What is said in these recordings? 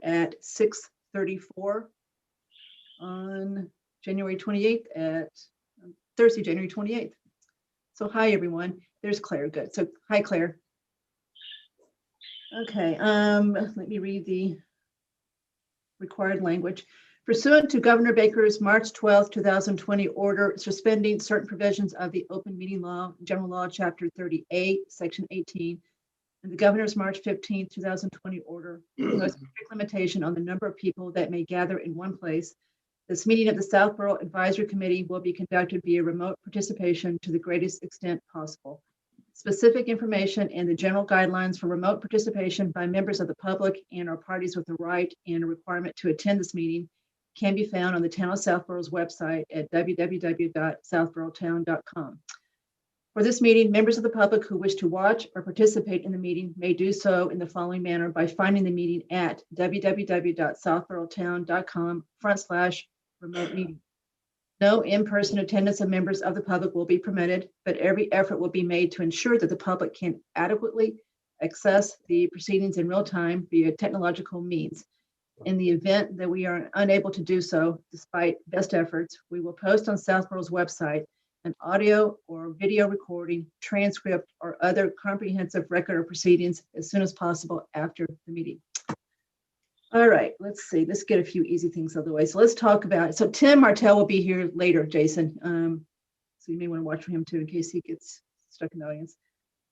at 6:34 on January 28th at Thursday, January 28th. So hi, everyone. There's Claire. Good. So hi, Claire. Okay, let me read the required language. Pursuant to Governor Baker's March 12th, 2020 order suspending certain provisions of the Open Meeting Law, General Law, Chapter 38, Section 18, and the Governor's March 15th, 2020 order, a strict limitation on the number of people that may gather in one place, this meeting of the Southborough Advisory Committee will be conducted via remote participation to the greatest extent possible. Specific information and the general guidelines for remote participation by members of the public and or parties with the right and a requirement to attend this meeting can be found on the Town of Southborough's website at www.southboroughtown.com. For this meeting, members of the public who wish to watch or participate in the meeting may do so in the following manner by finding the meeting at www.southboroughtown.com/remote meeting. No in-person attendance of members of the public will be permitted, but every effort will be made to ensure that the public can adequately access the proceedings in real time via technological means. In the event that we are unable to do so, despite best efforts, we will post on Southborough's website an audio or video recording, transcript, or other comprehensive record of proceedings as soon as possible after the meeting. All right, let's see. Let's get a few easy things out of the way. So let's talk about it. So Tim Martell will be here later, Jason. So you may want to watch for him too in case he gets stuck in the audience.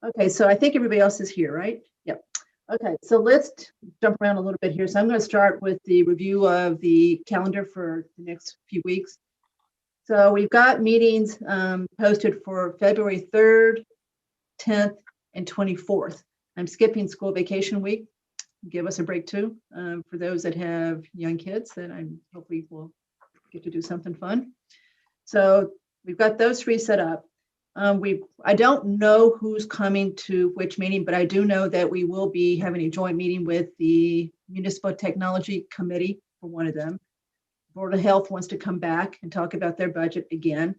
Okay, so I think everybody else is here, right? Yep. Okay, so let's jump around a little bit here. So I'm going to start with the review of the calendar for the next few weeks. So we've got meetings posted for February 3rd, 10th, and 24th. I'm skipping school vacation week. Give us a break too. For those that have young kids, then I'm hopefully will get to do something fun. So we've got those three set up. I don't know who's coming to which meeting, but I do know that we will be having a joint meeting with the Municipal Technology Committee for one of them. Board of Health wants to come back and talk about their budget again.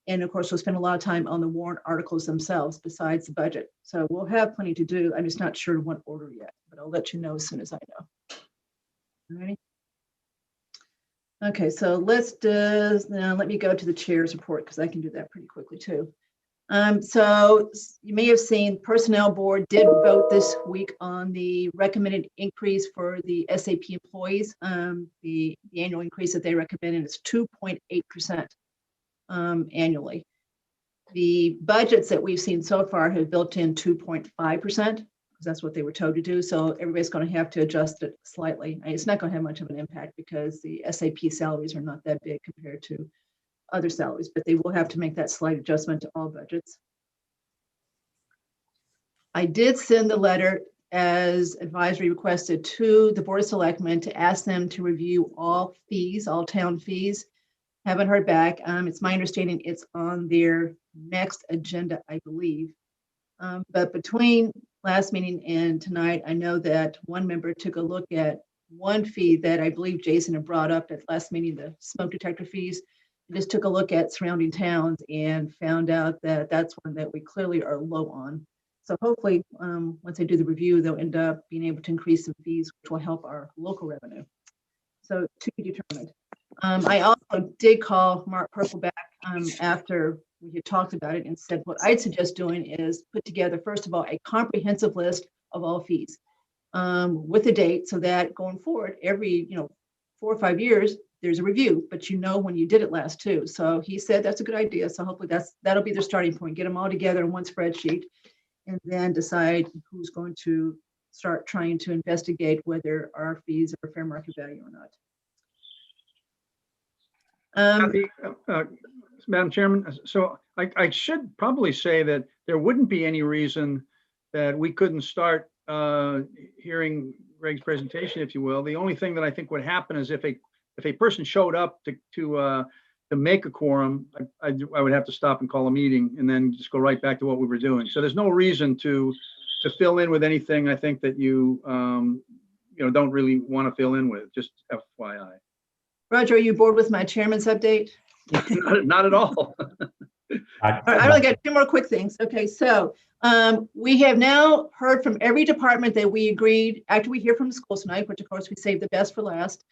And of course, we'll spend a lot of time on the warrant articles themselves besides the budget. So we'll have plenty to do. I'm just not sure in what order yet, but I'll let you know as soon as I know. All righty. Okay, so now let me go to the chair's report because I can do that pretty quickly too. So you may have seen Personnel Board did vote this week on the recommended increase for the SAP employees. The annual increase that they recommended is 2.8%. Annually. The budgets that we've seen so far have built in 2.5% because that's what they were told to do. So everybody's going to have to adjust it slightly. It's not going to have much of an impact because the SAP salaries are not that big compared to other salaries, but they will have to make that slight adjustment to all budgets. I did send the letter as advisory requested to the Board of Selectmen to ask them to review all fees, all town fees. Haven't heard back. It's my understanding it's on their next agenda, I believe. But between last meeting and tonight, I know that one member took a look at one fee that I believe Jason had brought up at last meeting, the smoke detector fees. He just took a look at surrounding towns and found out that that's one that we clearly are low on. So hopefully, once they do the review, they'll end up being able to increase some fees, which will help our local revenue. So to be determined. I also did call Mark Purple back after we had talked about it and said what I'd suggest doing is put together, first of all, a comprehensive list of all fees with a date so that going forward, every 4 or 5 years, there's a review, but when you did it last too. So he said that's a good idea. So hopefully that'll be their starting point, get them all together in one spreadsheet and then decide who's going to start trying to investigate whether our fees are fair market value or not. Madam Chairman, so I should probably say that there wouldn't be any reason that we couldn't start hearing Greg's presentation, if you will. The only thing that I think would happen is if a person showed up to make a quorum, I would have to stop and call a meeting and then just go right back to what we were doing. So there's no reason to fill in with anything I think that you don't really want to fill in with, just FYI. Roger, are you bored with my chairman's update? Not at all. All right, I only got two more quick things. Okay, so we have now heard from every department that we agreed, after we hear from the schools tonight, which of course we saved the best for last.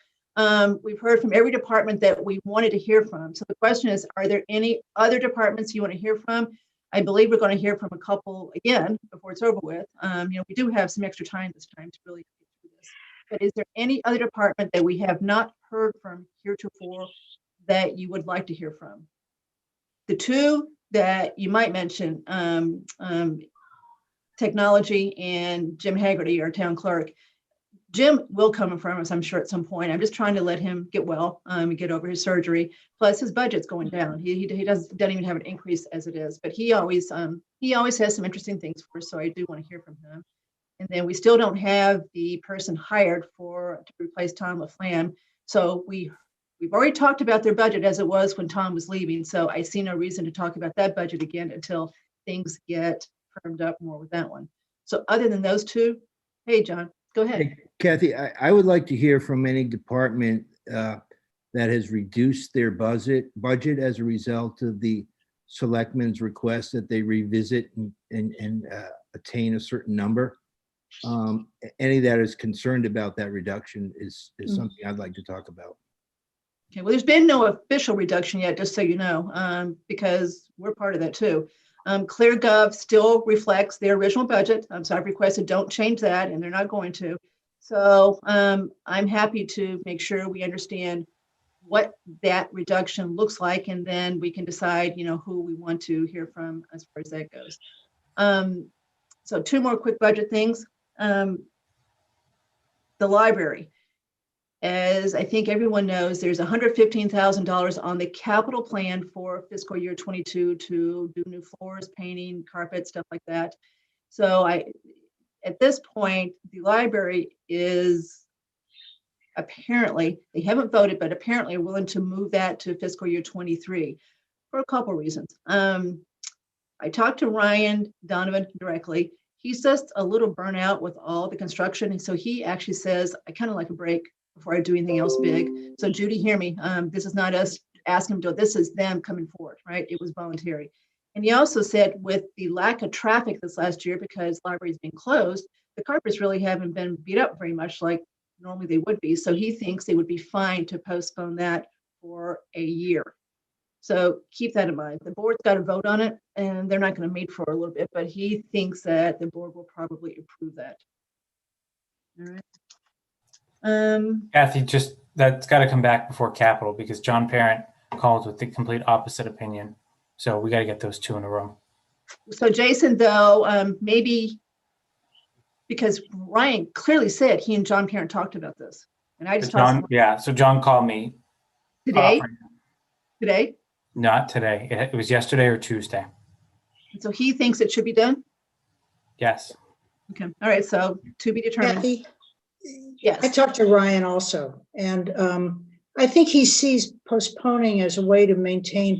We've heard from every department that we wanted to hear from. So the question is, are there any other departments you want to hear from? I believe we're going to hear from a couple again before it's over with. We do have some extra time this time to really get through this. But is there any other department that we have not heard from heretofore that you would like to hear from? The two that you might mention, technology and Jim Haggerty, our town clerk. Jim will come in front of us, I'm sure, at some point. I'm just trying to let him get well and get over his surgery. Plus, his budget's going down. He doesn't even have an increase as it is, but he always has some interesting things for us. So I do want to hear from him. And then we still don't have the person hired to replace Tom LaFlamme. So we've already talked about their budget as it was when Tom was leaving. So I see no reason to talk about that budget again until things get firmed up more with that one. So other than those two, hey, John, go ahead. Hey, Kathy, I would like to hear from any department that has reduced their budget as a result of the selectmen's request that they revisit and attain a certain number. Any that is concerned about that reduction is something I'd like to talk about. Okay, well, there's been no official reduction yet, just so you know, because we're part of that too. ClearGov still reflects their original budget. So I've requested don't change that, and they're not going to. So I'm happy to make sure we understand what that reduction looks like, and then we can decide, who we want to hear from as far as that goes. So two more quick budget things. The library. As I think everyone knows, there's $115,000 on the capital plan for fiscal year 22 to do new floors, painting, carpet, stuff like that. So at this point, the library is apparently, they haven't voted, but apparently willing to move that to fiscal year 23 for a couple reasons. I talked to Ryan Donovan directly. He's just a little burnout with all the construction. And so he actually says, I kind of like a break before I do anything else big. So Judy, hear me. This is not us asking him to, this is them coming forward, right? It was voluntary. And he also said with the lack of traffic this last year, because library's been closed, the carpets really haven't been beat up very much like normally they would be. So he thinks they would be fine to postpone that for a year. So keep that in mind. The board's got to vote on it, and they're not going to meet for a little bit, but he thinks that the board will probably approve that. All right. Kathy, just that's got to come back before capital, because John Parent called with the complete opposite opinion. So we got to get those two in a row. So Jason, though, maybe because Ryan clearly said he and John Parent talked about this, and I just John, yeah. So John called me today. Today? Not today. It was yesterday or Tuesday. So he thinks it should be done. Yes. Okay. All right. So to be determined. Kathy, yes. I talked to Ryan also, and I think he sees postponing as a way to maintain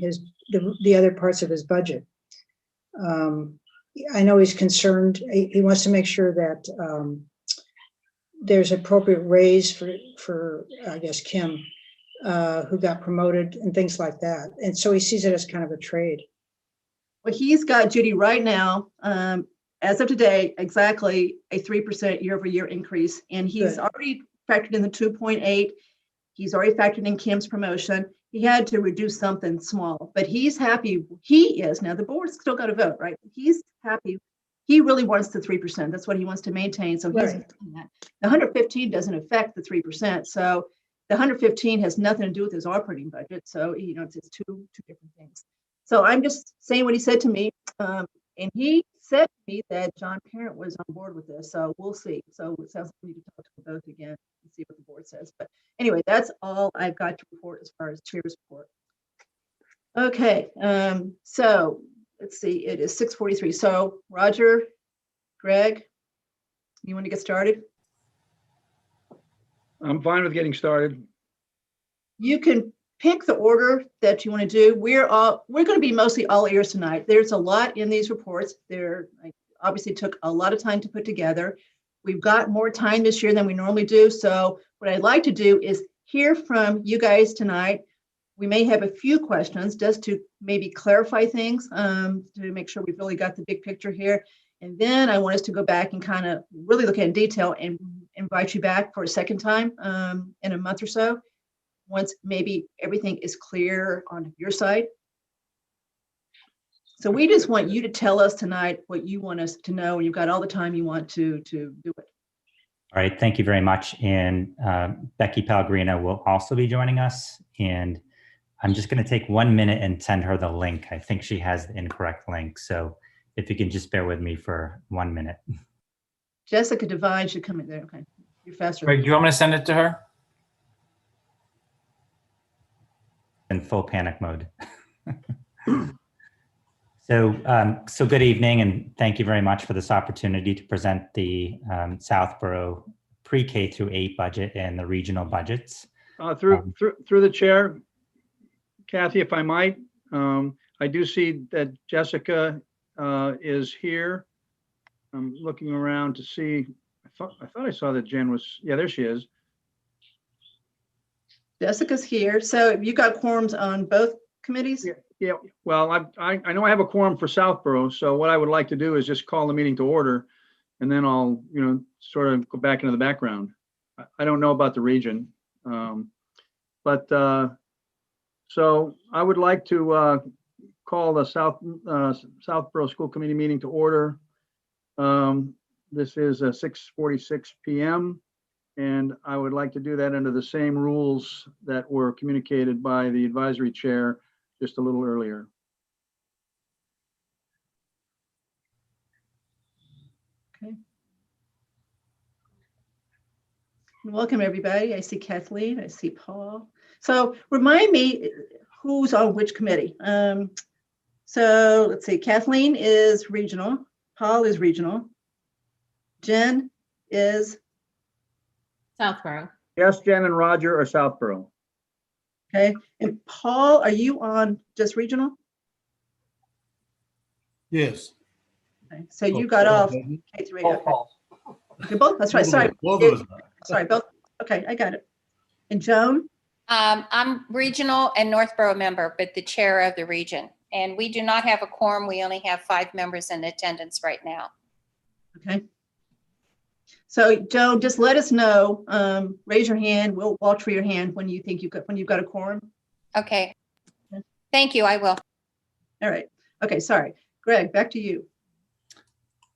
the other parts of his budget. I know he's concerned. He wants to make sure that there's appropriate raise for I guess Kim, who got promoted and things like that. And so he sees it as kind of a trade. Well, he's got, Judy, right now, as of today, exactly a 3% year-over-year increase. And he's already factored in the 2.8. He's already factored in Kim's promotion. He had to reduce something small, but he's happy. He is. Now, the board's still got to vote, right? He's happy. He really wants the 3%. That's what he wants to maintain. So he's doing that. The 115 doesn't affect the 3%. So the 115 has nothing to do with his operating budget. So, it's two different things. So I'm just saying what he said to me. And he said to me that John Parent was on board with this. So we'll see. So it sounds like we need to talk to both again and see what the board says. But anyway, that's all I've got to report as far as chair's report. Okay. So let's see. It is 6:43. So Roger, Greg, you want to get started? I'm fine with getting started. You can pick the order that you want to do. We're going to be mostly all ears tonight. There's a lot in these reports. They're obviously took a lot of time to put together. We've got more time this year than we normally do. So what I'd like to do is hear from you guys tonight. we may have a few questions just to maybe clarify things, to make sure we've really got the big picture here. And then I want us to go back and kind of really look at in detail and invite you back for a second time in a month or so, once maybe everything is clear on your side. So we just want you to tell us tonight what you want us to know, and you've got all the time you want to do it. All right, thank you very much. And Becky Pellegrino will also be joining us. And I'm just going to take 1 minute and send her the link. I think she has the incorrect link. So if you can just bear with me for 1 minute. Jessica Devine should come in there. Okay, you're faster. Greg, do you want me to send it to her? In full panic mode. So good evening, and thank you very much for this opportunity to present the Southborough pre-K through 8 budget and the regional budgets. Through the chair, Kathy, if I might, I do see that Jessica is here. I'm looking around to see. I thought I saw that Jen was. Yeah, there she is. Jessica's here. So you got quorums on both committees? Yeah. Well, I know I have a quorum for Southborough. So what I would like to do is just call the meeting to order, and then I'll sort of go back into the background. I don't know about the region, but so I would like to call the Southborough School Committee meeting to order. This is 6:46 p.m. and I would like to do that under the same rules that were communicated by the advisory chair just a little earlier. Okay. Welcome, everybody. I see Kathleen, I see Paul. So remind me who's on which committee. So let's see, Kathleen is regional, Paul is regional, Jen is Southborough. Yes, Jen and Roger are Southborough. okay. And Paul, are you on just regional? Yes. Okay. So you got off K through 8. Okay. Okay, both. That's right. Sorry. Both of us. Sorry, both. Okay, I got it. And Joan? I'm regional and Northborough member, but the chair of the region. And we do not have a quorum. We only have 5 members in attendance right now. Okay. So Joan, just let us know. Raise your hand. We'll watch for your hand when you think you've got a quorum. Okay. Okay. Thank you. I will. All right. Okay. Sorry, Greg. Back to you.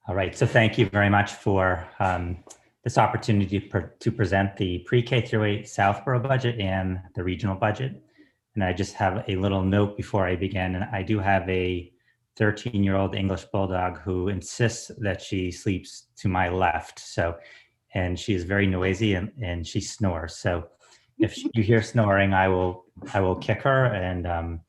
All right, so thank you very much for this opportunity to present the pre-K through 8 Southborough budget and the regional budget. And I just have a little note before I begin. And I do have a 13-year-old English bulldog who insists that she sleeps to my left. So, and she is very noisy and she snores. So if you hear snoring, I will kick her. And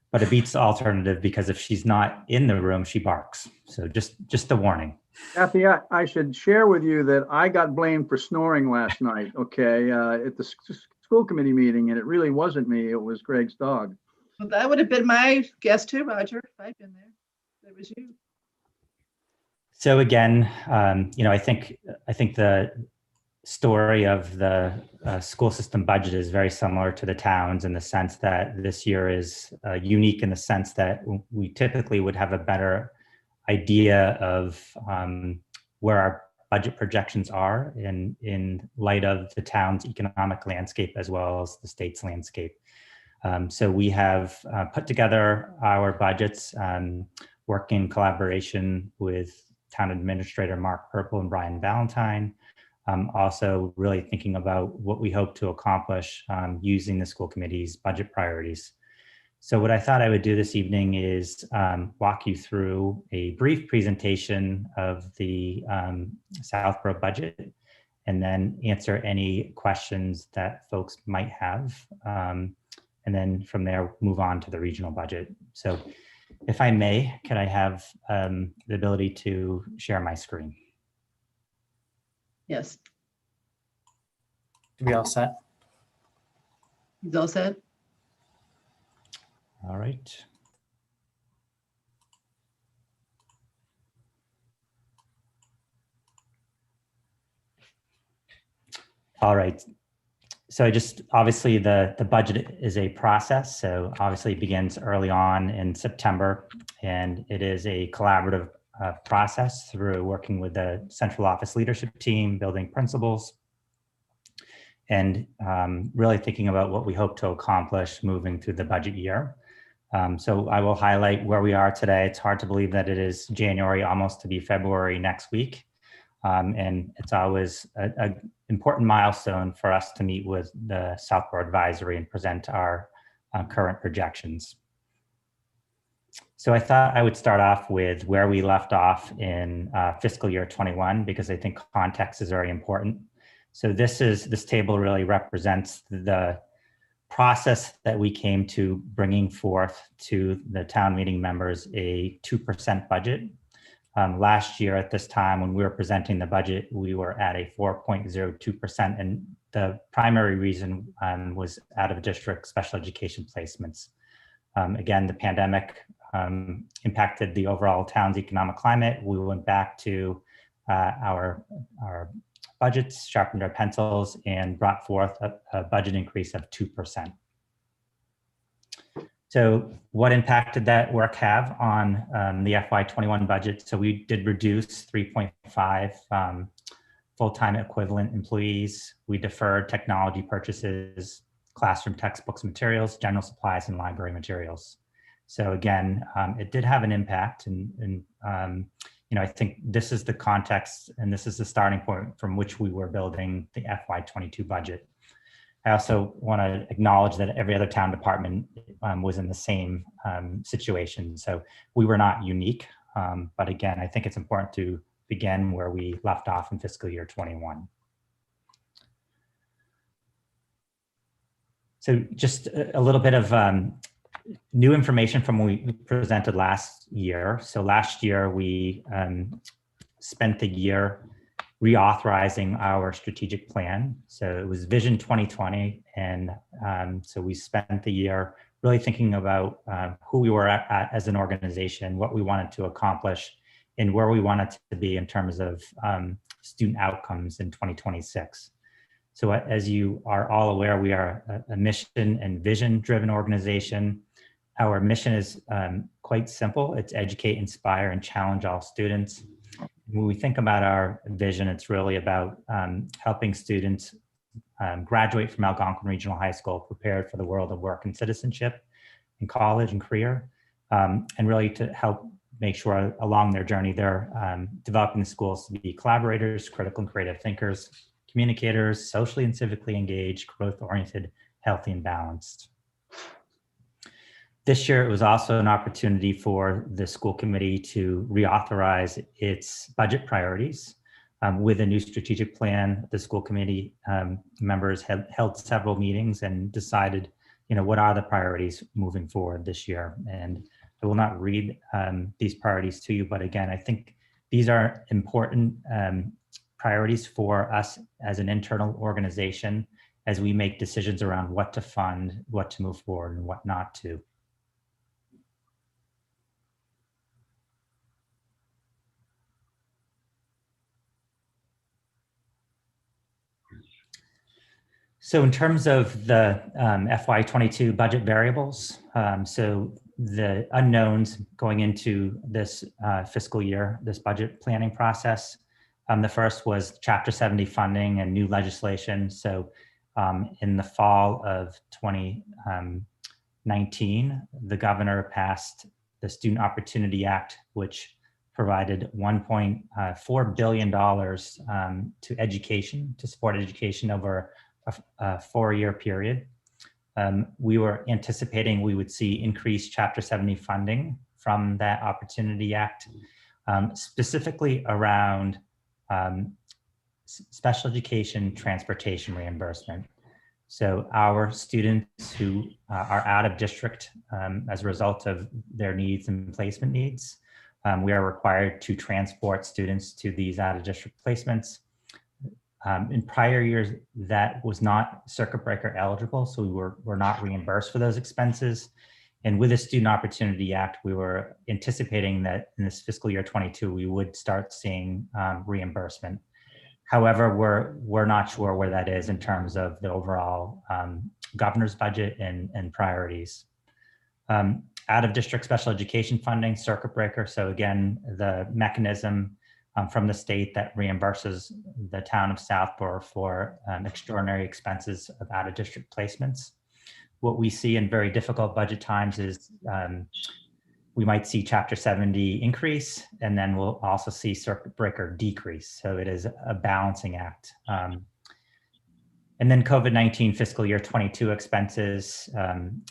but it beats the alternative because if she's not in the room, she barks. So just a warning. Kathy, I should share with you that I got blamed for snoring last night, okay, at the school committee meeting, and it really wasn't me, it was Greg's dog. Well, that would have been my guess too, Roger, if I'd been there. It was you. So again, I think the story of the school system budget is very similar to the towns in the sense that this year is unique in the sense that we typically would have a better idea of where our budget projections are in light of the town's economic landscape as well as the state's landscape. So we have put together our budgets, working in collaboration with Town Administrator Mark Purple and Brian Valentine. Also really thinking about what we hope to accomplish using the school committee's budget priorities. So what I thought I would do this evening is walk you through a brief presentation of the Southborough budget and then answer any questions that folks might have. And then from there, move on to the regional budget. So if I may, could I have the ability to share my screen? Yes. To be all set. He's all set. All right. All right. So obviously the budget is a process. So obviously it begins early on in September, and it is a collaborative process through working with the central office leadership team, building principles, and really thinking about what we hope to accomplish moving through the budget year. So I will highlight where we are today. It's hard to believe that it is January, almost to be February next week. And it's always an important milestone for us to meet with the Southborough Advisory and present our current projections. So I thought I would start off with where we left off in fiscal year 21, because I think context is very important. So this table really represents the process that we came to bringing forth to the town meeting members a 2% budget. Last year at this time, when we were presenting the budget, we were at a 4.02%. And the primary reason was out of district special education placements. Again, the pandemic impacted the overall town's economic climate. We went back to our budgets, sharpened our pencils, and brought forth a budget increase of 2%. So what impact did that work have on the FY21 budget? So we did reduce 3.5 full-time equivalent employees. We deferred technology purchases, classroom textbooks, materials, general supplies, and library materials. So again, it did have an impact, and I think this is the context and this is the starting point from which we were building the FY22 budget. I also want to acknowledge that every other town department was in the same situation. So we were not unique, but again, I think it's important to begin where we left off in fiscal year 21. So just a little bit of new information from what we presented last year. So last year we spent the year reauthorizing our strategic plan. So it was Vision 2020. And so we spent the year really thinking about who we were at as an organization, what we wanted to accomplish, and where we wanted to be in terms of student outcomes in 2026. So as you are all aware, we are a mission and vision driven organization. Our mission is quite simple. It's educate, inspire, and challenge all students. When we think about our vision, it's really about helping students graduate from Algonquin Regional High School prepared for the world of work and citizenship in college and career, and really to help make sure along their journey they're developing the schools to be collaborators, critical and creative thinkers, communicators, socially and civically engaged, growth-oriented, healthy, and balanced. This year, it was also an opportunity for the school committee to reauthorize its budget priorities. With a new strategic plan, the school committee members have held several meetings and decided, what are the priorities moving forward this year. And I will not read these priorities to you, but again, I think these are important priorities for us as an internal organization as we make decisions around what to fund, what to move forward, and what not to. So in terms of the FY22 budget variables, so the unknowns going into this fiscal year, this budget planning process, the first was Chapter 70 funding and new legislation. So in the fall of 2019, the governor passed the Student Opportunity Act, which provided $1.4 billion to education, to support education over a 4-year period. We were anticipating we would see increased Chapter 70 funding from that Opportunity Act, specifically around special education transportation reimbursement. So our students who are out of district as a result of their needs and placement needs, we are required to transport students to these out of district placements. In prior years, that was not circuit breaker eligible, so we were not reimbursed for those expenses. And with the Student Opportunity Act, we were anticipating that in this fiscal year 22, we would start seeing reimbursement. However, we're not sure where that is in terms of the overall governor's budget and priorities. Out of district special education funding, circuit breaker. So again, the mechanism from the state that reimburses the town of Southborough for extraordinary expenses of out of district placements. What we see in very difficult budget times is we might see Chapter 70 increase, and then we'll also see circuit breaker decrease. So it is a balancing act. And then COVID-19 fiscal year 22 expenses.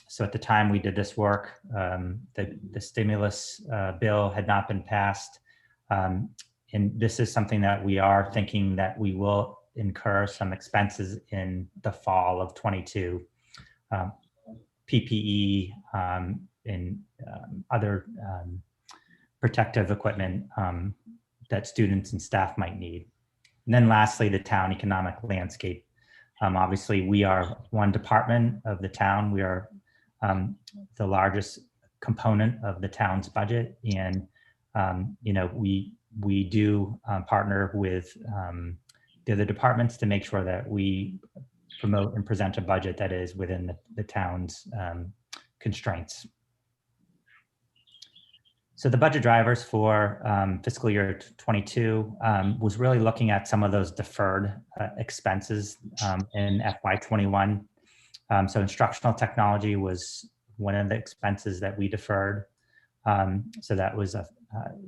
So at the time we did this work, the stimulus bill had not been passed. And this is something that we are thinking that we will incur some expenses in the fall of 22. PPE and other protective equipment that students and staff might need. And then lastly, the town economic landscape. Obviously, we are one department of the town. We are the largest component of the town's budget, and we do partner with the other departments to make sure that we promote and present a budget that is within the town's constraints. So the budget drivers for fiscal year 22 was really looking at some of those deferred expenses in FY21. So instructional technology was one of the expenses that we deferred. So that was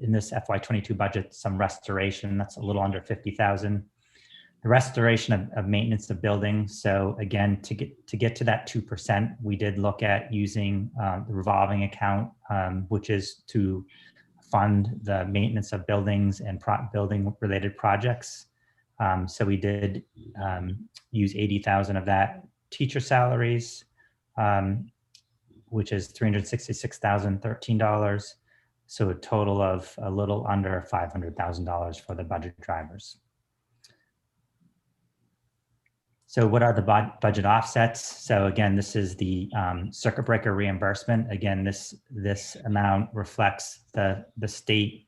in this FY22 budget, some restoration, that's a little under 50,000. The restoration of maintenance of buildings. So again, to get to that 2%, we did look at using the revolving account, which is to fund the maintenance of buildings and building related projects. So we did use 80,000 of that. Teacher salaries, which is $366,013. So a total of a little under $500,000 for the budget drivers. So what are the budget offsets? So again, this is the circuit breaker reimbursement. Again, this amount reflects the state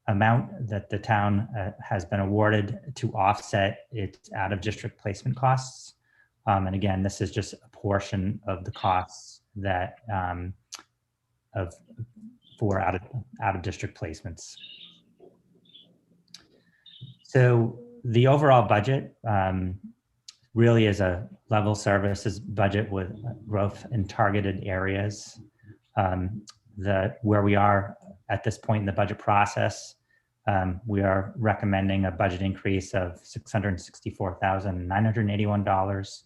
amount that the town has been awarded to offset its out of district placement costs. And again, this is just a portion of the costs that for out of district placements. So the overall budget really is a level services budget with growth in targeted areas. Where we are at this point in the budget process, we are recommending a budget increase of $664,981,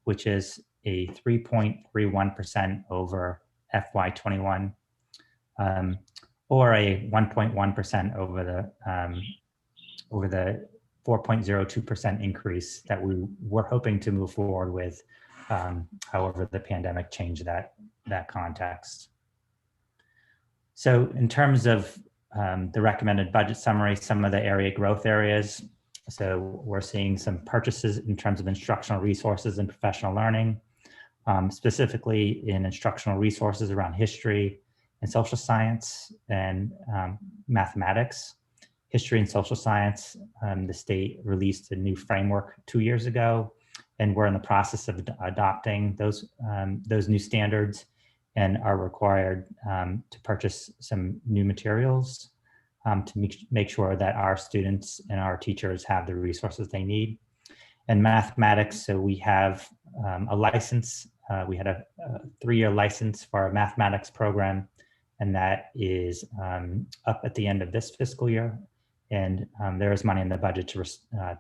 which is a 3.31% over FY21, or a 1.1% over the 4.02% increase that we were hoping to move forward with. However, the pandemic changed that context. So in terms of the recommended budget summary, some of the area growth areas. So we're seeing some purchases in terms of instructional resources and professional learning, specifically in instructional resources around history and social science and mathematics. History and social science, the state released a new framework 2 years ago, and we're in the process of adopting those new standards and are required to purchase some new materials to make sure that our students and our teachers have the resources they need. And mathematics, so we have a license. We had a 3-year license for our mathematics program, and that is up at the end of this fiscal year. And there is money in the budget to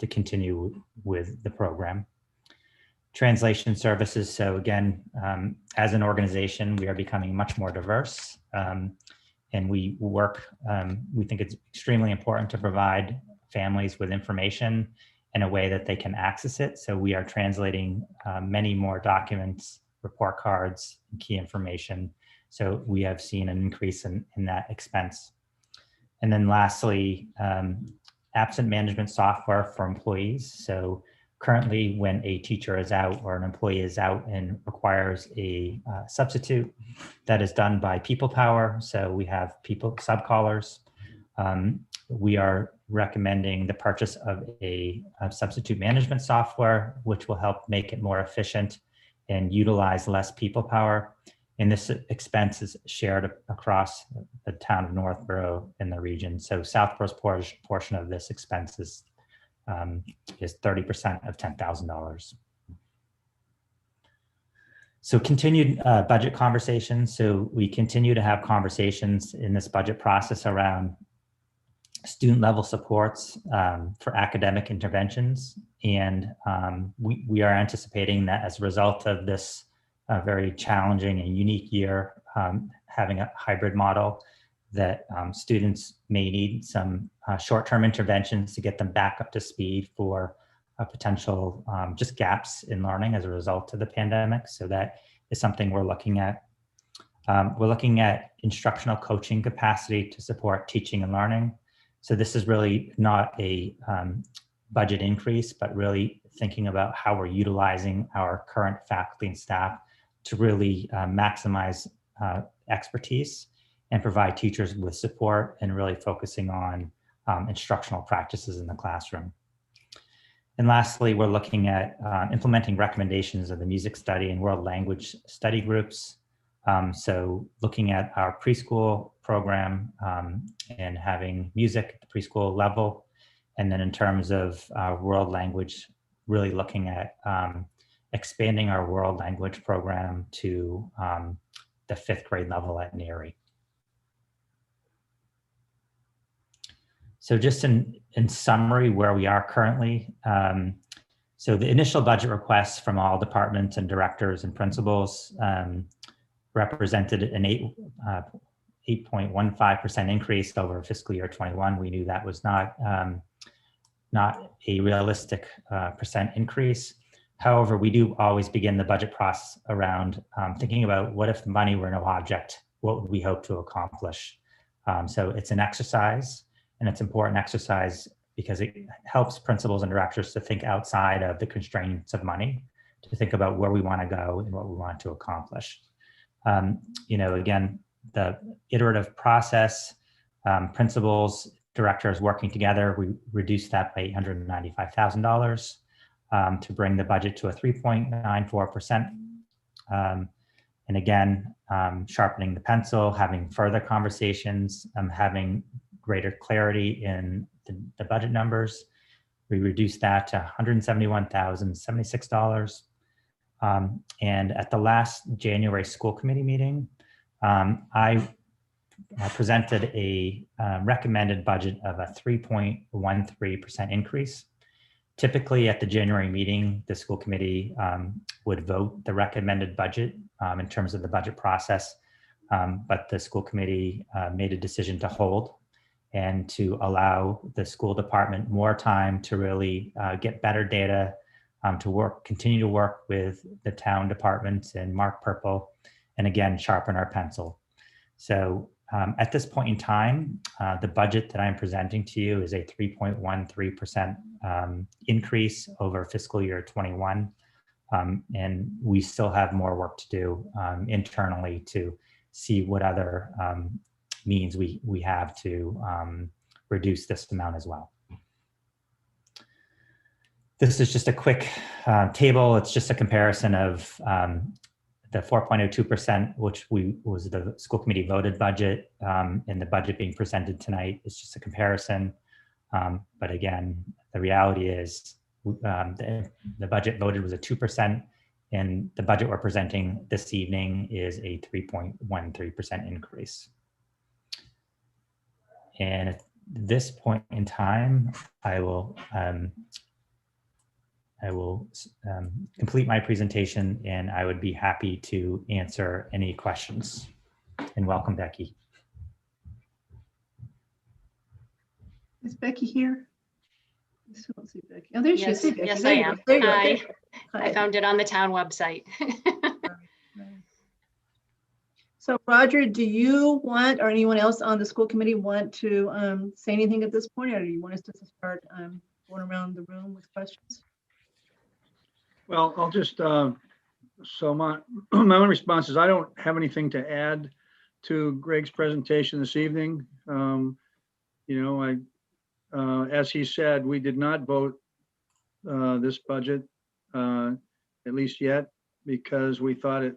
continue with the program. Translation services. So again, as an organization, we are becoming much more diverse, and we think it's extremely important to provide families with information in a way that they can access it. So we are translating many more documents, report cards, and key information. So we have seen an increase in that expense. And then lastly, absent management software for employees. So currently when a teacher is out or an employee is out and requires a substitute, that is done by People Power. So we have people subcallers. We are recommending the purchase of a substitute management software, which will help make it more efficient and utilize less people power. And this expense is shared across the town of Northborough in the region. So Southborough's portion of this expense is 30% of $10,000. So continued budget conversations. So we continue to have conversations in this budget process around student level supports for academic interventions. And we are anticipating that as a result of this very challenging and unique year, having a hybrid model, that students may need some short-term interventions to get them back up to speed for potential just gaps in learning as a result of the pandemic. So that is something we're looking at. We're looking at instructional coaching capacity to support teaching and learning. So this is really not a budget increase, but really thinking about how we're utilizing our current faculty and staff to really maximize expertise and provide teachers with support, and really focusing on instructional practices in the classroom. And lastly, we're looking at implementing recommendations of the music study and world language study groups. So looking at our preschool program and having music at the preschool level. And then in terms of world language, really looking at expanding our world language program to the 5th grade level at NARI. So just in summary, where we are currently. So the initial budget requests from all departments and directors and principals represented an 8.15% increase over fiscal year 21. We knew that was not a realistic percent increase. However, we do always begin the budget process around thinking about, what if the money were no object? What would we hope to accomplish? So it's an exercise, and it's an important exercise because it helps principals and directors to think outside of the constraints of money, to think about where we want to go and what we want to accomplish. Again, the iterative process, principals, directors working together, we reduced that by $895,000 to bring the budget to a 3.94%. And again, sharpening the pencil, having further conversations, having greater clarity in the budget numbers. We reduced that to $171,076. And at the last January school committee meeting, I presented a recommended budget of a 3.13% increase. Typically at the January meeting, the school committee would vote the recommended budget in terms of the budget process, but the school committee made a decision to hold and to allow the school department more time to really get better data, to continue to work with the town departments and Mark Purple, and again, sharpen our pencil. So at this point in time, the budget that I'm presenting to you is a 3.13% increase over fiscal year 21. And we still have more work to do internally to see what other means we have to reduce this amount as well. This is just a quick table. It's just a comparison of the 4.02%, which was the school committee voted budget, and the budget being presented tonight is just a comparison. But again, the reality is the budget voted was a 2%, and the budget we're presenting this evening is a 3.13% increase. And at this point in time, I will complete my presentation, and I would be happy to answer any questions. And welcome, Becky. Is Becky here? I still don't see Becky. Oh, there she is. Yes, Becky. yes, There I you go. am. There you go. Hi. There you go. I Hi. found it on the town website. So Roger, do you want, or anyone else on the school committee want to say anything at this point, or do you want us to start going around the room with questions? Well, I'll just, so my own response is I don't have anything to add to Greg's presentation this evening. you know, as he said, we did not vote this budget, at least yet, because we thought it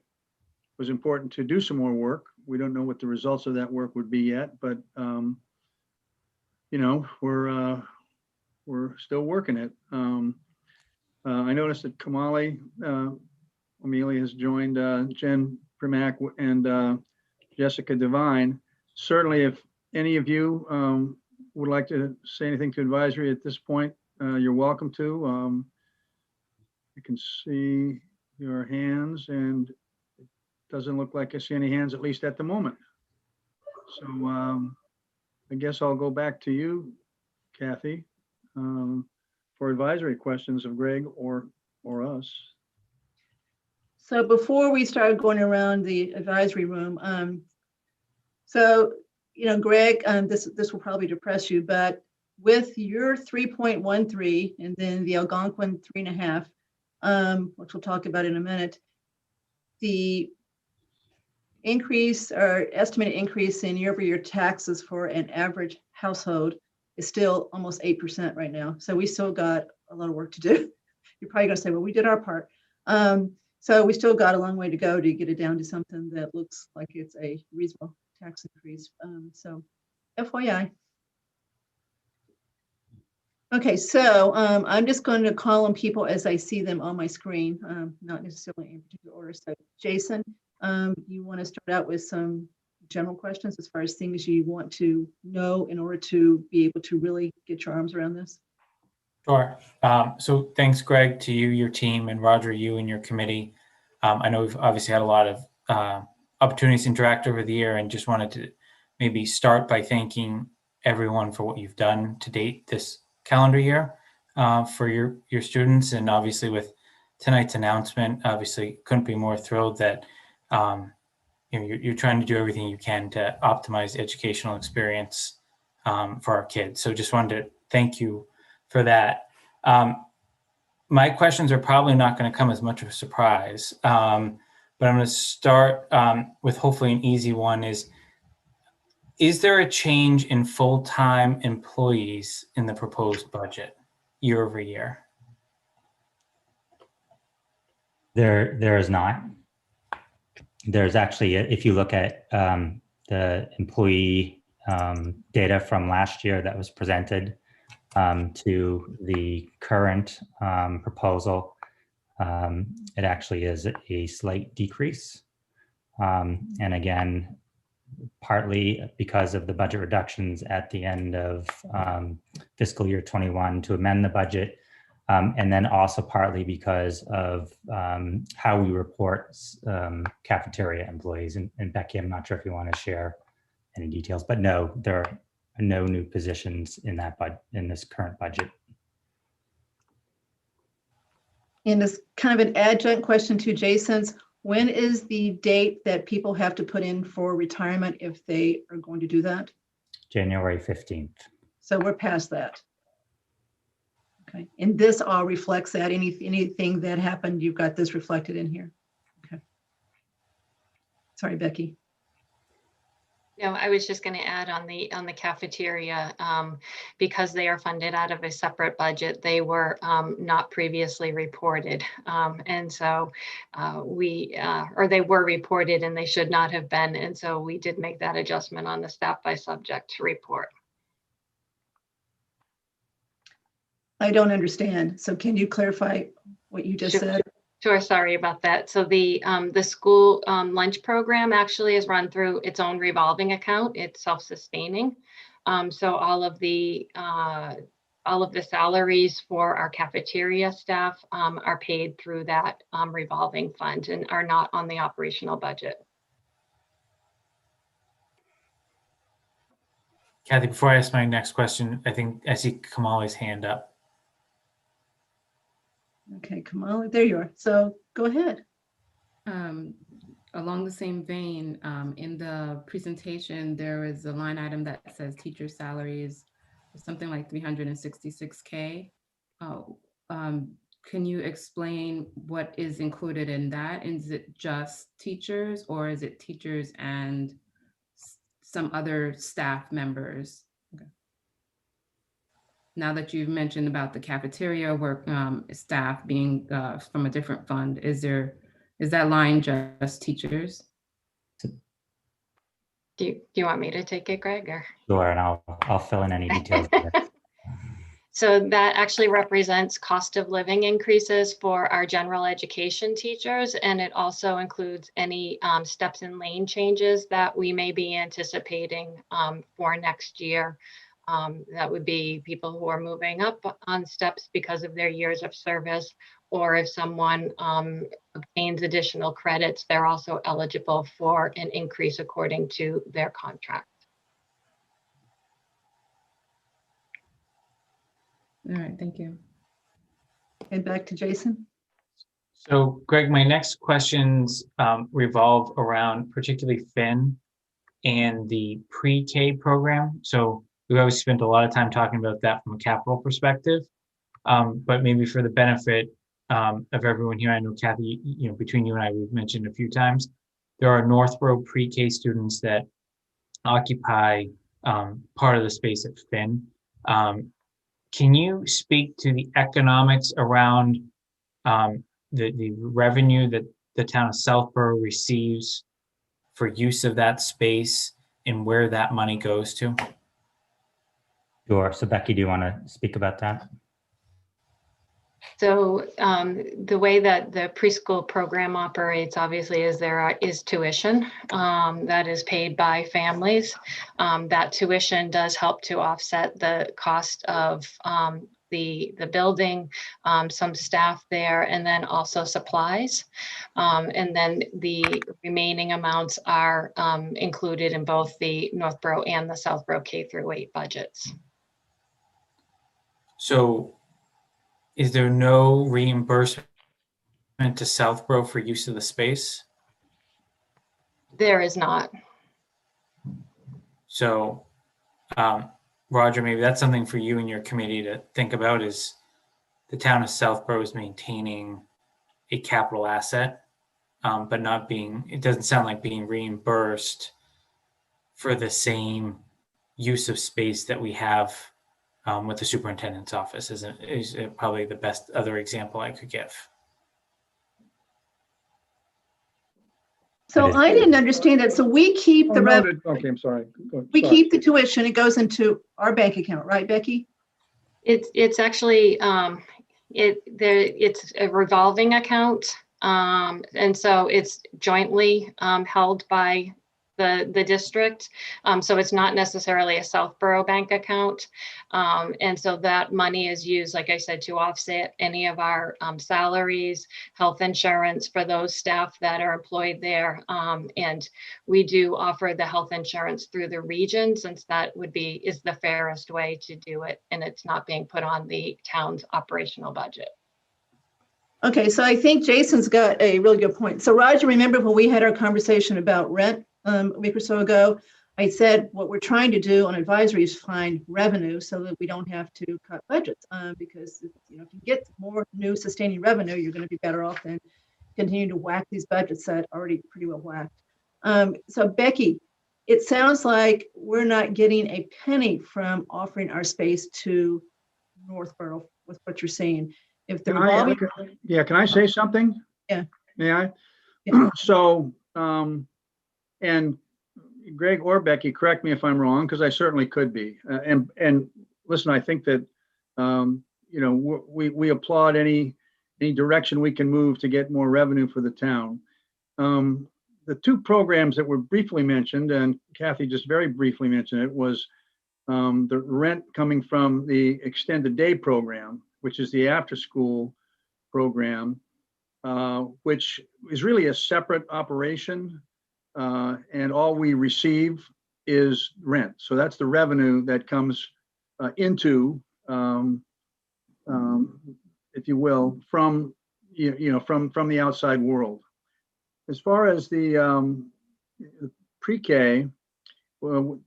was important to do some more work. We don't know what the results of that work would be yet, but you know, we're still working it. I noticed that Kamali Amelia has joined Jen Primack and Jessica Devine. Certainly, if any of you would like to say anything to advisory at this point, you're welcome to. You can see your hands, and it doesn't look like I see any hands, at least at the moment. So I guess I'll go back to you, Kathy, for advisory questions of Greg or us. So before we start going around the advisory room, so, you know, Greg, this will probably depress you, but with your 3.13 and then the Algonquin 3.5, which we'll talk about in a minute, the increase or estimated increase in year-over-year taxes for an average household is still almost 8% right now. So we still got a lot of work to do. You're probably gonna say, well, we did our part. So we still got a long way to go to get it down to something that looks like it's a reasonable tax increase. So FYI. Okay, so I'm just going to call on people as I see them on my screen, not necessarily in particular order. So Jason, you want to start out with some general questions as far as things you want to know in order to be able to really get your arms around this? Sure. So thanks, Greg, to you, your team, and Roger, you and your committee. I know we've obviously had a lot of opportunities to interact over the year, and just wanted to maybe start by thanking everyone for what you've done to date this calendar year for your students. And obviously with tonight's announcement, obviously couldn't be more thrilled that you know, you're trying to do everything you can to optimize the educational experience for our kids. So just wanted to thank you for that. My questions are probably not going to come as much of a surprise, but I'm going to start with hopefully an easy one. Is there a change in full-time employees in the proposed budget year over year? There is not. There's actually, if you look at the employee data from last year that was presented to the current proposal, it actually is a slight decrease. And again, partly because of the budget reductions at the end of fiscal year 21 to amend the budget, and then also partly because of how we report cafeteria employees. And Becky, I'm not sure if you want to share any details, but no, there are no new positions in this current budget. And this kind of an adjunct question to Jason's, when is the date that people have to put in for retirement if they are going to do that? January 15th. So we're past that. Okay, and this all reflects that. Anything that happened, you've got this reflected in here. Okay. Sorry, Becky. No, I was just going to add on the cafeteria, because they are funded out of a separate budget, they were not previously reported. And so or they were reported and they should not have been. And so we did make that adjustment on the staff by subject report. I don't understand. So can you clarify what you just said? Sure, sorry about that. So the school lunch program actually is run through its own revolving account. It's self-sustaining. So all of the salaries for our cafeteria staff are paid through that revolving fund and are not on the operational budget. Kathy, before I ask my next question, I think I see Kamali's hand up. Okay, Kamala, there you are. So go ahead. Along the same vein, in the presentation, there is a line item that says teacher salaries, something like 366K. Can you explain what is included in that? Is it just teachers, or is it teachers and some other staff members? Okay. now that you've mentioned about the cafeteria work, staff being from a different fund, is that line just teachers? Do you want me to take it, Greg, or? Sure, and I'll fill in any details. So that actually represents cost of living increases for our general education teachers, and it also includes any steps and lane changes that we may be anticipating for next year. That would be people who are moving up on steps because of their years of service, or if someone obtains additional credits, they're also eligible for an increase according to their contract. All right, thank you. And back to Jason. So Greg, my next questions revolve around particularly Finn and the pre-K program. So we've always spent a lot of time talking about that from a capital perspective, but maybe for the benefit of everyone here, I know Kathy, between you and I, we've mentioned a few times, there are Northborough pre-K students that occupy part of the space at Finn. Can you speak to the economics around the revenue that the town of Southborough receives for use of that space and where that money goes to? Sure. So Becky, do you want to speak about that? So the way that the preschool program operates, obviously, is there is tuition that is paid by families. That tuition does help to offset the cost of the building, some staff there, and then also supplies. And then the remaining amounts are included in both the Northborough and the Southborough K-8 budgets. So is there no reimbursement to Southborough for use of the space? There is not. So, Roger, maybe that's something for you and your committee to think about, is the town of Southborough is maintaining a capital asset, but not being, it doesn't sound like being reimbursed for the same use of space that we have with the superintendent's office. Is it probably the best other example I could give? So I didn't understand that. So we keep the revenue. Okay, I'm sorry. We keep the tuition. It goes into our bank account, right, Becky? It's actually it's a revolving account, and so it's jointly held by the district. So it's not necessarily a Southborough bank account, and so that money is used, like I said, to offset any of our salaries, health insurance for those staff that are employed there, and we do offer the health insurance through the region, since that is the fairest way to do it, and it's not being put on the town's operational budget. Okay, so I think Jason's got a really good point. So Roger, remember when we had our conversation about rent a week or so ago, I said what we're trying to do on advisory is find revenue so that we don't have to cut budgets, because if you get more new sustaining revenue, you're going to be better off than continue to whack these budgets that are already pretty well whacked. So Becky, it sounds like we're not getting a penny from offering our space to Northborough with what you're saying. If the revolving, can I say something? Yeah. May I? Yeah. So, and Greg or Becky, correct me if I'm wrong, because I certainly could be. And listen, I think that we applaud any direction we can move to get more revenue for the town. The two programs that were briefly mentioned, and Kathy just very briefly mentioned it, was the rent coming from the extended day program, which is the after-school program, which is really a separate operation, and all we receive is rent. So that's the revenue that comes into, if you will, from from the outside world. As far as the pre-K, well,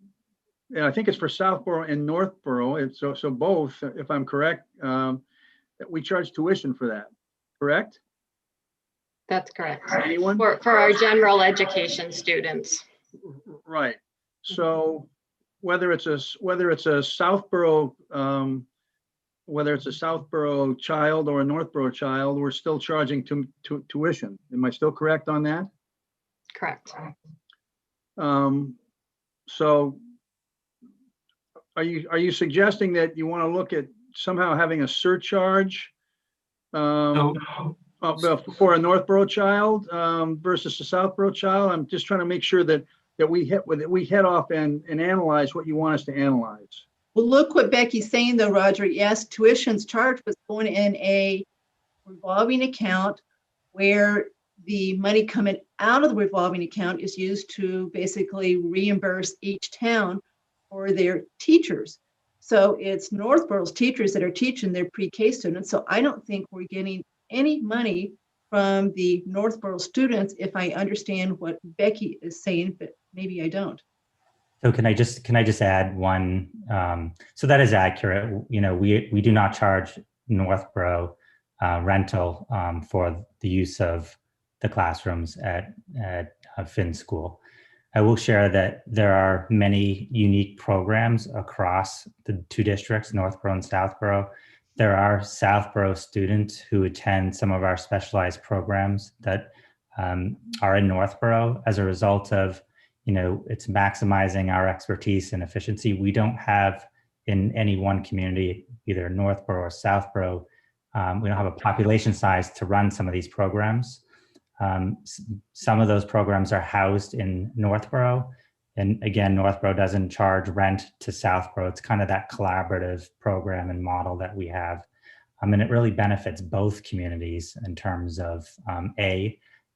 I think it's for Southborough and Northborough. It's so both, if I'm correct, that we charge tuition for that, correct? That's correct. Anyone? For our general education students. Right. So whether it's a Southborough whether it's a Southborough child or a Northborough child, we're still charging tuition. Am I still correct on that? Correct. So are you suggesting that you want to look at somehow having a surcharge for a Northborough child versus a Southborough child? I'm just trying to make sure that we head off and analyze what you want us to analyze. Well, look what Becky's saying though, Roger. Yes, tuition's charged was going in a revolving account where the money coming out of the revolving account is used to basically reimburse each town for their teachers. So it's Northborough's teachers that are teaching their pre-K students. So I don't think we're getting any money from the Northborough students, if I understand what Becky is saying, but maybe I don't. So can I just add one? So that is accurate. You know, we do not charge Northborough rental for the use of the classrooms at Fiscal. I will share that there are many unique programs across the two districts, Northborough and Southborough. There are Southborough students who attend some of our specialized programs that are in Northborough as a result of, you know, it's maximizing our expertise and efficiency. We don't have in any one community, either Northborough or Southborough, we don't have a population size to run some of these programs. Some of those programs are housed in Northborough. And again, Northborough doesn't charge rent to Southborough. It's kind of that collaborative program and model that we have. And it really benefits both communities in terms of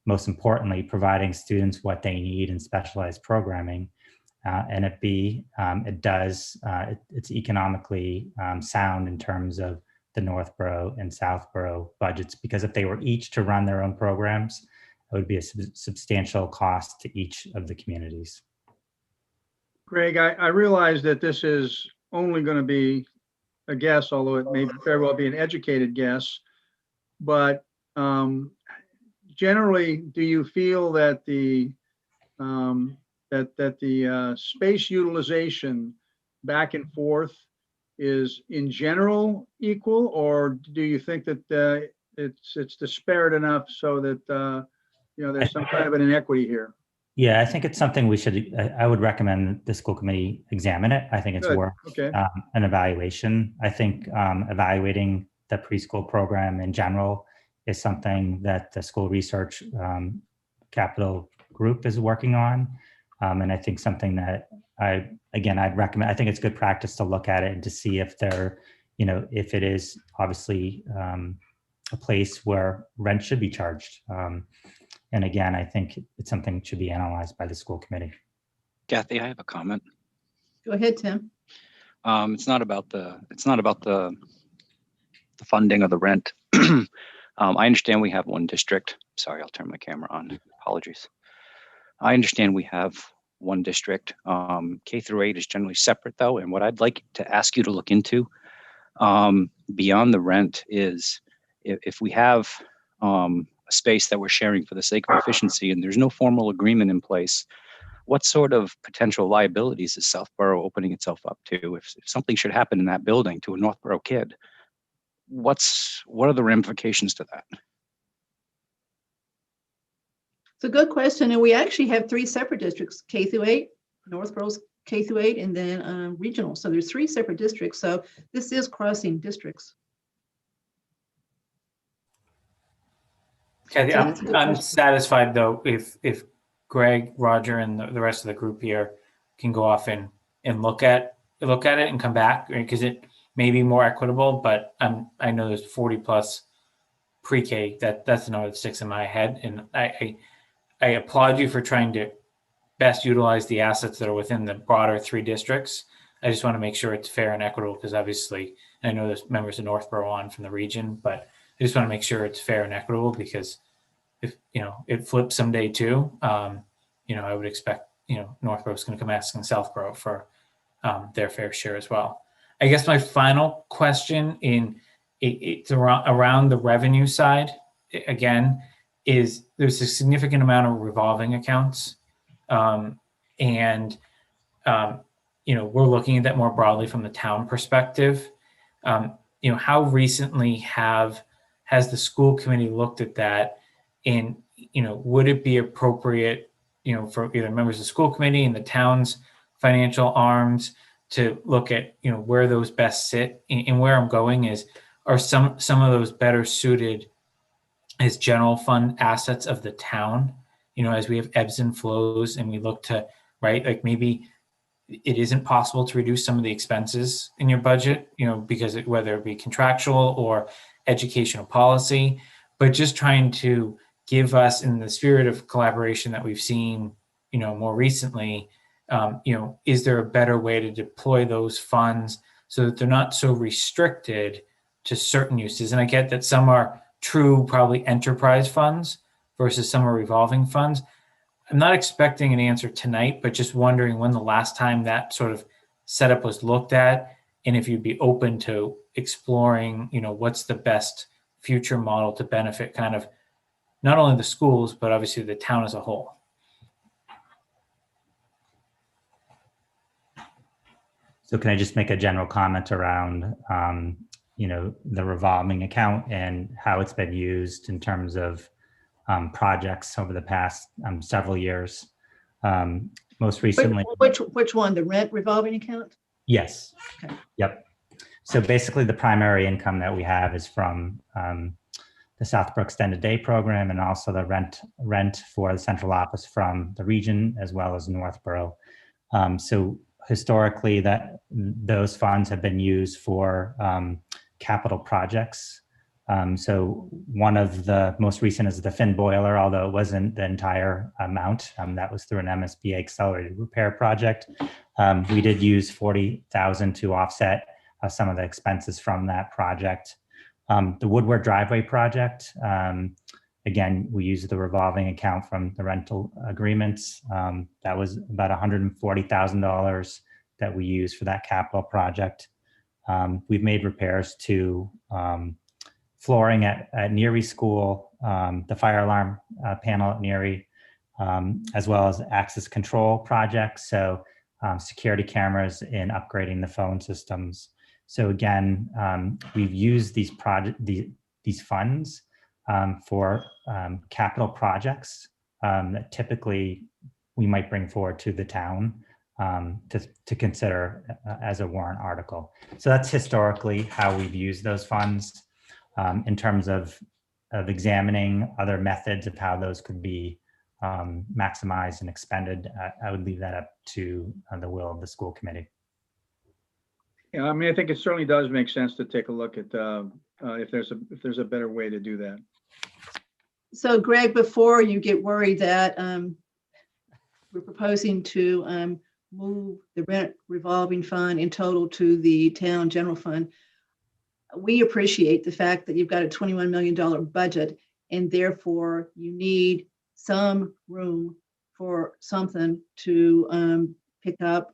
most importantly, providing students what they need in specialized programming. And at B, it's economically sound in terms of the Northborough and Southborough budgets, because if they were each to run their own programs, it would be a substantial cost to each of the communities. Greg, I realize that this is only going to be a guess, although it may very well be an educated guess, but generally, do you feel that the space utilization back and forth is in general equal, or do you think that it's disparate enough so that there's some kind of an inequity here? Yeah, I think it's something I would recommend the school committee examine it. I think it's worth an evaluation. I think evaluating the preschool program in general is something that the school research capital group is working on. And I think something that I'd recommend. I think it's good practice to look at it and to see if if it is obviously a place where rent should be charged. And again, I think it's something that should be analyzed by the school committee. Kathy, I have a comment. Go ahead, Tim. It's not about the funding of the rent. I understand we have one district. Sorry, I'll turn my camera on. Apologies. I understand we have one district. K through 8 is generally separate though. And what I'd like to ask you to look into beyond the rent is if we have a space that we're sharing for the sake of efficiency and there's no formal agreement in place, what sort of potential liabilities is Southborough opening itself up to? If something should happen in that building to a Northborough kid, what are the ramifications to that? It's a good question. And we actually have 3 separate districts, K through 8, Northborough's K through 8, and then regional. So there's 3 separate districts. So this is crossing districts. Kathy, I'm satisfied though if Greg, Roger, and the rest of the group here can go off and look at it and come back, because it may be more equitable. But I know there's 40 plus pre-K. That's the number that sticks in my head, and I applaud you for trying to best utilize the assets that are within the broader 3 districts. I just want to make sure it's fair and equitable, because obviously I know there's members of Northborough on from the region, but I just want to make sure it's fair and equitable, because if it flips someday too, I would expect Northborough's going to come asking Southborough for their fair share as well. I guess my final question it's around the revenue side again is there's a significant amount of revolving accounts, and we're looking at that more broadly from the town perspective. how recently has the school committee looked at that? And, would it be appropriate, for either members of the school committee and the town's financial arms to look at, where those best sit? And where I'm going is, are some of those better suited as general fund assets of the town, as we have ebbs and flows and we look to, right, like maybe it isn't possible to reduce some of the expenses in your budget, because whether it be contractual or educational policy, but just trying to give us, in the spirit of collaboration that we've seen, more recently, is there a better way to deploy those funds so that they're not so restricted to certain uses? And I get that some are true, probably enterprise funds versus some are revolving funds. I'm not expecting an answer tonight, but just wondering when the last time that sort of setup was looked at, and if you'd be open to exploring, what's the best future model to benefit kind of not only the schools, but obviously the town as a whole. So can I just make a general comment around, the revolving account and how it's been used in terms of projects over the past several years? Most recently. Which one? The rent revolving account? Yes. Okay. Yep. So basically the primary income that we have is from the Southborough Extended Day Program, and also the rent for the central office from the region as well as Northborough. So historically those funds have been used for capital projects. So one of the most recent is the Finn boiler, although it wasn't the entire amount. That was through an MSBA accelerated repair project. We did use $40,000 to offset some of the expenses from that project. The Woodward driveway project, again, we used the revolving account from the rental agreements. That was about $140,000 that we used for that capital project. We've made repairs to flooring at Neary School, the fire alarm panel at Neary, as well as access control projects. So security cameras and upgrading the phone systems. So again, we've used these funds for capital projects that typically we might bring forward to the town to consider as a warrant article. So that's historically how we've used those funds. In terms of examining other methods of how those could be maximized and expended, I would leave that up to the will of the school committee. Yeah, I mean, I think it certainly does make sense to take a look at if there's a better way to do that. So Greg, before you get worried that we're proposing to move the rent revolving fund in total to the town general fund, we appreciate the fact that you've got a $21 million budget, and therefore you need some room for something to pick up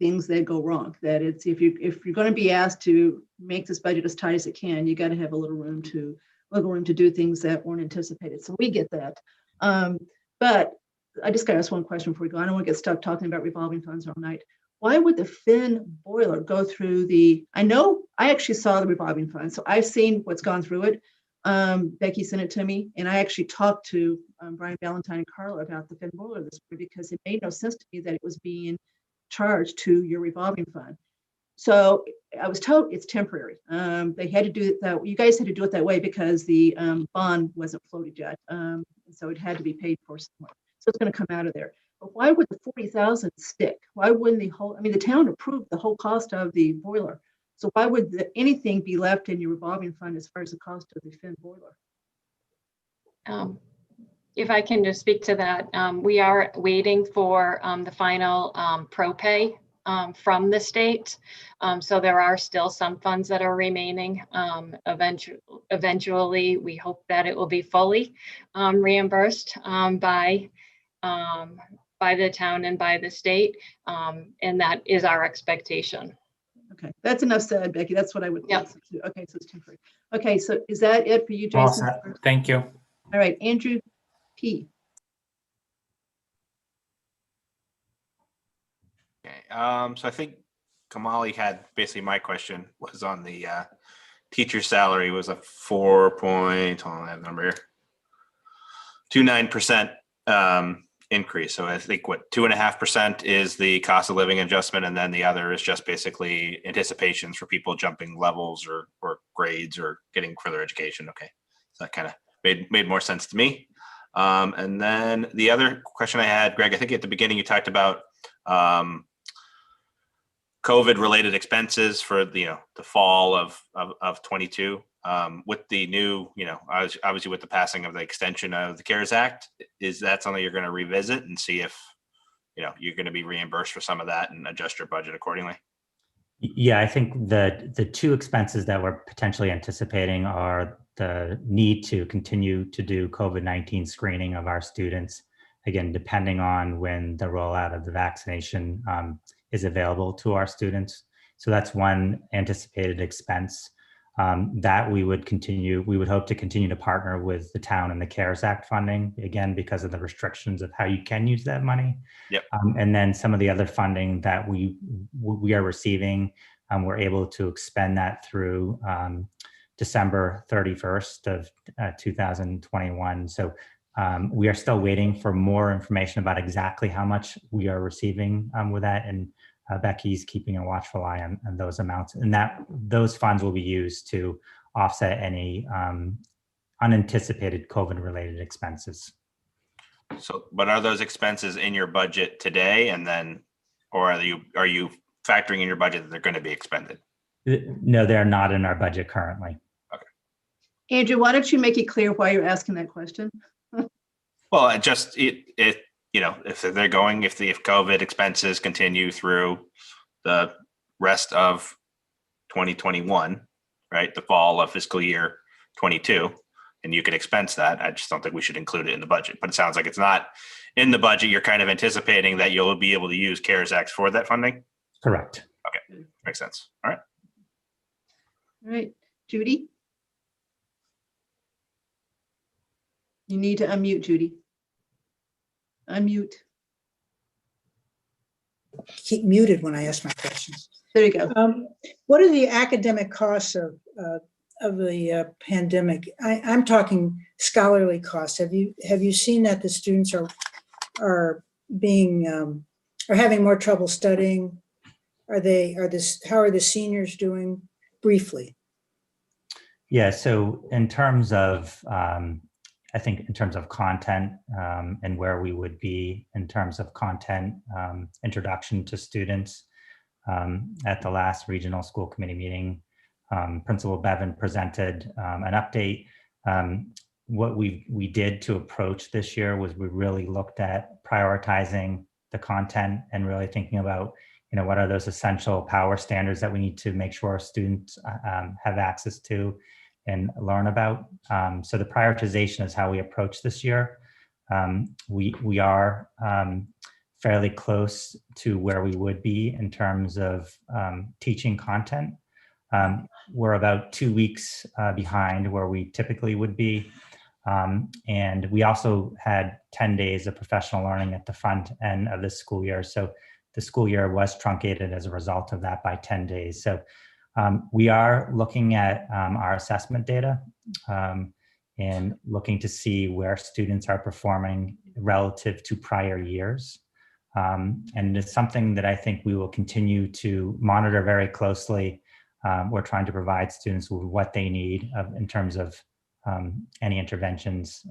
things that go wrong. That it's if you're going to be asked to make this budget as tight as it can, you got to have a little room to do things that weren't anticipated. So we get that. But I just got to ask one question before we go. I don't want to get stuck talking about revolving funds all night. Why would the Finn boiler go through I know I actually saw the revolving fund, so I've seen what's gone through it. Becky sent it to me, and I actually talked to Brian Valentine and Carla about the Finn boiler this morning because it made no sense to me that it was being charged to your revolving fund. So I was told it's temporary. They had to do it that you guys had to do it that way because the bond wasn't floated yet, so it had to be paid for somewhere. So it's going to come out of there. But why would the 40,000 stick? Why wouldn't the town approved the whole cost of the boiler. So why would anything be left in your revolving fund as far as the cost of the Finn boiler? If I can just speak to that, we are waiting for the final pro-pay from the state. So there are still some funds that are remaining. Eventually, we hope that it will be fully reimbursed by the town and by the state. And that is our expectation. Okay, that's enough said, Becky. That's what I would. Yep. Okay, so it's temporary. Okay, so is that it for you, Jason? Thank you. All right, Andrew P. Okay, so I think Kamali had basically my question was on the teacher salary was a 4 hold on, I have the number here, 29% increase. So I think what 2.5% is the cost of living adjustment, and then the other is just basically anticipations for people jumping levels or grades or getting further education. Okay, so that kind of made more sense to me. And then the other question I had, Greg, I think at the beginning you talked about COVID related expenses for the fall of 22. With the new, obviously with the passing of the extension of the CARES Act, is that something you're going to revisit and see if, you're going to be reimbursed for some of that and adjust your budget accordingly? Yeah, I think the two expenses that we're potentially anticipating are the need to continue to do COVID-19 screening of our students, again, depending on when the rollout of the vaccination is available to our students. So that's one anticipated expense that we would hope to continue to partner with the town and the CARES Act funding, again, because of the restrictions of how you can use that money. Yep. And then some of the other funding that we are receiving, we're able to expend that through December 31st of 2021. So we are still waiting for more information about exactly how much we are receiving with that. And Becky's keeping a watchful eye on those amounts, and those funds will be used to offset any unanticipated COVID-related expenses. So, but are those expenses in your budget today, and then, or are you factoring in your budget that they're going to be expended? No, they're not in our budget currently. Okay. Andrew, why don't you make it clear why you're asking that question? Well, if they're going, if COVID expenses continue through the rest of 2021, right, the fall of fiscal year 22, and you can expense that, I just don't think we should include it in the budget. But it sounds like it's not in the budget. You're kind of anticipating that you'll be able to use CARES Act for that funding? Correct. Okay, makes sense. All right. All right, Judy? You need to unmute, Judy. Unmute. Keep muted when I ask my questions. There you go. What are the academic costs of the pandemic? I'm talking scholarly costs. Have you seen that the students are having more trouble studying? How are the seniors doing? Briefly. Yeah. So in terms of I think in terms of content and where we would be in terms of content introduction to students, at the last regional school committee meeting, Principal Bevan presented an update. What we did to approach this year was we really looked at prioritizing the content and really thinking about, what are those essential power standards that we need to make sure our students have access to and learn about. So the prioritization is how we approach this year. We are fairly close to where we would be in terms of teaching content. We're about 2 weeks behind where we typically would be. And we also had 10 days of professional learning at the front end of this school year. So the school year was truncated as a result of that by 10 days. So we are looking at our assessment data and looking to see where students are performing relative to prior years. And it's something that I think we will continue to monitor very closely. We're trying to provide students with what they need in terms of any interventions.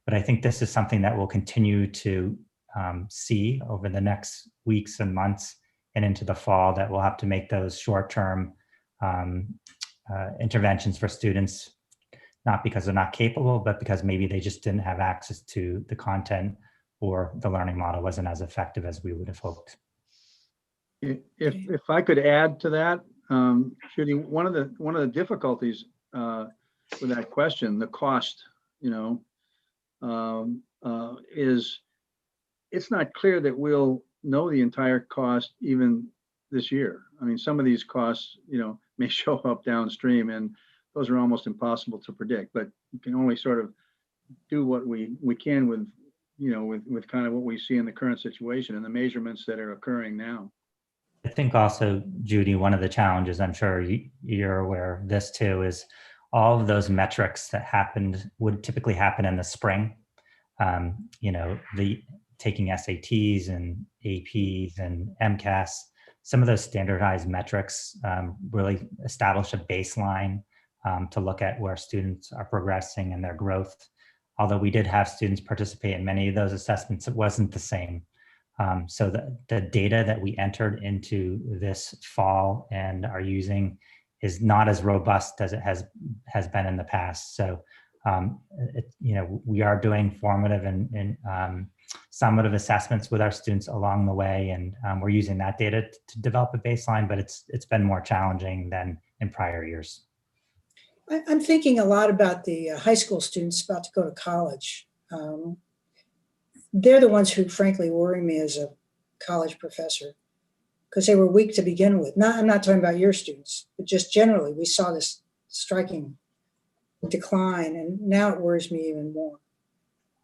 But I think this is something that we'll continue to see over the next weeks and months and into the fall, that we'll have to make those short-term interventions for students, not because they're not capable, but because maybe they just didn't have access to the content or the learning model wasn't as effective as we would have hoped. If I could add to that, Judy, one of the difficulties with that question, the cost, is it's not clear that we'll know the entire cost even this year. I mean, some of these costs, may show up downstream, and those are almost impossible to predict. But you can only sort of do what we can with, with kind of what we see in the current situation and the measurements that are occurring now. I think also, Judy, one of the challenges, I'm sure you're aware of this too, is all of those metrics that would typically happen in the spring. The taking SATs and APs and MCAS, some of those standardized metrics really establish a baseline to look at where students are progressing and their growth. Although we did have students participate in many of those assessments, it wasn't the same. So the data that we entered into this fall and are using is not as robust as it has been in the past. So, we are doing formative and summative assessments with our students along the way, and we're using that data to develop a baseline, but it's been more challenging than in prior years. I'm thinking a lot about the high school students about to go to college. They're the ones who frankly worry me as a college professor, because they were weak to begin with. I'm not talking about your students, but just generally, we saw this striking decline, and now it worries me even more.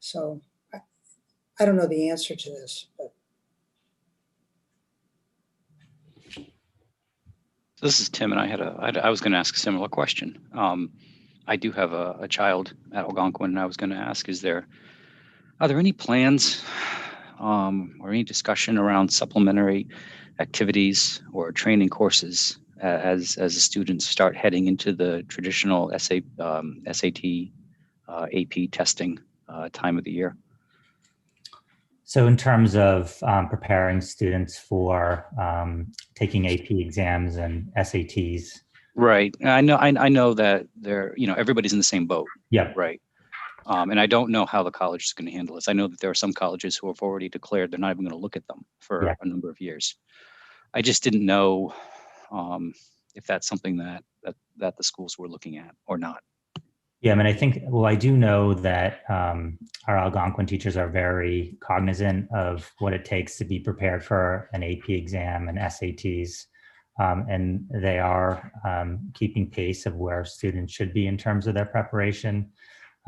So I don't know the answer to this, but. This is Tim, and I was going to ask a similar question. I do have a child at Algonquin, and I was going to ask, are there any plans or any discussion around supplementary activities or training courses as the students start heading into the traditional SAT, AP testing time of the year? So in terms of preparing students for taking AP exams and SATs. Right. I know that everybody's in the same boat. Yeah. Right. And I don't know how the college is going to handle this. I know that there are some colleges who have already declared they're not even going to look at them for a number of years. I just didn't know if that's something that the schools were looking at or not. Yeah, I mean, I do know that our Algonquin teachers are very cognizant of what it takes to be prepared for an AP exam and SATs. And they are keeping pace of where students should be in terms of their preparation.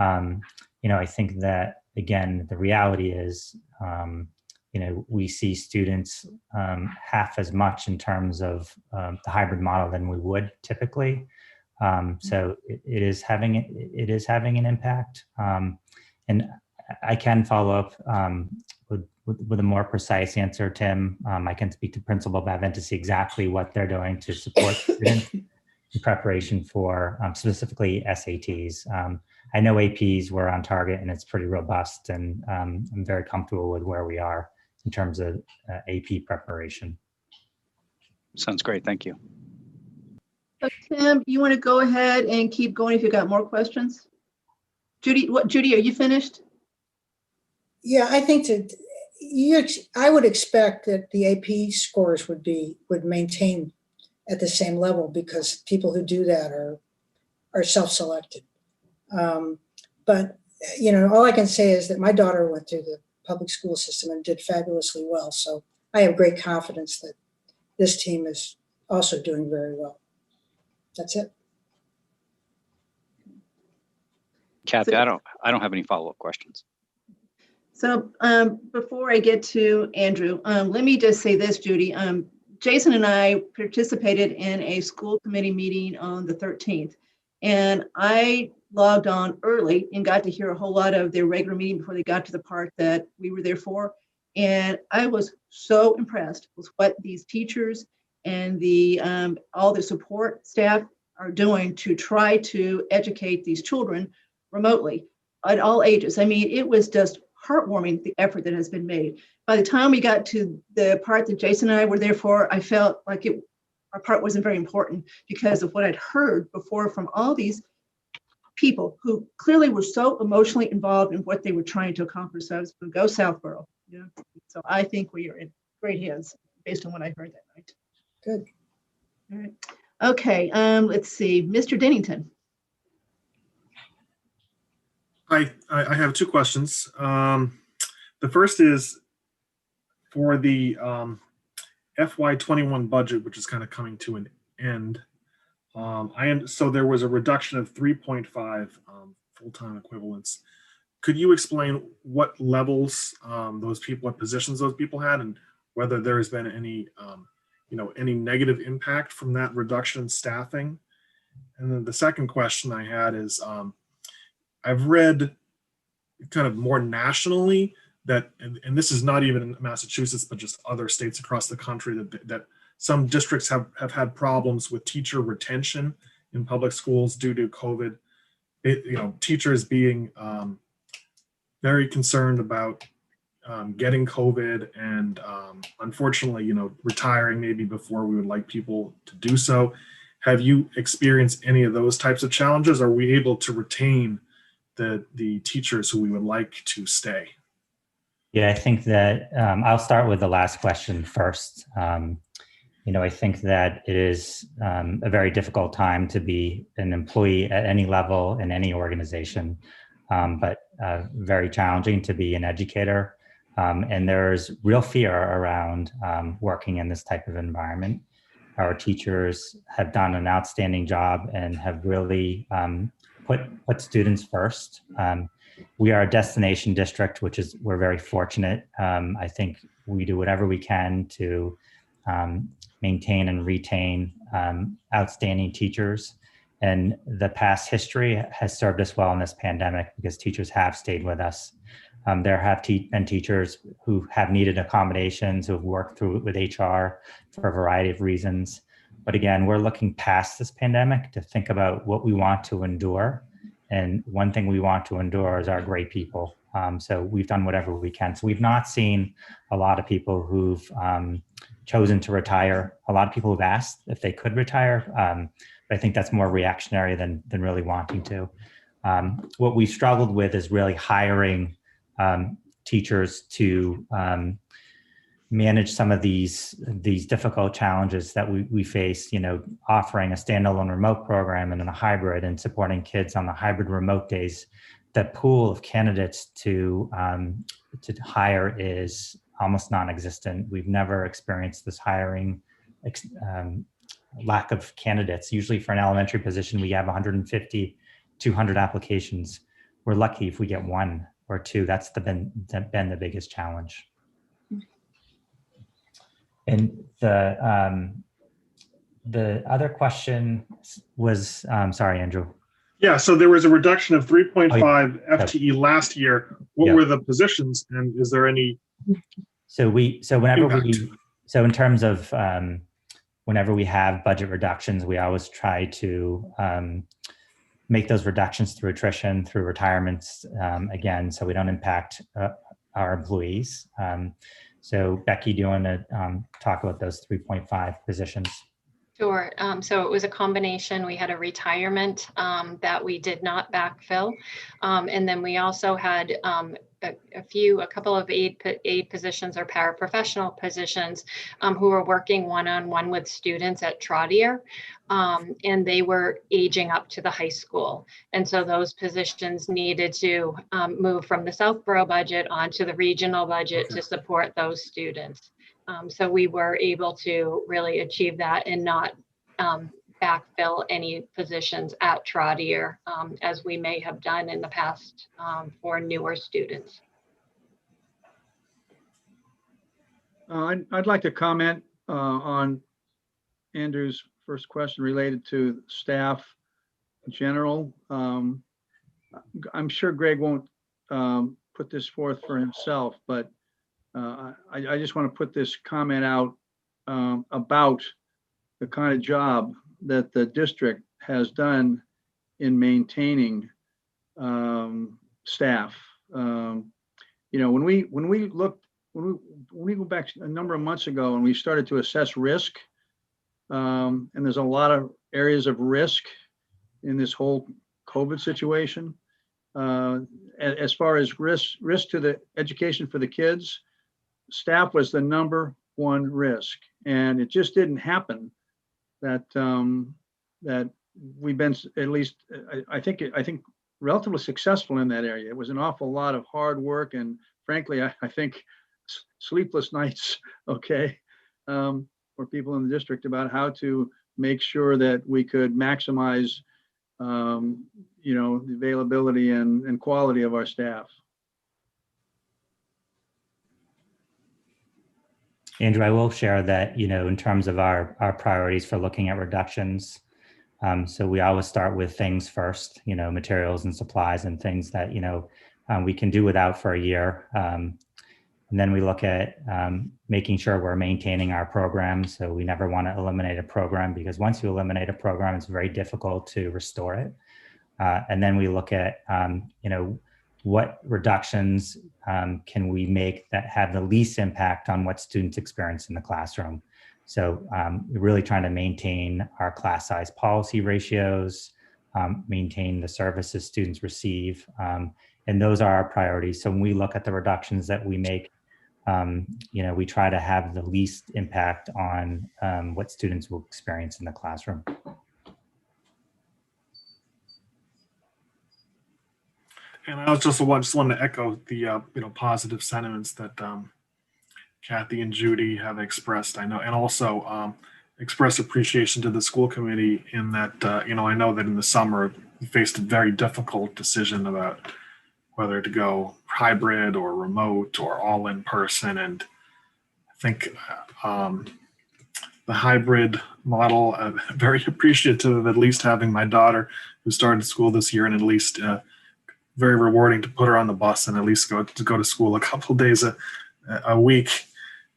I think that, again, the reality is, we see students half as much in terms of the hybrid model than we would typically. So it is having an impact. And I can follow up with a more precise answer, Tim. I can speak to Principal Bavin to see exactly what they're doing to support students in preparation for specifically SATs. I know APs were on target and it's pretty robust, and I'm very comfortable with where we are in terms of AP preparation. Sounds great. Thank you. So Tim, you want to go ahead and keep going if you've got more questions? Judy, are you finished? Yeah, I think that I would expect that the AP scores would maintain at the same level, because people who do that are self-selected. But all I can say is that my daughter went through the public school system and did fabulously well. So I have great confidence that this team is also doing very well. That's it. Kathy, I don't have any follow-up questions. So before I get to Andrew, let me just say this, Judy. Jason and I participated in a school committee meeting on the 13th, and I logged on early and got to hear a whole lot of their regular meeting before they got to the part that we were there for. And I was so impressed with what these teachers and all the support staff are doing to try to educate these children remotely at all ages. I mean, it was just heartwarming, the effort that has been made. By the time we got to the part that Jason and I were there for, I felt like our part wasn't very important because of what I'd heard before from all these people who clearly were so emotionally involved in what they were trying to accomplish. So I was going to go Southborough. Yeah. So I think we are in great hands based on what I heard that night. Good. All right. Okay. Let's see. Mr. Dennington. I have two questions. The first is for the FY21 budget, which is kind of coming to an end. So there was a reduction of 3.5 full-time equivalents. Could you explain what levels what positions those people had, and whether there has been any any negative impact from that reduction in staffing? And then the second question I had is, I've read kind of more nationally that, and this is not even in Massachusetts, but just other states across the country, that some districts have had problems with teacher retention in public schools due to COVID. Teachers being very concerned about getting COVID and unfortunately, retiring maybe before we would like people to do so. Have you experienced any of those types of challenges? Are we able to retain the teachers who we would like to stay? Yeah, I think that I'll start with the last question first. I think that it is a very difficult time to be an employee at any level in any organization, but very challenging to be an educator. And there's real fear around working in this type of environment. Our teachers have done an outstanding job and have really put students first. We are a destination district, we're very fortunate. I think we do whatever we can to maintain and retain outstanding teachers. And the past history has served us well in this pandemic because teachers have stayed with us. There have been teachers who have needed accommodations, who have worked through it with HR for a variety of reasons. But again, we're looking past this pandemic to think about what we want to endure. And one thing we want to endure is our great people. So we've done whatever we can. So we've not seen a lot of people who've chosen to retire. A lot of people have asked if they could retire. But I think that's more reactionary than really wanting to. What we struggled with is really hiring teachers to manage some of these difficult challenges that we face, offering a standalone remote program and then a hybrid and supporting kids on the hybrid remote days. The pool of candidates to hire is almost non-existent. We've never experienced this hiring lack of candidates. Usually for an elementary position, we have 150, 200 applications. We're lucky if we get one or two. That's been the biggest challenge. And the other question was, sorry, Andrew. Yeah, so there was a reduction of 3.5 FTE last year. What were the positions, and is there any? So in terms of whenever we have budget reductions, we always try to make those reductions through attrition, through retirements, again, so we don't impact our employees. So Becky, do you want to talk about those 3.5 positions? Sure. So it was a combination. We had a retirement that we did not backfill. And then we also had a couple of aid positions or paraprofessional positions who were working one-on-one with students at Trotter. And they were aging up to the high school. And so those positions needed to move from the Southborough budget onto the regional budget to support those students. So we were able to really achieve that and not backfill any positions at Trotter as we may have done in the past for newer students. I'd like to comment on Andrew's first question related to staff in general. I'm sure Greg won't put this forth for himself, but I just want to put this comment out about the kind of job that the district has done in maintaining staff. When we go back a number of months ago and we started to assess risk, and there's a lot of areas of risk in this whole COVID situation. As far as risk to the education for the kids, staff was the number one risk, and it just didn't happen that we've been, at least I think relatively successful in that area. It was an awful lot of hard work, and frankly, I think sleepless nights, for people in the district about how to make sure that we could maximize the availability and quality of our staff. Andrew, I will share that, in terms of our priorities for looking at reductions. So we always start with things first, materials and supplies and things that, we can do without for a year. And then we look at making sure we're maintaining our program. So we never want to eliminate a program, because once you eliminate a program, it's very difficult to restore it. And then we look at, what reductions can we make that have the least impact on what students experience in the classroom. So we're really trying to maintain our class size policy ratios, maintain the services students receive. And those are our priorities. So when we look at the reductions that we make, we try to have the least impact on what students will experience in the classroom. And I just wanted to echo the positive sentiments that Kathy and Judy have expressed. I know, and also express appreciation to the school committee in that I know that in the summer we faced a very difficult decision about whether to go hybrid or remote or all in person, and I think the hybrid model. I'm very appreciative of at least having my daughter, who started school this year, and at least. Very rewarding to put her on the bus and at least go to school a couple days a week.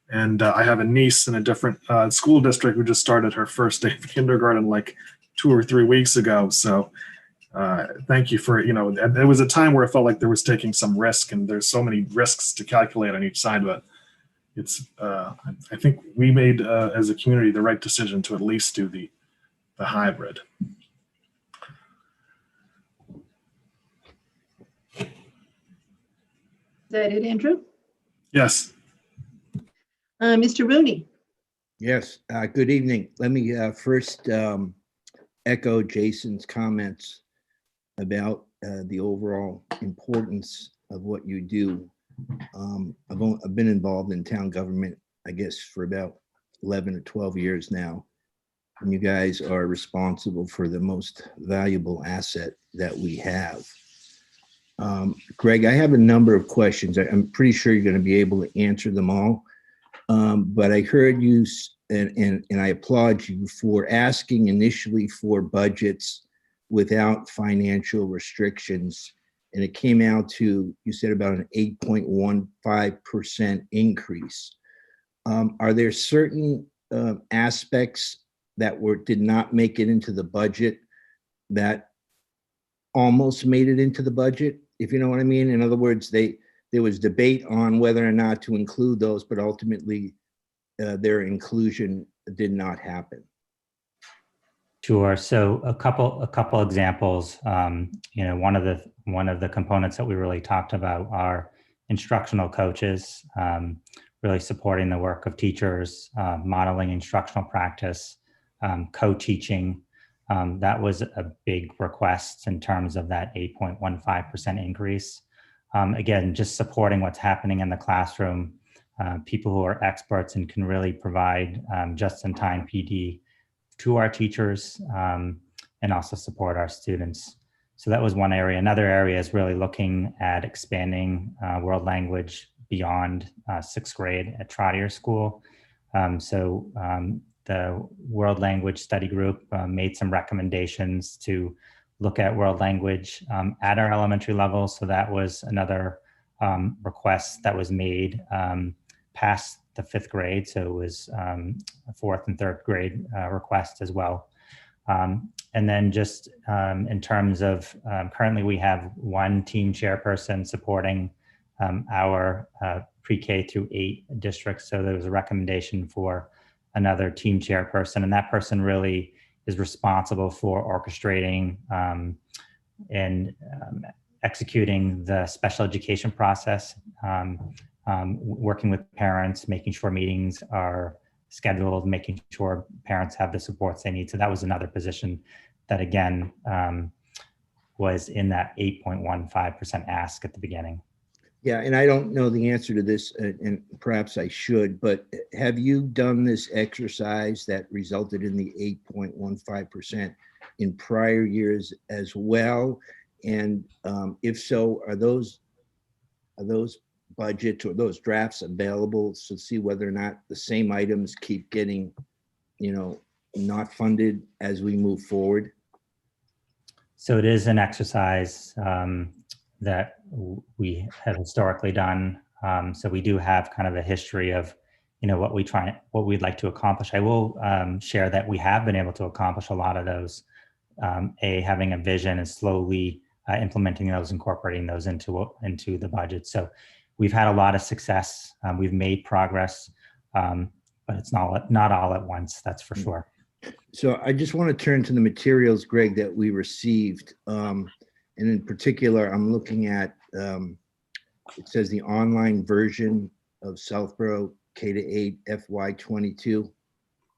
And I have a niece in a different school district who just started her first day of kindergarten like 2 or 3 weeks ago. So thank you for, there was a time where I felt like there was taking some risk, and there's so many risks to calculate on each side, but it's, I think we made as a community the right decision to at least do the hybrid. Is that it, Andrew? Yes. Mr. Rooney? Yes, good evening. Let me first echo Jason's comments about the overall importance of what you do. I've been involved in town government, I guess, for about 11 or 12 years now. And you guys are responsible for the most valuable asset that we have. Greg, I have a number of questions. I'm pretty sure you're going to be able to answer them all. But I heard you, and I applaud you for asking initially for budgets without financial restrictions. And it came out to, you said, about an 8.15% increase. Are there certain aspects that did not make it into the budget that almost made it into the budget, if you know what I mean? In other words, there was debate on whether or not to include those, but ultimately their inclusion did not happen. Sure. So a couple examples. One of the components that we really talked about are instructional coaches, really supporting the work of teachers, modeling instructional practice, co-teaching. That was a big request in terms of that 8.15% increase. Again, just supporting what's happening in the classroom, people who are experts and can really provide just-in-time PD to our teachers, and also support our students. So that was one area. Another area is really looking at expanding world language beyond 6th grade at Trotter School. The World Language Study Group made some recommendations to look at world language at our elementary level. So that was another request that was made past the 5th grade. So it was a 4th and 3rd grade request as well. And then just in terms of currently we have one team chairperson supporting our pre-K through 8 districts. So there was a recommendation for another team chairperson, and that person really is responsible for orchestrating and executing the special education process, working with parents, making sure meetings are scheduled, making sure parents have the supports they need. So that was another position that, again, was in that 8.15% ask at the beginning. Yeah, and I don't know the answer to this, and perhaps I should, but have you done this exercise that resulted in the 8.15% in prior years as well? And if so, are those budgets or those drafts available to see whether or not the same items keep getting, not funded as we move forward? So it is an exercise that we have historically done. So we do have kind of a history of, what we'd like to accomplish. I will share that we have been able to accomplish a lot of those. Having a vision and slowly implementing those, incorporating those into the budget. So we've had a lot of success. We've made progress, but it's not all at once. That's for sure. So I just want to turn to the materials, Greg, that we received. And in particular, I'm looking at, it says the online version of Southborough K-8 FY22. Do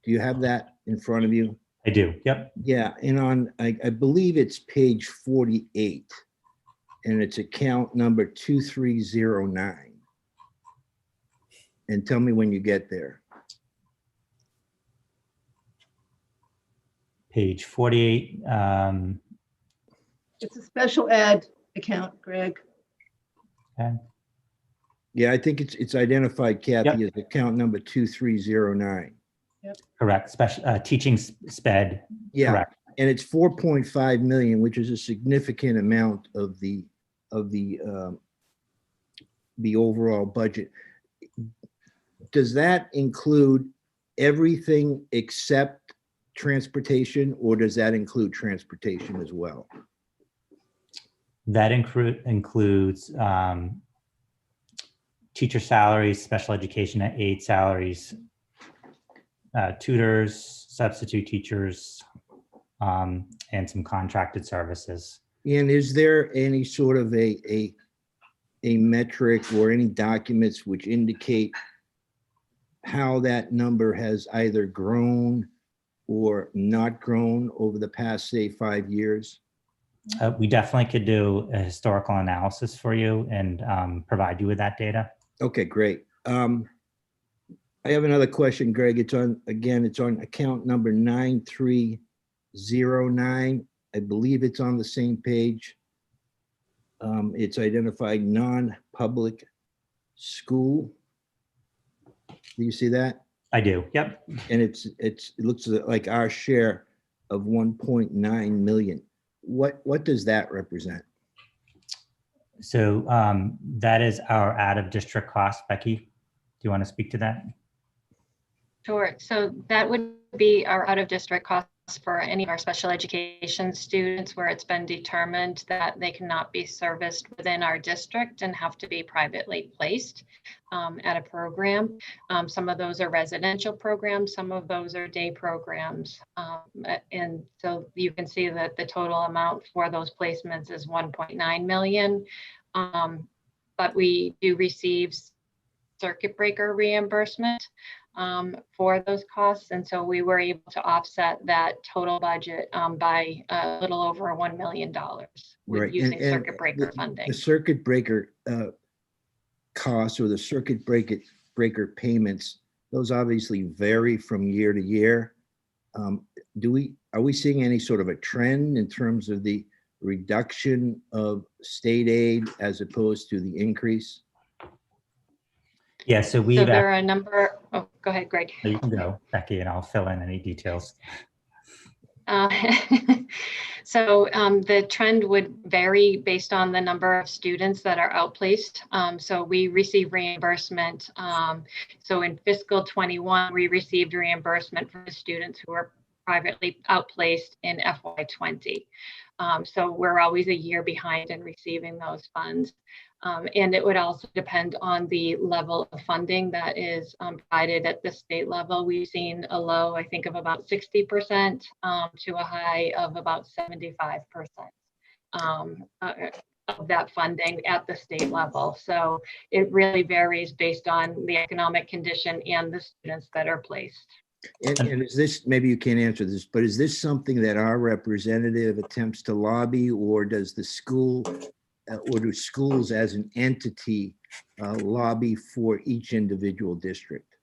you have that in front of you? I do. Yep. Yeah. And I believe it's page 48 and it's account number 2309. And tell me when you get there. Page 48. It's a special ed account, Greg. Okay. Yeah, I think it's identified, Kathy, as account number 2309. Correct. Special teaching sped. Yeah, Correct. and it's 4.5 million, which is a significant amount of the overall budget. Does that include everything except transportation, or does that include transportation as well? That includes teacher salaries, special education aid salaries, tutors, substitute teachers, and some contracted services. And is there any sort of a metric or any documents which indicate how that number has either grown or not grown over the past, say, 5 years? We definitely could do a historical analysis for you and provide you with that data. Okay, great. I have another question, Greg. It's on account number 9309. I believe it's on the same page. It's identified non-public school. Do you see that? I do. Yep. And it looks like our share of 1.9 million. What does that represent? So that is our out-of-district cost. Becky, do you want to speak to that? Sure. So that would be our out-of-district costs for any of our special education students where it's been determined that they cannot be serviced within our district and have to be privately placed at a program. Some of those are residential programs, some of those are day programs. And so you can see that the total amount for those placements is 1.9 million. But we do receive circuit breaker reimbursement for those costs. And so we were able to offset that total budget by a little over $1 million with using circuit breaker funding. The circuit breaker costs or the circuit breaker payments, those obviously vary from year to year. Are we seeing any sort of a trend in terms of the reduction of state aid as opposed to the increase? Yeah, so there are a number. Oh, go ahead, Greg. You can go, Becky, and I'll fill in any details. So the trend would vary based on the number of students that are outplaced. So we receive reimbursement. So in fiscal 21, we received reimbursement for the students who were privately outplaced in FY20. So we're always a year behind in receiving those funds. And it would also depend on the level of funding that is provided at the state level. We've seen a low, I think, of about 60% to a high of about 75% of that funding at the state level. So it really varies based on the economic condition and the students that are placed. And is this, maybe you can't answer this, but is this something that our representative attempts to lobby, or does the school or do schools as an entity lobby for each individual district?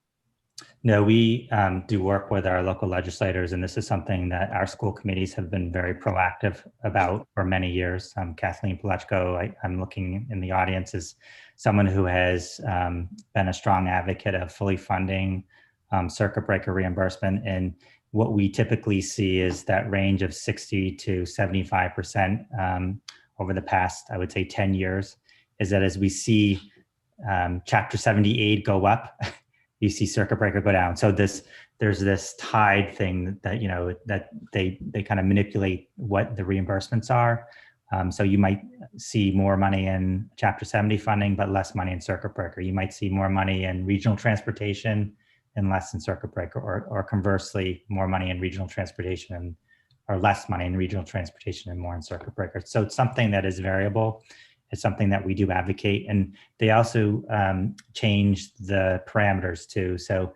No, we do work with our local legislators, and this is something that our school committees have been very proactive about for many years. Kathleen Palechko, I'm looking in the audience, is someone who has been a strong advocate of fully funding circuit breaker reimbursement. And what we typically see is that range of 60 to 75% over the past, I would say, 10 years, is that as we see Chapter 78 go up, you see circuit breaker go down. So there's this tide thing that, you know, that they kind of manipulate what the reimbursements are. So you might see more money in Chapter 70 funding, but less money in circuit breaker. You might see more money in regional transportation and less in circuit breaker, or conversely, more money in regional transportation or less money in regional transportation and more in circuit breaker. So it's something that is variable. It's something that we do advocate, and they also changed the parameters too. So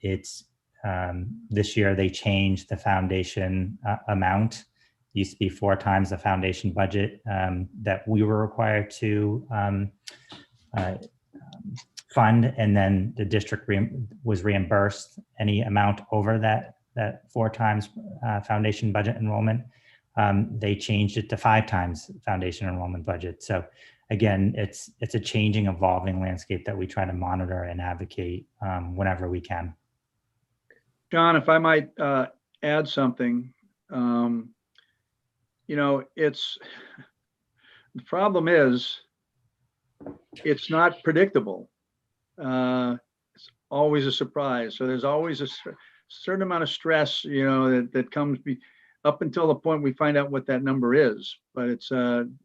it's this year they changed the foundation amount. It used to be 4 times the foundation budget that we were required to fund, and then the district was reimbursed any amount over that 4 times foundation budget enrollment. They changed it to 5 times foundation enrollment budget. So again, it's a changing, evolving landscape that we try to monitor and advocate whenever we can. John, if I might add something, you know, the problem is it's not predictable. It's always a surprise. So there's always a certain amount of stress, you know, that comes up until the point we find out what that number is. But it's and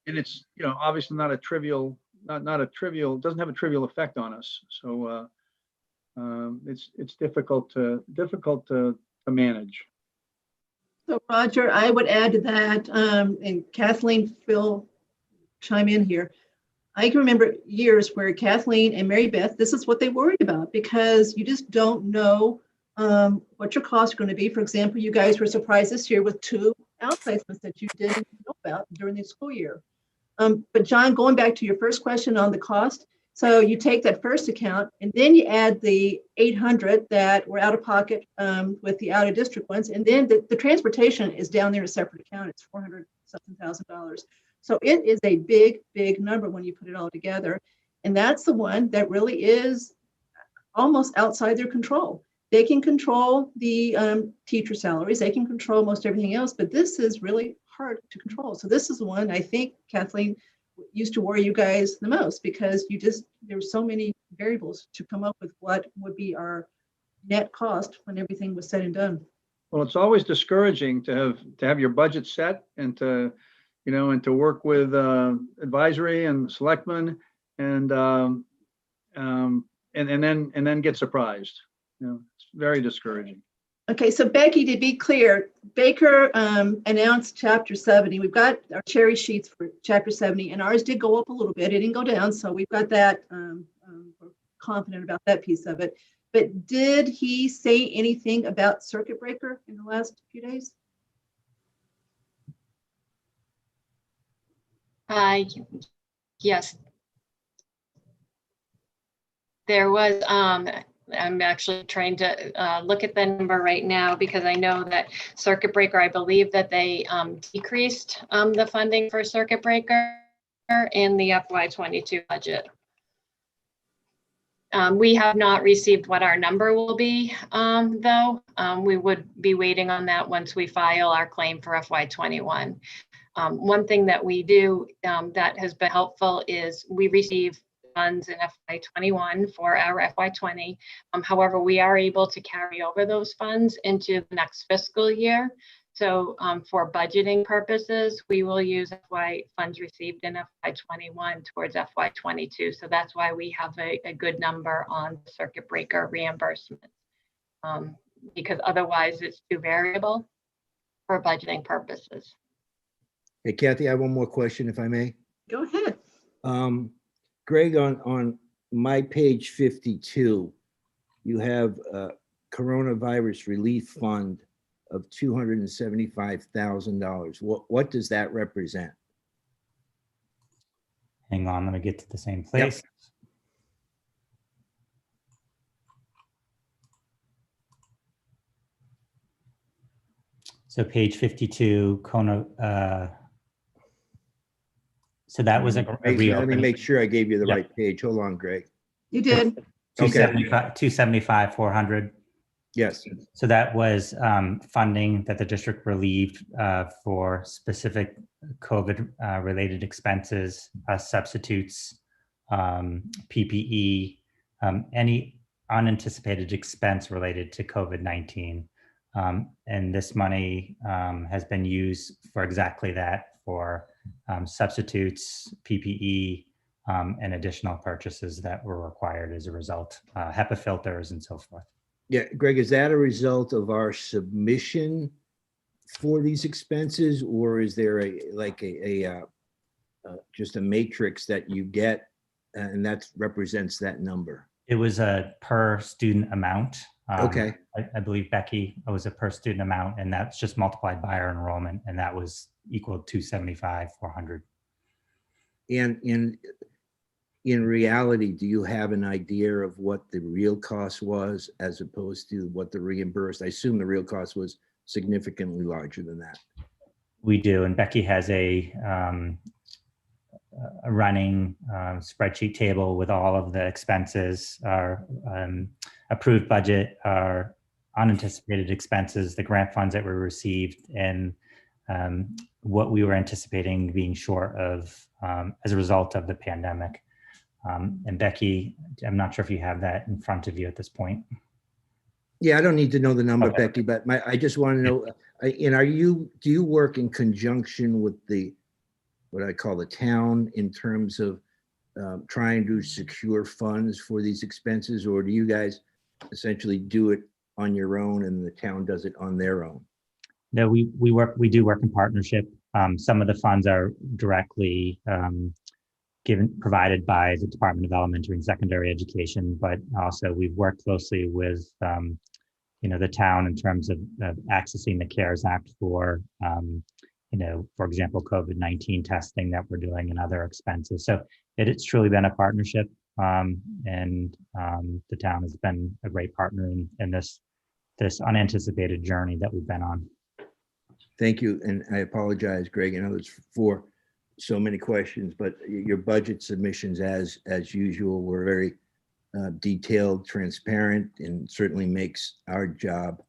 it's, you know, obviously not a trivial, doesn't have a trivial effect on us. So it's difficult to manage. So Roger, I would add to that, and Kathleen, Phil, chime in here. I can remember years where Kathleen and Mary Beth, this is what they worried about, because you just don't know what your costs are going to be. For example, you guys were surprised this year with 2 outplacements that you didn't know about during the school year. But John, going back to your first question on the cost, so you take that first account and then you add the 800 that were out of pocket with the out of district ones, and then the transportation is down there in a separate account. It's $400,000. So it is a big, big number when you put it all together. And that's the one that really is almost outside their control. They can control the teacher salaries, they can control most everything else, but this is really hard to control. So this is the one I think, Kathleen, used to worry you guys the most, because there were so many variables to come up with what would be our net cost when everything was said and done. Well, it's always discouraging to have your budget set and to, you know, and to work with advisory and selectmen and then get surprised. You know, it's very discouraging. Okay, so Becky, to be clear, Baker announced Chapter 70. We've got our cherry sheets for Chapter 70, and ours did go up a little bit. It didn't go down, so we've got that. We're confident about that piece of it. But did he say anything about circuit breaker in the last few days? Yes. There was, I'm actually trying to look at the number right now, because I know that circuit breaker, I believe that they decreased the funding for circuit breaker in the FY22 budget. We have not received what our number will be, though. We would be waiting on that once we file our claim for FY21. One thing that we do that has been helpful is we receive funds in FY21 for our FY20. However, we are able to carry over those funds into the next fiscal year. So for budgeting purposes, we will use funds received in FY21 towards FY22. So that's why we have a good number on circuit breaker reimbursement, because otherwise it's too variable for budgeting purposes. Hey, Kathy, I have one more question, if I may. Go ahead. Greg, on my page 52, you have a coronavirus relief fund of $275,000. What does that represent? Hang on, let me get to the same place. So page 52, so that was a Let me reopening. make sure I gave you the Yep. right page. Hold on, Greg. You did. Okay. 275, 400. Yes. So that was funding that the district relieved for specific COVID related expenses, substitutes, PPE, any unanticipated expense related to COVID-19. And this money has been used for exactly that, for substitutes, PPE, and additional purchases that were required as a result, HEPA filters and so forth. Yeah, Greg, is that a result of our submission for these expenses, or is there just a matrix that you get and that represents that number? It was a per student amount. Okay. I believe, Becky, it was a per student amount, and that's just multiplied by our enrollment, and that was equal to 275, 400. And in reality, do you have an idea of what the real cost was as opposed to what the reimbursed? I assume the real cost was significantly larger than that. We do, and Becky has a running spreadsheet table with all of the expenses, our approved budget, our unanticipated expenses, the grant funds that were received, and what we were anticipating being short of as a result of the pandemic. And Becky, I'm not sure if you have that in front of you at this point. Yeah, I don't need to know the number, Okay. Becky, but I just want to know, and do you work in conjunction with what I call the town in terms of trying to secure funds for these expenses, or do you guys essentially do it on your own and the town does it on their own? No, we do work in partnership. Some of the funds are directly provided by the Department of Elementary and Secondary Education, but also we've worked closely with the town in terms of accessing the CARES Act for for example, COVID-19 testing that we're doing and other expenses. So it's truly been a partnership, and the town has been a great partner in this unanticipated journey that we've been on. Thank you, and I apologize, Greg and others, for so many questions, but your budget submissions, as usual, were very detailed, transparent, and certainly makes our job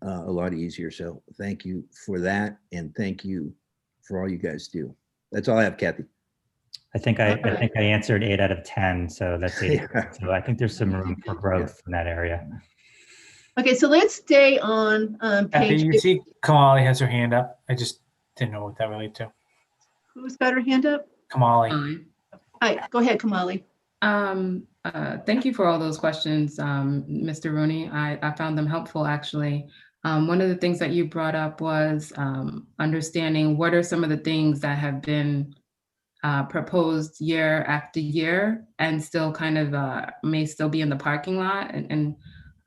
a lot easier. So thank you for that, and thank you for all you guys do. That's all I have, Kathy. I think I answered 8 out of 10, so that's 80. So I think there's some room for growth in that area. Okay, so let's stay on page. You see Kamali has her hand up. I just didn't know what that related to. Who's got her hand up? Kamali. Hi, go ahead, Kamali. Thank you for all those questions, Mr. Rooney. I found them helpful, actually. One of the things that you brought up was understanding what are some of the things that have been proposed year after year and still kind of may still be in the parking lot. And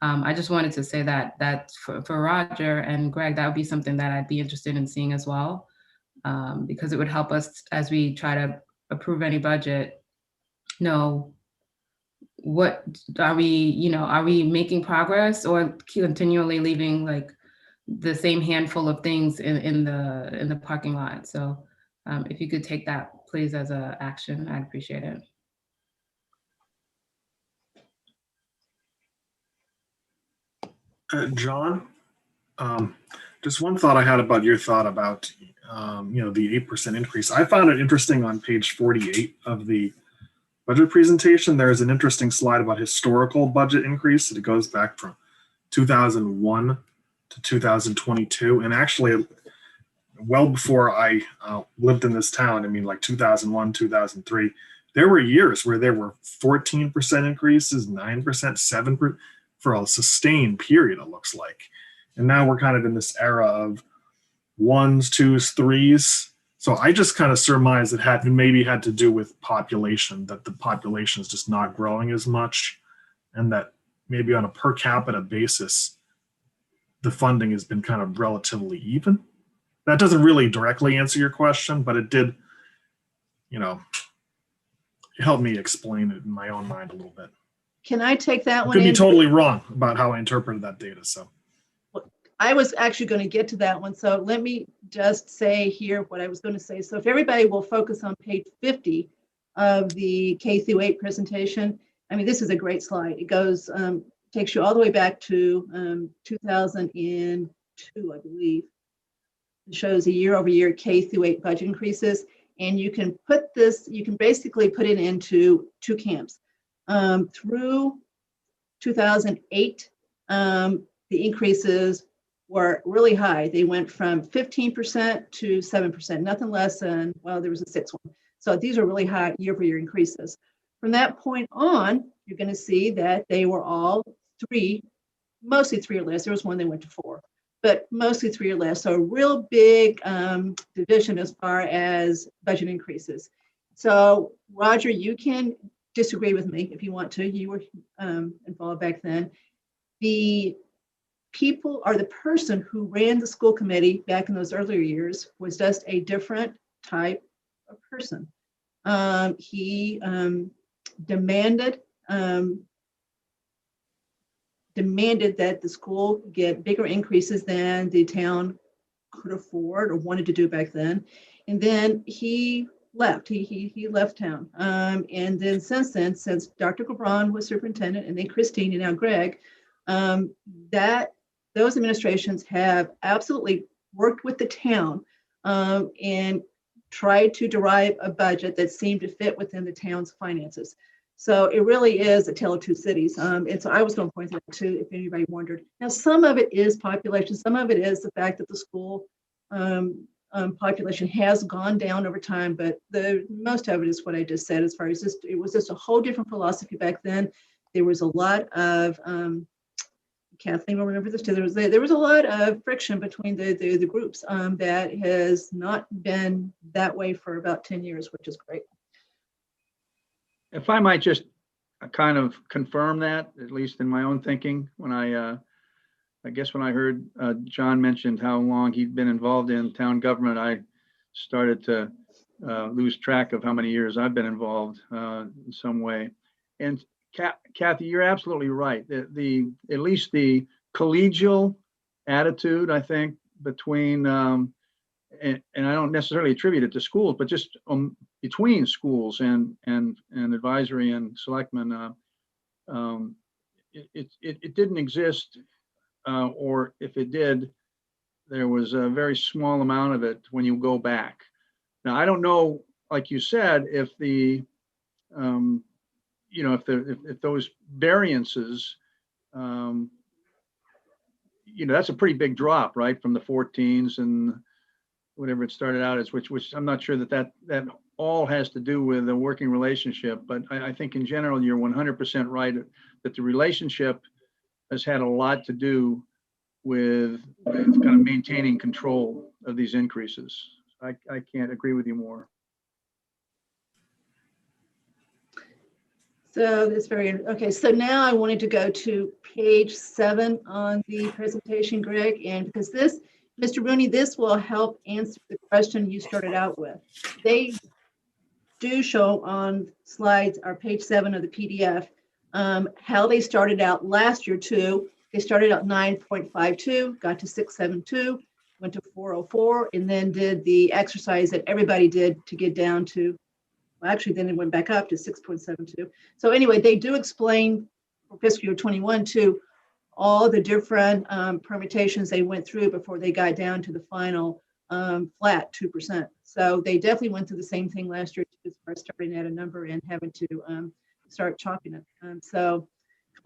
I just wanted to say that for Roger and Greg, that would be something that I'd be interested in seeing as well, because it would help us as we try to approve any budget, know what are we making progress or continually leaving like the same handful of things in the parking lot. So if you could take that please as a action, I'd appreciate it. John, just one thought I had about your thought about the 8% increase. I found it interesting on page 48 of the budget presentation. There's an interesting slide about historical budget increase. It goes back from 2001 to 2022, and actually well before I lived in this town, I mean like 2001, 2003, there were years where there were 14% increases, 9%, 7% for a sustained period, it looks like. And now we're kind of in this era of 1s, 2s, 3s. So I just kind of surmise it maybe had to do with population, that the population is just not growing as much, and that maybe on a per capita basis, the funding has been kind of relatively even. That doesn't really directly answer your question, but it did, help me explain it in my own mind a little bit. Can I take that one? Could be totally wrong about how I interpreted that data. So I was actually going to get to that one. So let me just say here what I was going to say. So if everybody will focus on page 50 of the K through 8 presentation, I mean, this is a great slide. It goes, takes you all the way back to 2002, I believe. It shows a year-over-year K through 8 budget increases. And you can put this, you can basically put it into two camps. Through 2008, the increases were really high. They went from 15% to 7%, nothing less than, well, there was a sixth one. So these are really high year-over-year increases. From that point on, you're going to see that they were all three, mostly 3 or less. There was one that went to 4, but mostly 3 or less. So a real big division as far as budget increases. So Roger, you can disagree with me if you want to. You were involved back then. The people or the person who ran the school committee back in those earlier years was just a different type of person. He demanded that the school get bigger increases than the town could afford or wanted to do back then. And then he left. He left town. And then since Dr. Gabron was superintendent, and then Christine and now Greg, those administrations have absolutely worked with the town and tried to derive a budget that seemed to fit within the town's finances. So it really is a tale of two cities. And so I was going to point that out too, if anybody wondered. Now, some of it is population. Some of it is the fact that the school population has gone down over time, but the most of it is what I just said. As far as this, it was just a whole different philosophy back then. There was a lot of Kathleen will remember this too. There was a lot of friction between the groups that has not been that way for about 10 years, which is great. If I might just kind of confirm that, at least in my own thinking, when I guess when I heard John mentioned how long he'd been involved in town government, I started to lose track of how many years I've been involved in some way. And Kathy, you're absolutely right. At least the collegial attitude, I think, between and I don't necessarily attribute it to schools, but just between schools and advisory and selectmen, it didn't exist, or if it did, there was a very small amount of it when you go back. Now, I don't know, like you said, if the if those variances, that's a pretty big drop, right, from the 14s and whatever it started out as, which I'm not sure that all has to do with a working relationship, but I think in general, you're 100% right that the relationship has had a lot to do with kind of maintaining control of these increases. I can't agree with you more. So that's okay. So now I wanted to go to page 7 on the presentation, Greg, and because this, Mr. Rooney, this will help answer the question you started out with. They do show on slides or page 7 of the PDF how they started out last year too. They started out 9.52, got to 672, went to 404, and then did the exercise that everybody did to get down to, well, actually, then it went back up to 6.72. So anyway, they do explain for fiscal year 21 too, all the different permutations they went through before they got down to the final flat 2%. So they definitely went through the same thing last year as far as starting at a number and having to start chopping it. So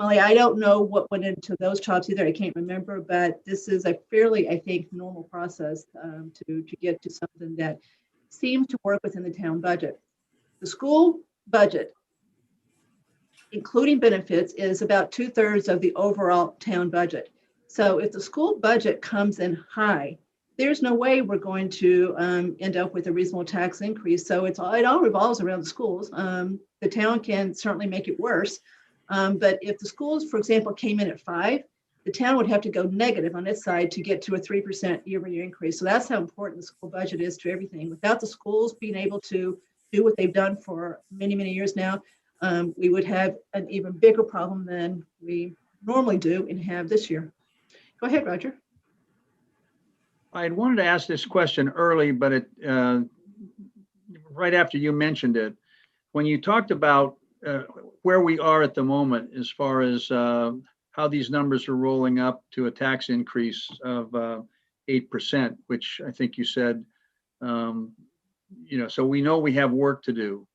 Kamali, I don't know what went into those chops either. I can't remember, but this is a fairly, I think, normal process to get to something that seems to work within the town budget. The school budget, including benefits, is about 2/3 of the overall town budget. So if the school budget comes in high, there's no way we're going to end up with a reasonable tax increase. So it all revolves around the schools. The town can certainly make it worse. But if the schools, for example, came in at 5, the town would have to go negative on its side to get to a 3% year-over-year increase. So that's how important the school budget is to everything. Without the schools being able to do what they've done for many, many years now, we would have an even bigger problem than we normally do and have this year. Go ahead, Roger. I had wanted to ask this question early, but it, right after you mentioned it, when you talked about where we are at the moment as far as how these numbers are rolling up to a tax increase of 8%, which I think you said, so we know we have work to do.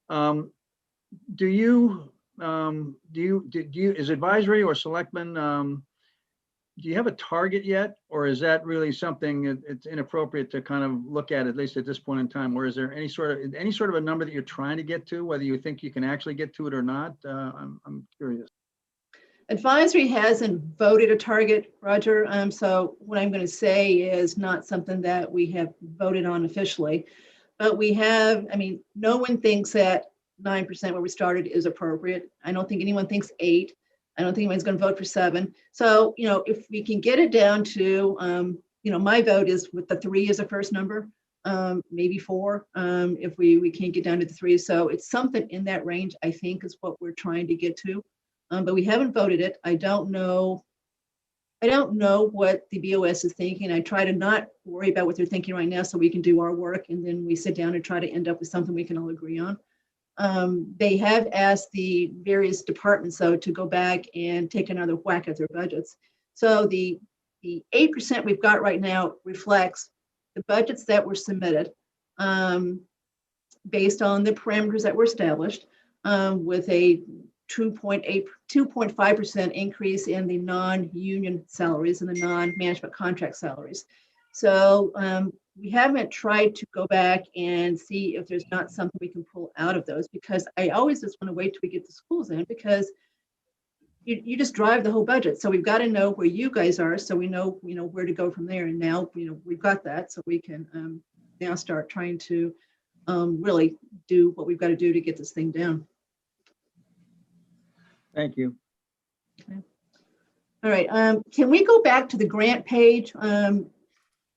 Do you, is advisory or selectmen, do you have a target yet? Or is that really something it's inappropriate to kind of look at least at this point in time? Or is there any sort of a number that you're trying to get to, whether you think you can actually get to it or not? I'm curious. Advisory hasn't voted a target, Roger. So what I'm going to say is not something that we have voted on officially, but we have, no one thinks that 9% where we started is appropriate. I don't think anyone thinks 8. I don't think anyone's going to vote for 7. So, if we can get it down to, my vote is with the 3 as a first number, maybe 4, if we can't get down to the 3. So it's something in that range, I think, is what we're trying to get to. But we haven't voted it. I don't know what the BOS is thinking. I try to not worry about what they're thinking right now so we can do our work, and then we sit down and try to end up with something we can all agree on. They have asked the various departments, though, to go back and take another whack at their budgets. So the 8% we've got right now reflects the budgets that were submitted based on the parameters that were established, with a 2.5% increase in the non-union salaries and the non-management contract salaries. So we haven't tried to go back and see if there's not something we can pull out of those, because I always just want to wait till we get the schools in, because you just drive the whole budget. So we've got to know where you guys are, so we know where to go from there. And now we've got that, so we can now start trying to really do what we've got to do to get this thing down. Thank you. Okay. All right. Can we go back to the grant page?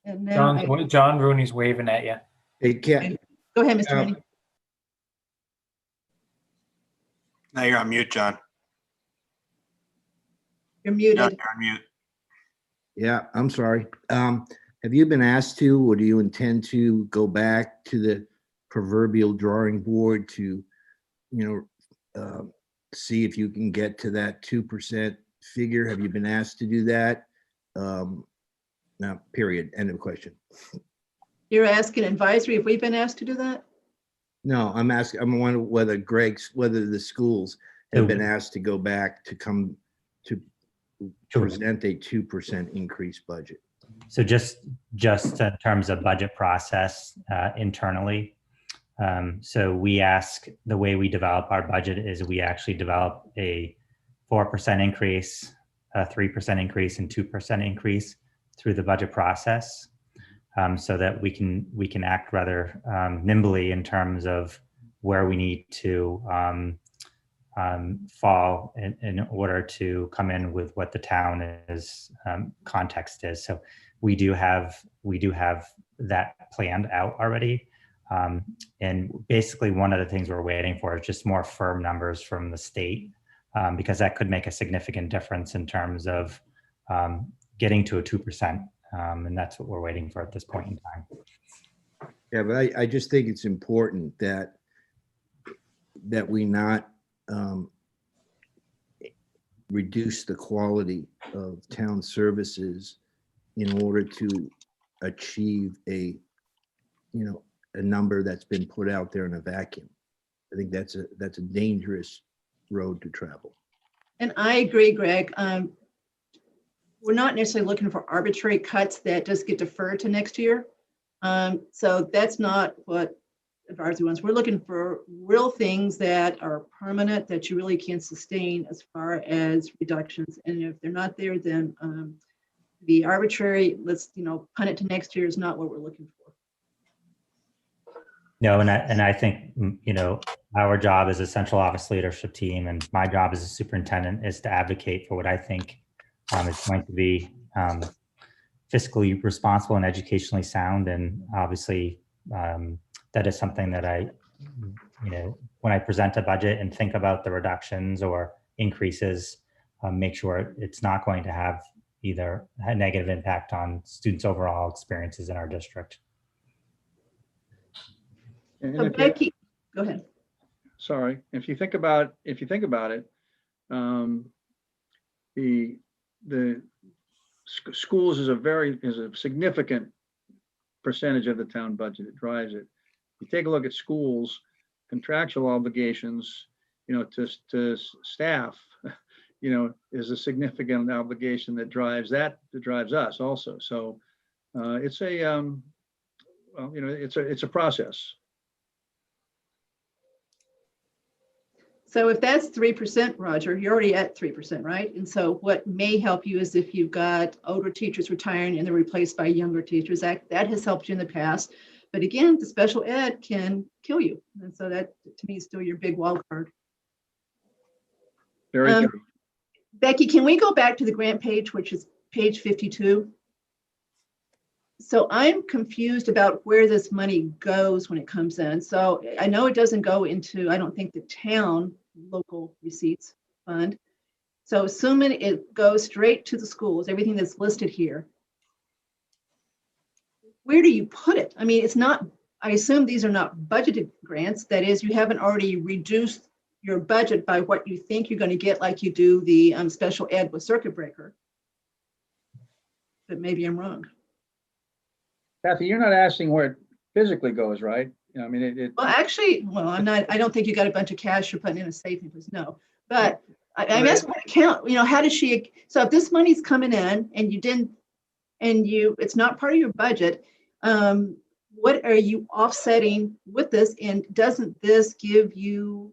And now John Rooney's waving at you. Hey, Ken, go ahead, Mr. Rooney. Now you're on mute, John. You're muted. John, you're on mute. yeah, I'm sorry. Have you been asked to, or do you intend to go back to the proverbial drawing board to, see if you can get to that 2% figure? Have you been asked to do that? No, period. End of question. You're asking advisory if we've been asked to do that? No, I'm asking, I'm wondering whether whether the schools have been asked to go back to come to present a 2% increase budget. So just in terms of budget process internally, so we ask, the way we develop our budget is we actually develop a 4% increase, a 3% increase, and 2% increase through the budget process, so that we can act rather nimbly in terms of where we need to fall in order to come in with what the town is context is. So we do have that planned out already. And basically one of the things we're waiting for is just more firm numbers from the state, because that could make a significant difference in terms of getting to a 2%. And that's what we're waiting for at this point in time. Yeah, but I just think it's important that we not reduce the quality of town services in order to achieve a number that's been put out there in a vacuum. I think that's a dangerous road to travel. And I agree, Greg. We're not necessarily looking for arbitrary cuts that just get deferred to next year. So that's not what advisory wants. We're looking for real things that are permanent, that you really can sustain as far as reductions. And if they're not there, then the arbitrary, let's punt it to next year, is not what we're looking for. No, and I think, our job as a central office leadership team, and my job as a superintendent, is to advocate for what I think is going to be fiscally responsible and educationally sound. And obviously that is something that I, when I present a budget and think about the reductions or increases, make sure it's not going to have, either a negative impact on students' overall experiences in our district. And So if you- Becky, go ahead. sorry, if you think about it, the schools is a significant percentage of the town budget. It drives it. You take a look at schools, contractual obligations, to staff, is a significant obligation that drives us also. So it's it's a process. So if that's 3%, Roger, you're already at 3%, right? And so what may help you is if you've got older teachers retiring and they're replaced by younger teachers, that has helped you in the past. But again, the special ed can kill you. And so that to me is still your big wild card. Very good. Becky, can we go back to the grant page, which is page 52? So I'm confused about where this money goes when it comes in. So I know it doesn't go into, I don't think, the town local receipts fund. So assuming it goes straight to the schools, everything that's listed here, where do you put it? I mean, it's not, I assume these are not budgeted grants. That is, you haven't already reduced your budget by what you think you're going to get, like you do the special ed with circuit breaker. But maybe I'm wrong. Kathy, you're not asking where it physically goes, right? I mean, Well, actually, I'm not, I don't think you got a bunch of cash you're putting in a safe, no, but I'm asking what account, how does she, so if this money's coming in and you didn't, and it's not part of your budget, what are you offsetting with this? And doesn't this give you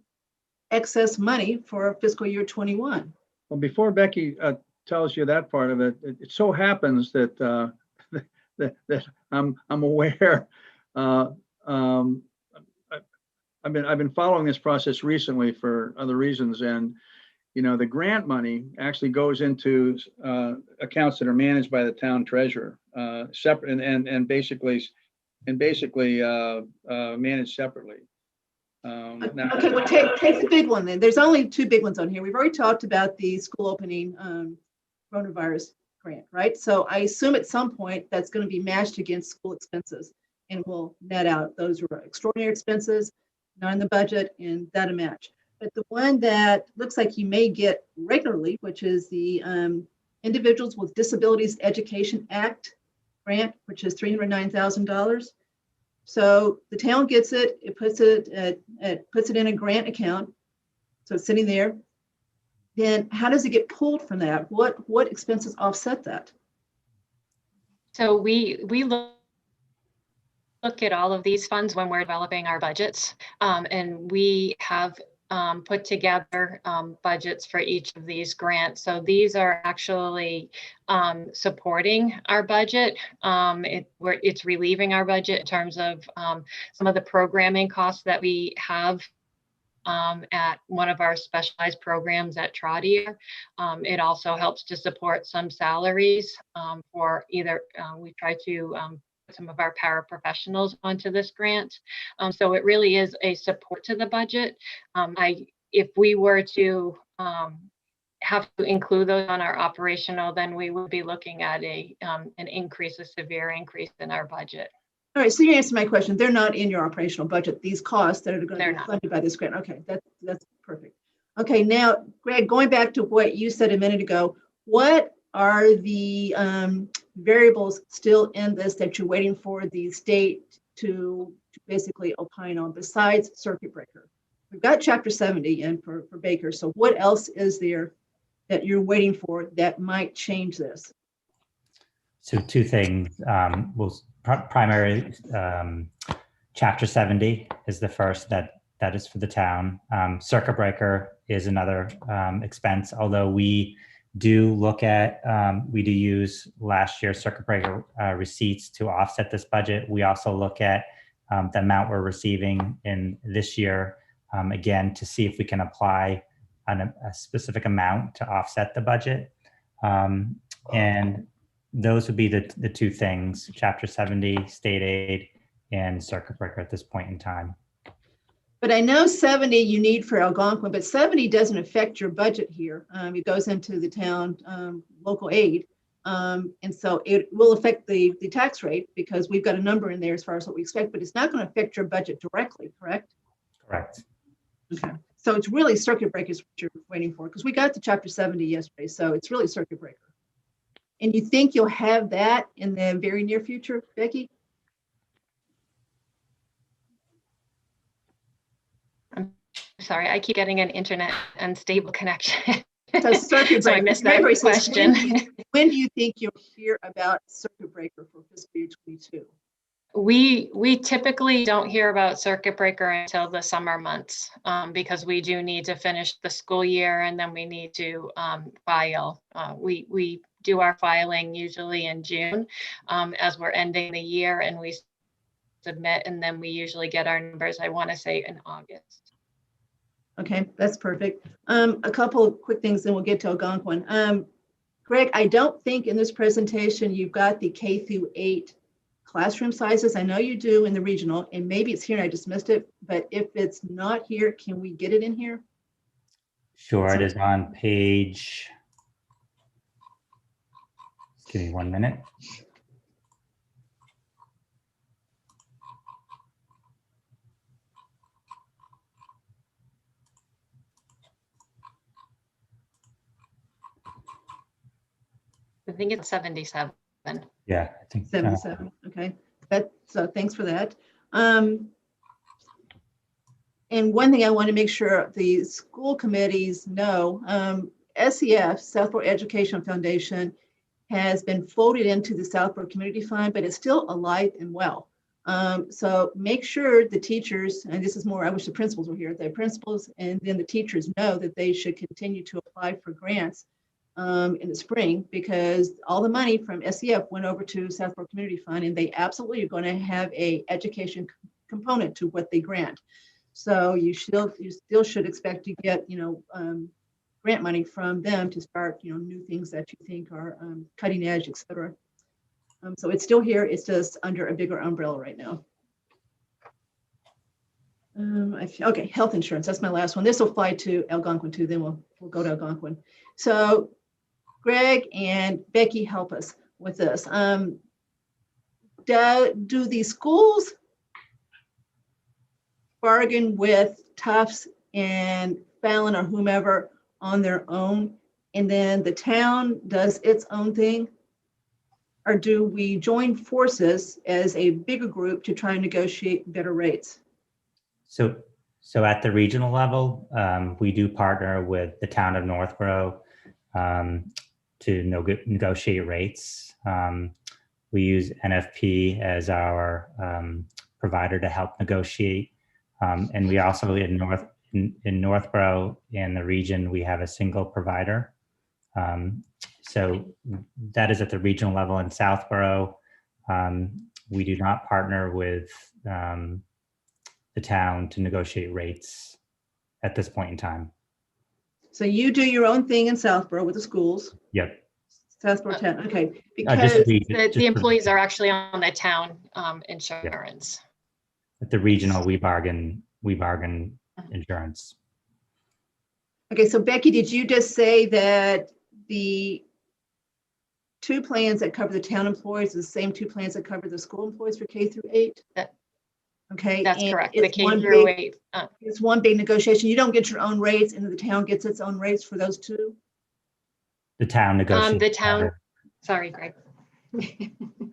excess money for fiscal year 21? Well, before Becky tells you that part of it, it so happens that that I'm aware. I've been following this process recently for other reasons, and the grant money actually goes into accounts that are managed by the town treasurer, separate and basically managed separately. Okay, well, take the big one then. There's only two big ones on here. We've already talked about the school opening coronavirus grant, right? So I assume at some point that's going to be matched against school expenses and we'll net out. Those are extraordinary expenses, not in the budget, and that'll match. But the one that looks like you may get regularly, which is the Individuals with Disabilities Education Act grant, which is $309,000. So the town gets it, it puts it in a grant account. So it's sitting there. Then how does it get pulled from that? What expenses offset that? So we look at all of these funds when we're developing our budgets, and we have put together budgets for each of these grants. So these are actually supporting our budget. It's relieving our budget in terms of some of the programming costs that we have at one of our specialized programs at Trotter. It also helps to support some salaries for either, we try to put some of our paraprofessionals onto this grant. So it really is a support to the budget. If we were to have to include those on our operational, then we would be looking at an increase, a severe increase in our budget. All right, so you answered my question. They're not in your operational budget, these costs that are going to be funded by this grant. Okay, that's perfect. Okay, now, Greg, going back to what you said a minute ago, what are the variables still in this that you're waiting for the state to basically opine on besides circuit breaker? We've got Chapter 70 in for Baker, so what else is there that you're waiting for that might change this? So two things. Primary Chapter 70 is the first that is for the town. Circuit breaker is another expense, although we do look at, we do use last year's circuit breaker receipts to offset this budget. We also look at the amount we're receiving in this year, again, to see if we can apply a specific amount to offset the budget. And those would be the two things: Chapter 70, state aid, and circuit breaker at this point in time. But I know 70 you need for Algonquin, but 70 doesn't affect your budget here. It goes into the town local aid. And so it will affect the tax rate because we've got a number in there as far as what we expect, but it's not going to affect your budget directly, correct? Correct. Okay. So it's really circuit breaker is what you're waiting for, because we got to chapter 70 yesterday. So it's really circuit breaker. And you think you'll have that in the very near future, Becky? I'm sorry, I keep getting an internet unstable connection. So circuit So I breaker. missed that Remember, it says, question. when do you think you'll hear about circuit breaker for fiscal year 22? We typically don't hear about circuit breaker until the summer months, because we do need to finish the school year and then we need to file. We do our filing usually in June as we're ending the year, and we submit, and then we usually get our numbers, I want to say, in August. Okay, that's perfect. A couple of quick things, then we'll get to Algonquin. Greg, I don't think in this presentation you've got the K through 8 classroom sizes. I know you do in the regional, and maybe it's here and I just missed it, but if it's not here, can we get it in here? Sure, it is on page. Just give me 1 minute. I think it's 77. Yeah, I think 77. Okay, so thanks for that. And one thing I want to make sure the school committees know, SEF, Southborough Educational Foundation, has been folded into the Southborough Community Fund, but it's still alive and well. So make sure the teachers, and this is more, I wish the principals were here, the principals and then the teachers know that they should continue to apply for grants in the spring, because all the money from SEF went over to Southborough Community Fund, and they absolutely are going to have a education component to what they grant. So you still should expect to get, grant money from them to start, new things that you think are cutting edge, et cetera. So it's still here. It's just under a bigger umbrella right now. Okay, health insurance. That's my last one. This will fly to Algonquin too. Then we'll go to Algonquin. So Greg and Becky, help us with this. Do the schools bargain with Tufts and Fallon or whomever on their own, and then the town does its own thing? Or do we join forces as a bigger group to try and negotiate better rates? So at the regional level, we do partner with the town of Northborough to negotiate rates. We use NFP as our provider to help negotiate. And we also in Northborough, in the region, we have a single provider. So that is at the regional level. In Southborough, we do not partner with the town to negotiate rates at this point in time. So you do your own thing in Southborough with the schools? Yep. Southborough town, okay. Because The employees are actually on the town insurance. At the regional, we bargain insurance. Okay, so Becky, did you just say that the 2 plans that cover the town employees are the same 2 plans that cover the school employees for K through 8? Okay. That's and correct. The it's K one through big- 8. It's one big negotiation. You don't get your own rates, and the town gets its own rates for those 2? The town negotiates. The town, sorry, Greg.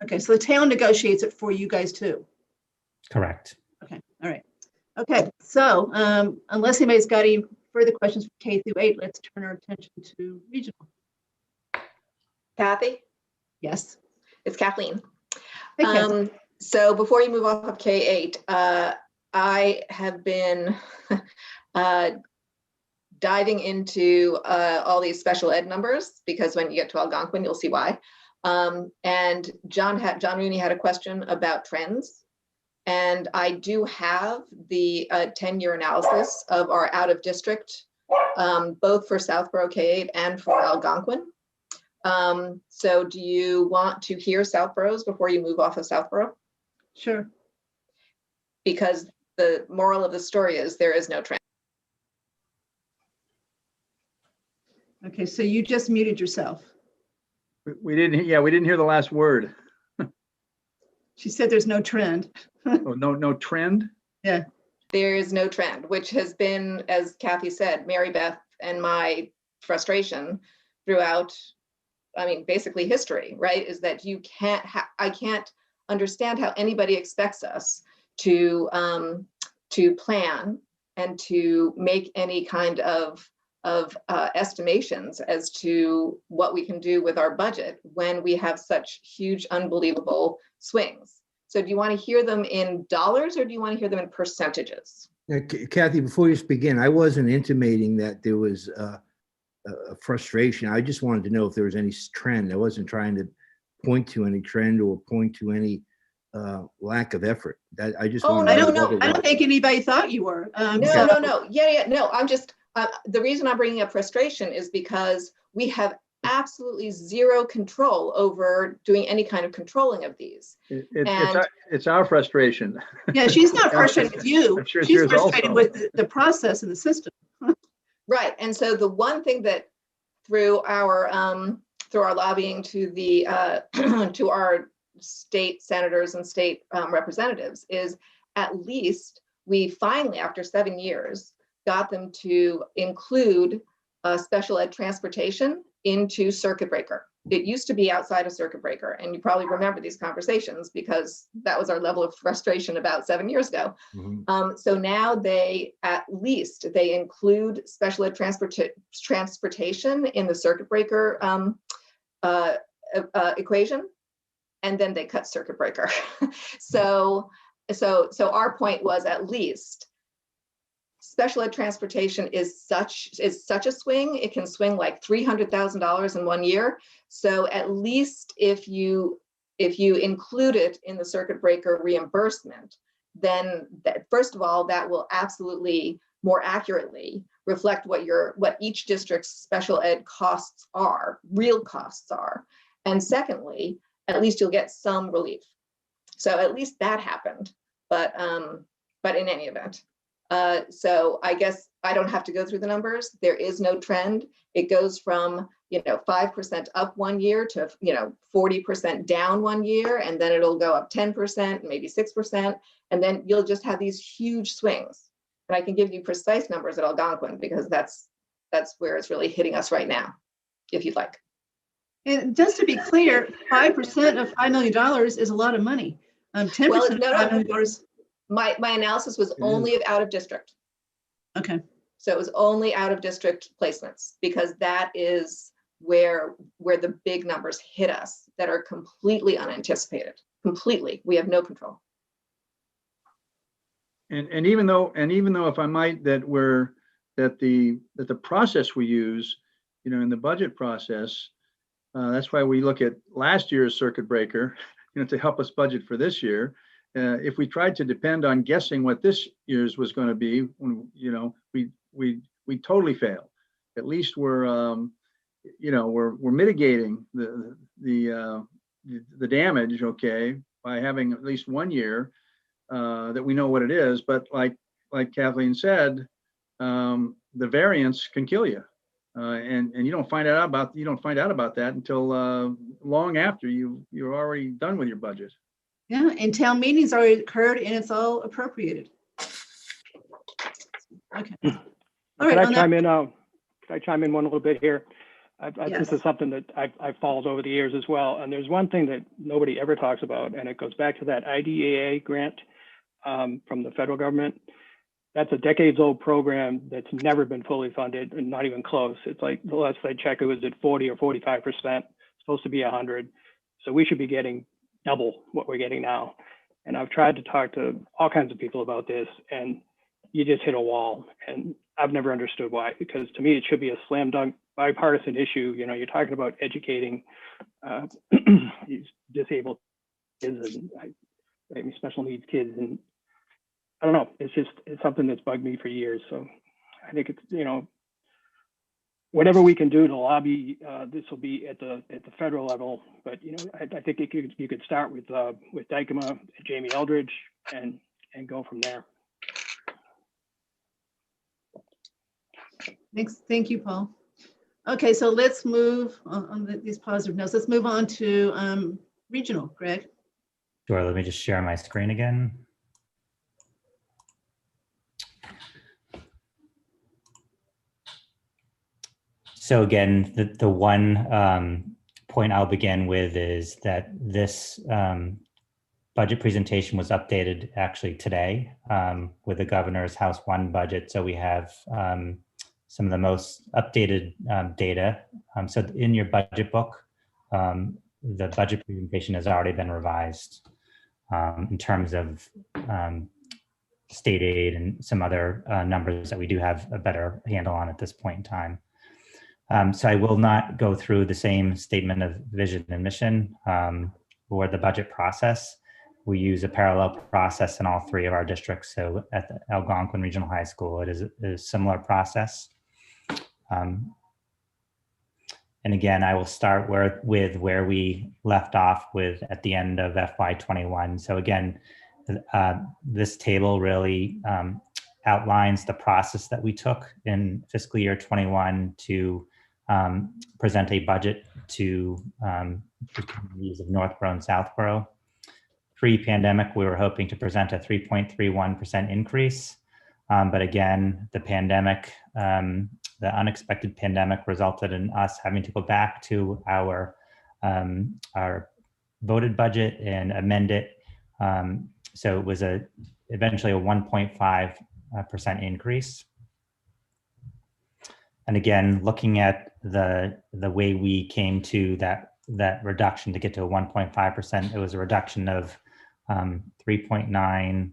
Okay, so the town negotiates it for you guys too? Correct. Okay, all right. Okay, so unless anybody's got any further questions for K through 8, let's turn our attention to regional. Kathy, Yes. it's Kathleen. Hey, Kathy. So before you move off of K8, I have been diving into all these special ed numbers, because when you get to Algonquin, you'll see why. And John Rooney had a question about trends. And I do have the 10-year analysis of our out of district, both for Southborough K8 and for Algonquin. So do you want to hear Southborough's before you move off of Southborough? Sure. Because the moral of the story is there is no trend. Okay, so you just muted yourself. We didn't hear the last word. She said there's no trend. Oh, no trend? Yeah. There is no trend, which has been, as Kathy said, Mary Beth and my frustration throughout, I mean, basically history, right? Is that you can't, I can't understand how anybody expects us to plan and to make any kind of estimations as to what we can do with our budget when we have such huge, unbelievable swings. So do you want to hear them in dollars or do you want to hear them in percentages? Kathy, before you begin, I wasn't intimating that there was a frustration. I just wanted to know if there was any trend. I wasn't trying to point to any trend or point to any lack of effort. That I just wanted to know. I don't think anybody thought you were. No. No. I'm just, the reason I'm bringing up frustration is because we have absolutely zero control over doing any kind of controlling of these. It's our frustration. Yeah, she's not frustrated with you. I'm sure She's yours frustrated also. with the process and the system. Right. And so the one thing that through our lobbying to the to our state senators and state representatives is at least we finally, after 7 years, got them to include special ed transportation into circuit breaker. It used to be outside of circuit breaker, and you probably remember these conversations because that was our level of frustration about 7 years ago. Mhm. So now they include special ed transportation in the circuit breaker equation, and then they cut circuit breaker. So our point was at least special ed transportation is such a swing. It can swing like $300,000 in 1 year. So at least if you include it in the circuit breaker reimbursement, then first of all, that will absolutely more accurately reflect what each district's special ed costs are, real costs are. And secondly, at least you'll get some relief. So at least that happened, but in any event. So I guess I don't have to go through the numbers. There is no trend. It goes from 5% up 1 year to 40% down 1 year, and then it'll go up 10%, maybe 6%, and then you'll just have these huge swings. And I can give you precise numbers at Algonquin because that's where it's really hitting us right now, if you'd like. And just to be clear, 5% of $5 million is a lot of money. 10% Well, of $5 million. My analysis was only of out of district. Okay. So it was only out of district placements because that is where the big numbers hit us that are completely unanticipated. Completely, we have no control. And even though, if I might, that the process we use, in the budget process, that's why we look at last year's circuit breaker, to help us budget for this year. If we tried to depend on guessing what this year's was going to be, we totally fail. At least we're mitigating the damage, okay, by having at least 1 year that we know what it is. But like Kathleen said, the variance can kill you, and you don't find out about that until long after you're already done with your budget. Yeah, and town meetings already occurred and it's all appropriated. Okay. All right. Could I chime in one little bit here? Yes. This is something that I've followed over the years as well. And there's one thing that nobody ever talks about, and it goes back to that IDEA grant from the federal government. That's a decades-old program that's never been fully funded and not even close. It's like the last I checked, it was at 40 or 45%, supposed to be 100. So we should be getting double what we're getting now. And I've tried to talk to all kinds of people about this, and you just hit a wall. And I've never understood why, because to me, it should be a slam dunk bipartisan issue. You're talking about educating these disabled kids and special needs kids. And I don't know, it's something that's bugged me for years. So I think it's, whatever we can do to lobby, this will be at the federal level. But I think you could start with Dykema, Jamie Eldridge, and go from there. Thank you, Paul. Okay, so let's move on these positive notes. Let's move on to regional, Greg. Sure, let me just share my screen again. So again, the one point I'll begin with is that this budget presentation was updated actually today with the governor's House 1 budget. So we have some of the most updated data. So in your budget book, the budget presentation has already been revised in terms of state aid and some other numbers that we do have a better handle on at this point in time. So I will not go through the same statement of vision and mission or the budget process. We use a parallel process in all three of our districts. So at the Algonquin Regional High School, it is a similar process. And again, I will start with where we left off with at the end of FY21. So again, this table really outlines the process that we took in fiscal year 21 to present a budget to the communities of Northborough and Southborough. Pre-pandemic, we were hoping to present a 3.31% increase. But again, the pandemic, the unexpected pandemic resulted in us having to go back to our voted budget and amend it. So it was eventually a 1.5% increase. And again, looking at the way we came to that reduction to get to a 1.5%, it was a reduction of 3.9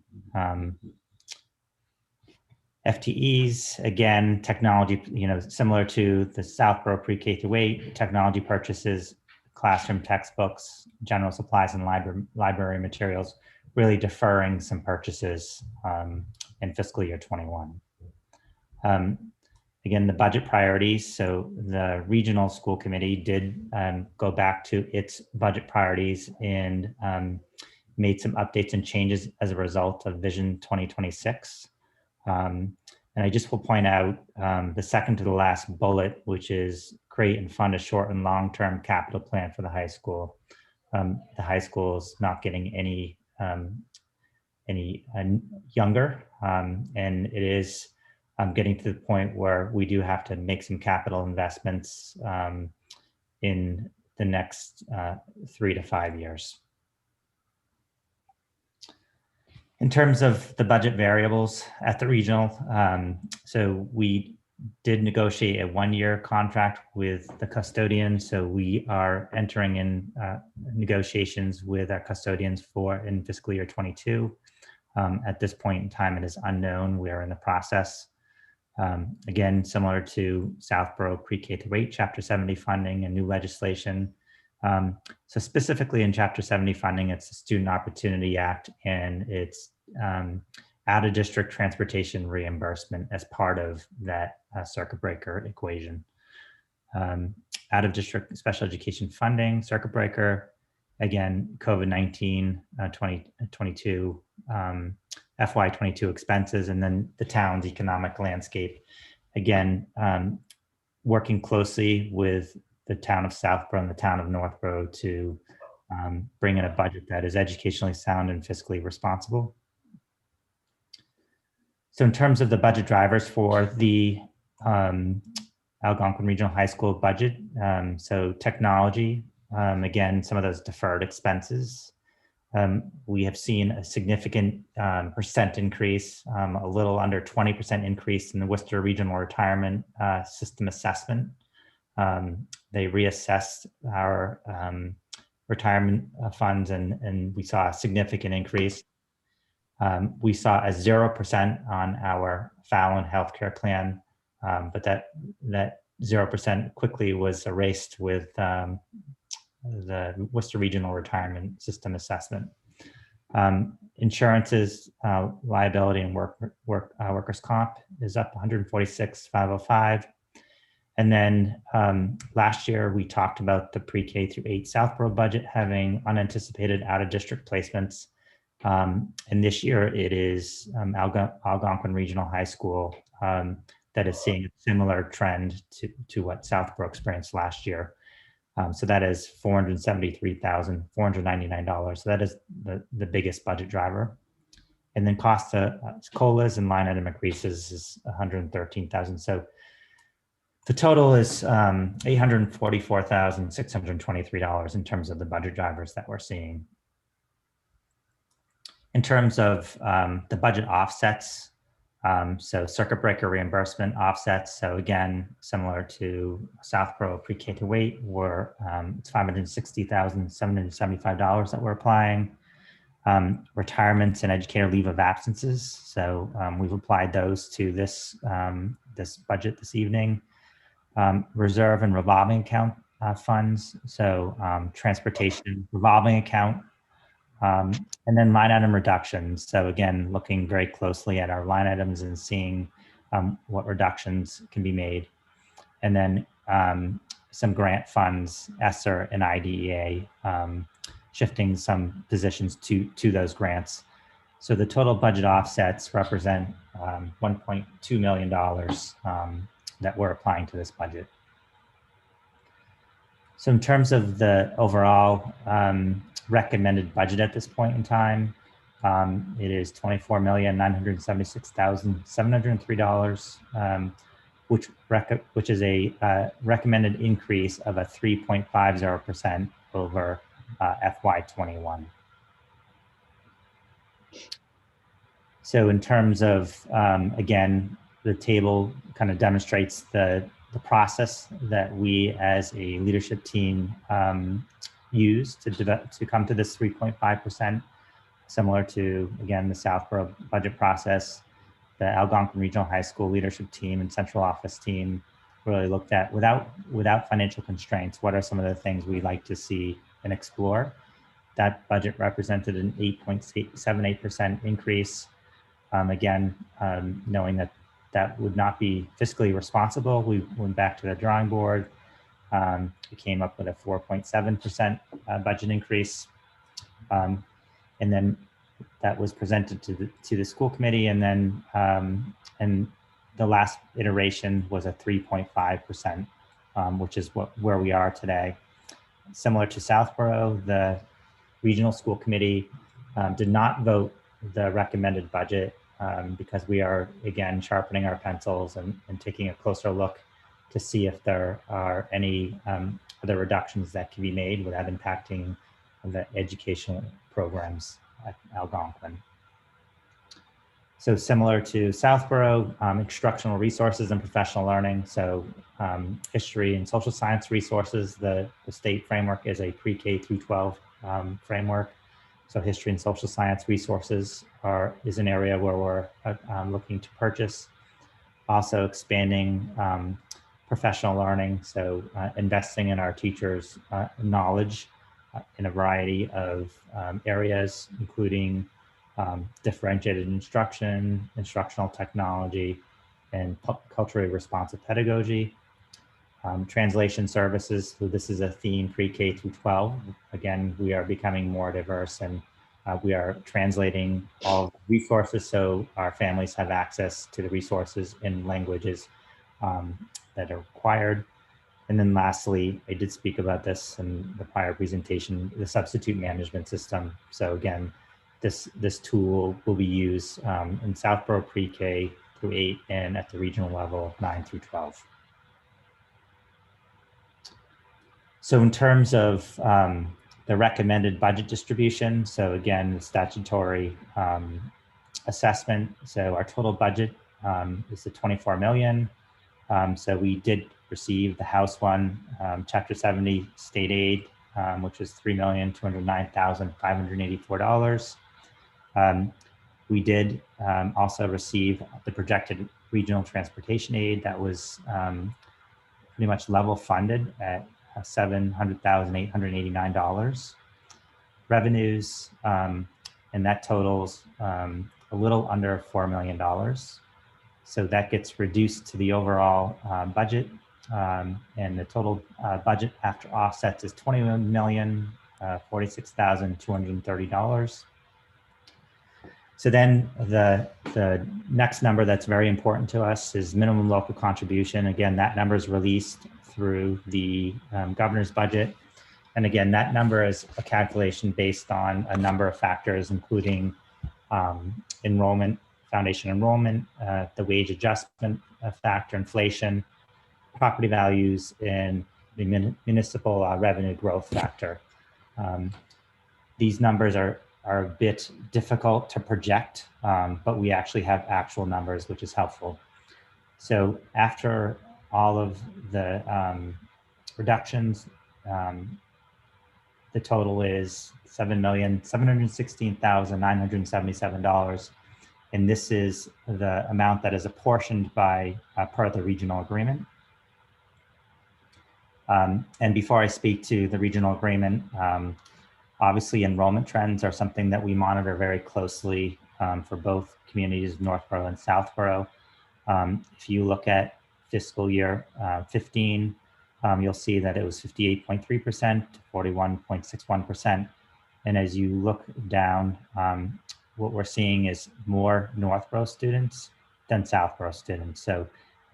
FTEs. Again, technology, similar to the Southborough pre-K through 8, technology purchases, classroom textbooks, general supplies, and library materials, really deferring some purchases in fiscal year 21. Again, the budget priorities. So the regional school committee did go back to its budget priorities and made some updates and changes as a result of Vision 2026. And I just will point out the second to the last bullet, which is create and fund a short and long-term capital plan for the high school. The high school is not getting any younger, and it is getting to the point where we do have to make some capital investments in the next 3 to 5 years. In terms of the budget variables at the regional, so we did negotiate a 1-year contract with the custodian. So we are entering in negotiations with our custodians in fiscal year 22. At this point in time, it is unknown. We are in the process. Again, similar to Southborough pre-K through 8, Chapter 70 funding and new legislation. So specifically in Chapter 70 funding, it's the Student Opportunity Act, and it's out-of-district transportation reimbursement as part of that circuit breaker equation. Out-of-district special education funding, circuit breaker, again, COVID-19, 2022, FY22 expenses, and then the town's economic landscape. Again, working closely with the town of Southborough and the town of Northborough to bring in a budget that is educationally sound and fiscally responsible. So in terms of the budget drivers for the Algonquin Regional High School budget, so technology, again, some of those deferred expenses. We have seen a significant percent increase, a little under 20% increase in the Worcester Regional Retirement System assessment. They reassessed our retirement funds, and we saw a significant increase. We saw a 0% on our Fallon healthcare plan, but that 0% quickly was erased with the Worcester Regional Retirement System assessment. Insurances, liability and workers' comp is up 146,505. And then last year we talked about the pre-K through 8 Southborough budget having unanticipated out-of-district placements. And this year it is Algonquin Regional High School. that is seeing a similar trend to what Southborough experienced last year. So that is $473,499. So that is the biggest budget driver. And then cost COLAs and line item increases is 113,000. So the total is $844,623 in terms of the budget drivers that we're seeing. In terms of the budget offsets, so circuit breaker reimbursement offsets. So again, similar to Southborough pre-K to 8, where it's $560,775 that we're applying. Retirements and educator leave of absences. So we've applied those to this this budget this evening. Reserve and revolving account funds. So transportation revolving account. And then line item reductions. So again, looking very closely at our line items and seeing what reductions can be made. And then some grant funds, ESSER and IDEA, shifting some positions to those grants. So the total budget offsets represent $1.2 million that we're applying to this budget. So in terms of the overall recommended budget at this point in time, it is $24,976,703, which is a recommended increase of a 3.50% over FY21. So in terms of, again, the table kind of demonstrates the process that we as a leadership team use to come to this 3.5%, similar to, again, the Southborough budget process. The Algonquin Regional High School leadership team and central office team really looked at, without financial constraints, what are some of the things we'd like to see and explore. That budget represented an 8.78% increase. Again, knowing that that would not be fiscally responsible, we went back to the drawing board. We came up with a 4.7% budget increase. And then that was presented to the school committee. And then and the last iteration was a 3.5%, which is where we are today. Similar to Southborough, the regional school committee did not vote the recommended budget because we are, again, sharpening our pencils and taking a closer look to see if there are any other reductions that can be made without impacting the educational programs at Algonquin. So similar to Southborough, instructional resources and professional learning. So history and social science resources, the state framework is a pre-K through 12 framework. So history and social science resources is an area where we're looking to purchase. Also expanding professional learning, so investing in our teachers' knowledge in a variety of areas, including differentiated instruction, instructional technology, and culturally responsive pedagogy. Translation services, so this is a theme pre-K through 12. Again, we are becoming more diverse and we are translating all resources so our families have access to the resources in languages that are required. And then lastly, I did speak about this in the prior presentation, the substitute management system. So again, this tool will be used in Southborough pre-K through 8 and at the regional level 9 through 12. So in terms of the recommended budget distribution, so again, the statutory assessment. So our total budget is the 24 million. So we did receive the House one, Chapter 70 state aid, which was $3,209,584. We did also receive the projected regional transportation aid that was pretty much level funded at $700,889. Revenues, and that totals a little under $4 million. So that gets reduced to the overall budget, and the total budget after offsets is $21,046,230. So then the next number that's very important to us is minimum local contribution. Again, that number is released through the governor's budget. And again, that number is a calculation based on a number of factors, including enrollment, foundation enrollment, the wage adjustment factor, inflation, property values, and the municipal revenue growth factor. These numbers are a bit difficult to project, but we actually have actual numbers, which is helpful. So after all of the reductions, the total is $7,716,977. And this is the amount that is apportioned by per the regional agreement. And before I speak to the regional agreement, obviously enrollment trends are something that we monitor very closely for both communities of Northborough and Southborough. If you look at fiscal year 15, you'll see that it was 58.3% to 41.61%. And as you look down, what we're seeing is more Northborough students than Southborough students. So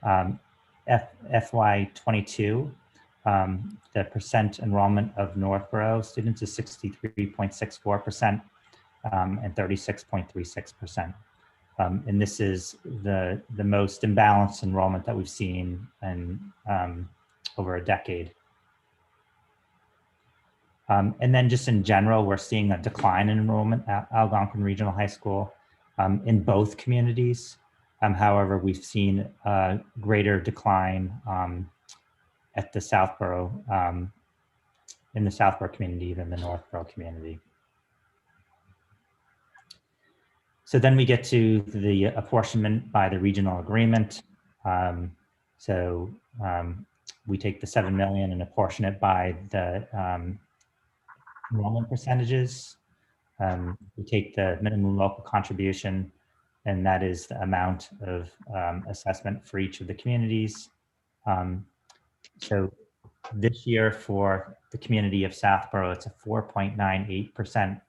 FY22, the percent enrollment of Northborough students is 63.64% and 36.36%. And this is the most imbalanced enrollment that we've seen in over a decade. And then just in general, we're seeing a decline in enrollment at Algonquin Regional High School in both communities. However, we've seen a greater decline at the Southborough, in the Southborough community than the Northborough community. So then we get to the apportionment by the regional agreement. We take the 7 million and apportion it by the enrollment percentages. We take the minimum local contribution, and that is the amount of assessment for each of the communities. So this year for the community of Southborough, it's a 4.98%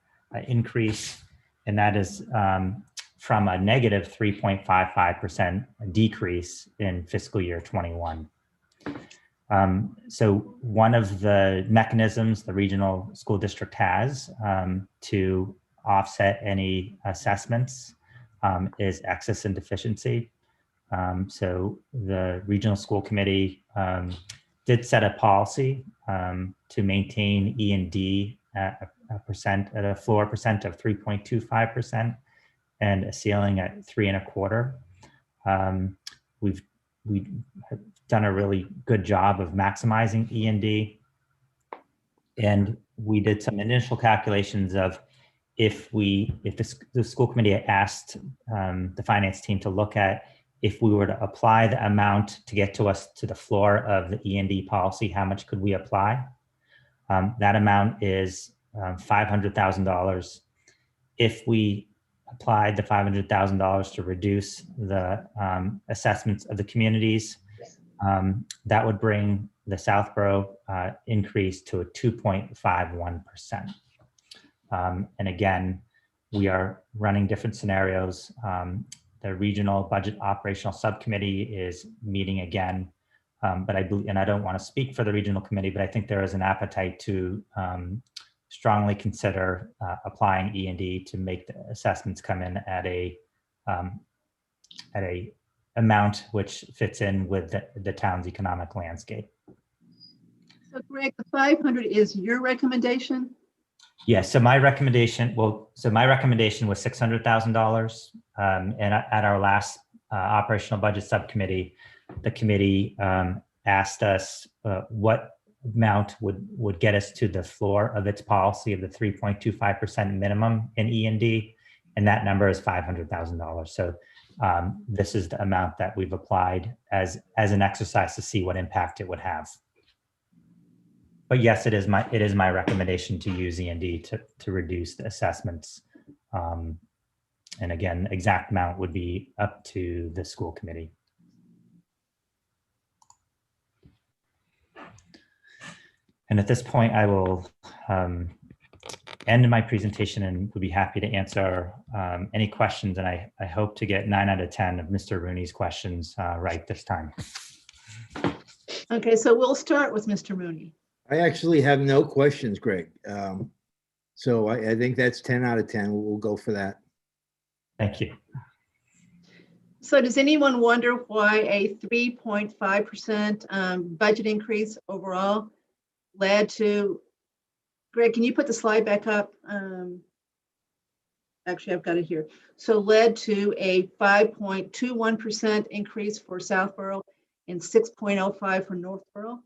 increase, and that is from a negative 3.55% decrease in fiscal year 21. So one of the mechanisms the regional school district has to offset any assessments is excess and deficiency. So the regional school committee did set a policy to maintain E&D at a floor percent of 3.25% and a ceiling at 3.25. We've done a really good job of maximizing E&D, and we did some initial calculations of if the school committee asked the finance team to look at if we were to apply the amount to get to us to the floor of the E&D policy, how much could we apply? That amount is $500,000. If we applied the $500,000 to reduce the assessments of the communities, that would bring the Southborough increase to a 2.51%. And again, we are running different scenarios. The regional budget operational subcommittee is meeting again, but I don't want to speak for the regional committee, but I think there is an appetite to strongly consider applying E&D to make the assessments come in at a amount which fits in with the town's economic landscape. So Greg, the 500 is your recommendation? Yes. So my recommendation, was $600,000. And at our last operational budget subcommittee, the committee asked us what amount would get us to the floor of its policy of the 3.25% minimum in E&D, and that number is $500,000. So this is the amount that we've applied as an exercise to see what impact it would have. But yes, it is my recommendation to use E&D to reduce the assessments. And again, exact amount would be up to the school committee. And at this point, I will end my presentation and would be happy to answer any questions. And I hope to get 9 out of 10 of Mr. Rooney's questions right this time. Okay, so we'll start with Mr. Rooney. I actually have no questions, Greg. So I think that's 10 out of 10. We'll go for that. Thank you. So does anyone wonder why a 3.5% budget increase overall led to, Greg, can you put the slide back up? Actually, I've got it here. So led to a 5.21% increase for Southborough and 6.05 for Northborough?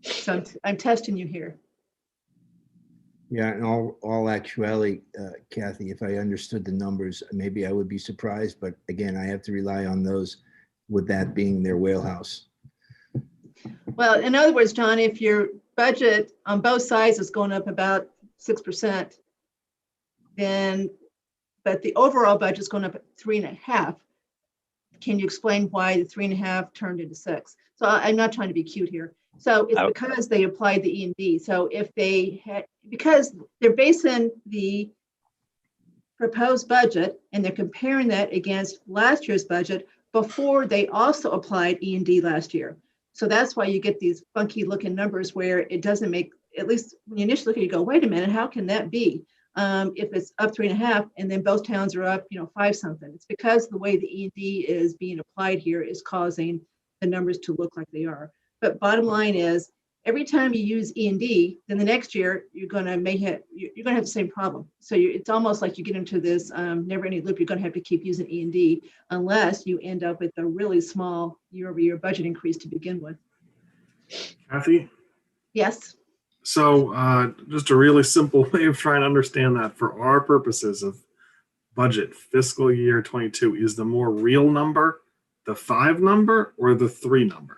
So I'm testing you here. Yeah, in all actuality, Kathy, if I understood the numbers, maybe I would be surprised. But again, I have to rely on those, with that being their wheelhouse. Well, in other words, John, if your budget on both sides is going up about 6%, then, but the overall budget is going up at 3.5%. Can you explain why the 3.5 turned into 6? So I'm not trying to be cute here. So it's because they applied the E&D. So if they had, because they're basing the proposed budget and they're comparing that against last year's budget before they also applied E&D last year. So that's why you get these funky looking numbers where it doesn't make, at least when you initially look at it, you go, wait a minute, how can that be? If it's up 3.5 and then both towns are up, 5 something. It's because the way the E&D is being applied here is causing the numbers to look like they are. But bottom line is, every time you use E&D, then the next year you're going to have the same problem. So it's almost like you get into this never-ending loop. You're going to have to keep using E&D unless you end up with a really small year-over-year budget increase to begin with. Kathy? Yes. So just a really simple way of trying to understand that for our purposes of budget fiscal year 22, is the more real number the 5 number or the 3 number?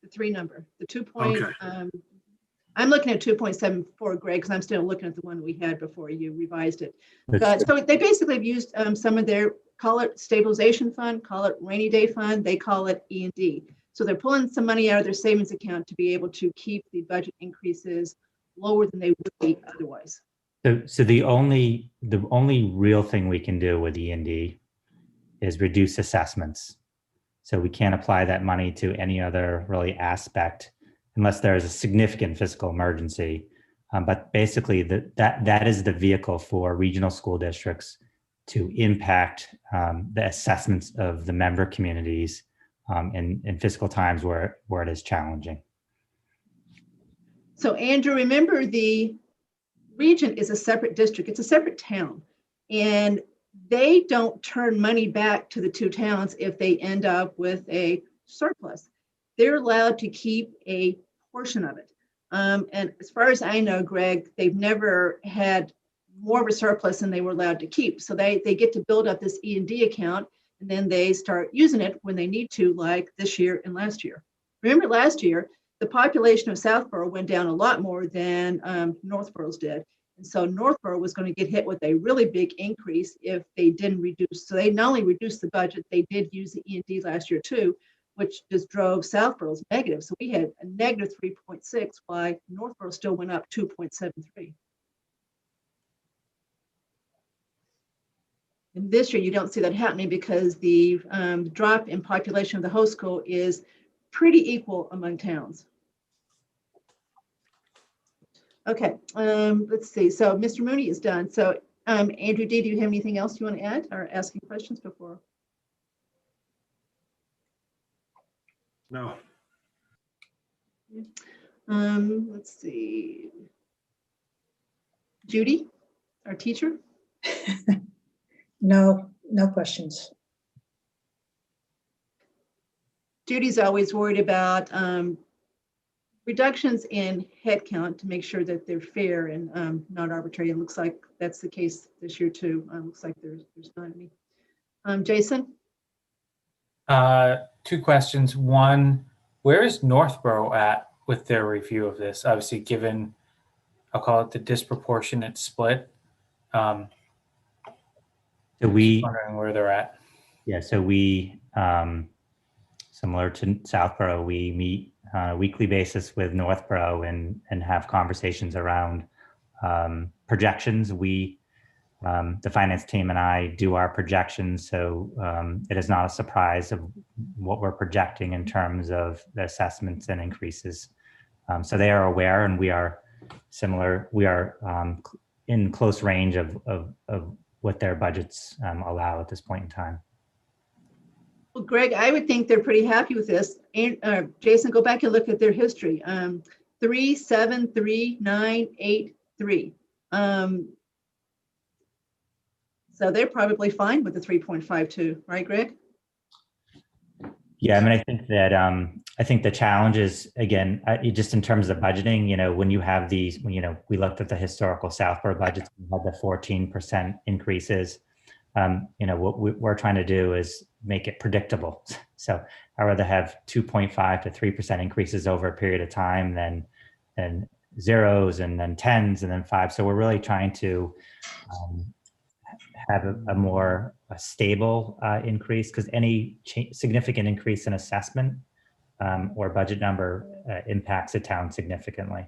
The 3 number, the 2. Okay. I'm looking at 2.74, Greg, because I'm still looking at the one we had before you revised it. But so they basically have used some of their, call it stabilization fund, call it rainy day fund, they call it E&D. So they're pulling some money out of their savings account to be able to keep the budget increases lower than they would be otherwise. So the only real thing we can do with E&D is reduce assessments. So we can't apply that money to any other really aspect unless there is a significant fiscal emergency. But basically that is the vehicle for regional school districts to impact the assessments of the member communities in fiscal times where it is challenging. So Andrew, remember the region is a separate district. It's a separate town. And they don't turn money back to the 2 towns if they end up with a surplus. They're allowed to keep a portion of it. And as far as I know, Greg, they've never had more of a surplus than they were allowed to keep. So they get to build up this E&D account, and then they start using it when they need to, like this year and last year. Remember last year, the population of Southborough went down a lot more than Northborough's did. And so Northborough was going to get hit with a really big increase if they didn't reduce. So they not only reduced the budget, they did use the E&D last year too, which just drove Southborough's negative. So we had a negative 3.6, while Northborough still went up 2.73. And this year you don't see that happening because the drop in population of the host school is pretty equal among towns. Okay, let's see. So Mr. Mooney is done. So Andrew D., do you have anything else you want to add or asking questions before? No. Let's see. Judy, our teacher? No questions. Judy's always worried about reductions in headcount to make sure that they're fair and not arbitrary. It looks like that's the case this year too. Looks like there's not any. Jason? 2 questions. One, where is Northborough at with their review of this? Obviously, given, I'll call it the disproportionate split. So we, wondering where they're at. yeah, so we, similar to Southborough, we meet on a weekly basis with Northborough and have conversations around projections. The finance team and I do our projections, so it is not a surprise of what we're projecting in terms of the assessments and increases. So they are aware, and we are similar. We are in close range of what their budgets allow at this point in time. Well, Greg, I would think they're pretty happy with this. And Jason, go back and look at their history. 3, 7, 3, 9, 8, 3. So they're probably fine with the 3.52, right, Greg? Yeah, I mean, I think the challenge is, again, just in terms of budgeting, when you have these, we looked at the historical Southborough budgets, we had the 14% increases. What we're trying to do is make it predictable. So I'd rather have 2.5 to 3% increases over a period of time than zeros and then tens and then 5. So we're really trying to have a more stable increase, because any significant increase in assessment or budget number impacts the town significantly.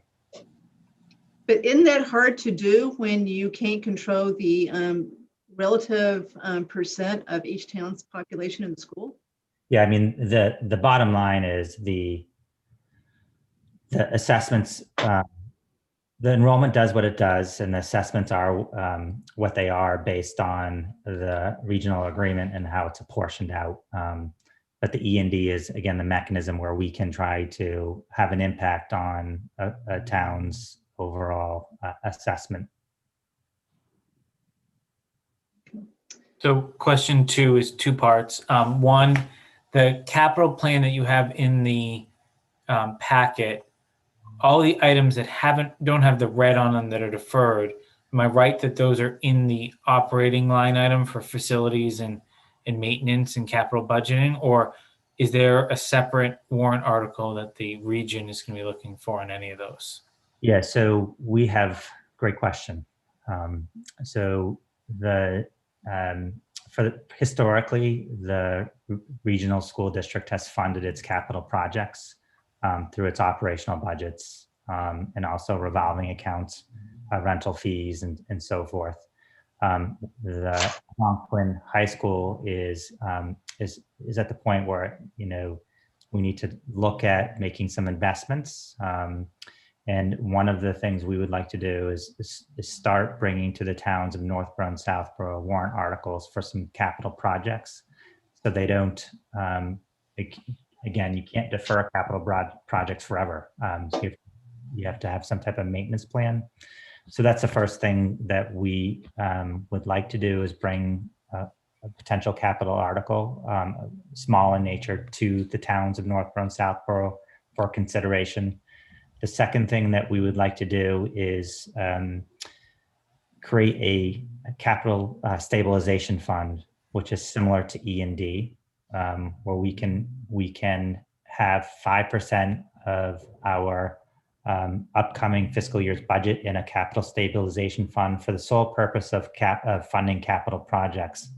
But isn't that hard to do when you can't control the relative percent of each town's population in the school? Yeah, I mean, the bottom line is the assessments, the enrollment does what it does, and the assessments are what they are based on the regional agreement and how it's apportioned out. But the E&D is, again, the mechanism where we can try to have an impact on a town's overall assessment. So question 2 is 2 parts. One, the capital plan that you have in the packet, all the items that don't have the red on them that are deferred, am I right that those are in the operating line item for facilities and maintenance and capital budgeting? Or is there a separate warrant article that the region is going to be looking for on any of those? Yeah, so we have, great question. Historically, the regional school district has funded its capital projects through its operational budgets and also revolving accounts, rental fees, and so forth. The Algonquin High School is at the point where we need to look at making some investments. And one of the things we would like to do is start bringing to the towns of Northborough and Southborough warrant articles for some capital projects, so they don't. Again, you can't defer capital projects forever. So you have to have some type of maintenance plan. So that's the first thing that we would like to do, is bring a potential capital article, small in nature, to the towns of Northborough and Southborough for consideration. The second thing that we would like to do is create a capital stabilization fund, which is similar to E&D, where we can have 5% of our upcoming fiscal year's budget in a capital stabilization fund for the sole purpose of funding capital projects.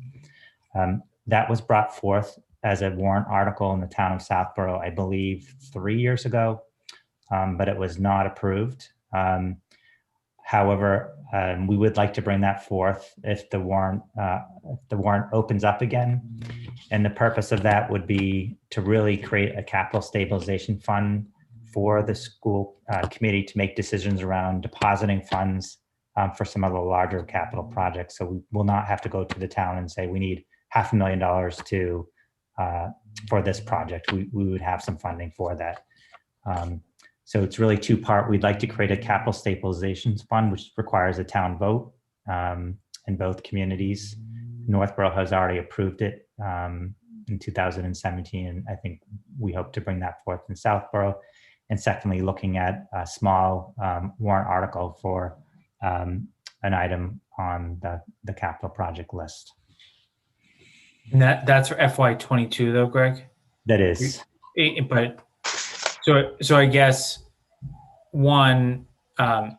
That was brought forth as a warrant article in the town of Southborough, I believe 3 years ago, but it was not approved. However, we would like to bring that forth if the warrant opens up again. And the purpose of that would be to really create a capital stabilization fund for the school committee to make decisions around depositing funds for some of the larger capital projects. So we will not have to go to the town and say we need $500,000 for this project. We would have some funding for that. So it's really 2-part. We'd like to create a capital stabilization fund, which requires a town vote in both communities. Northborough has already approved it in 2017, and I think we hope to bring that forth in Southborough. And secondly, looking at a small warrant article for an item on the capital project list. And that's for FY22 though, Greg? That is. But so I guess one, I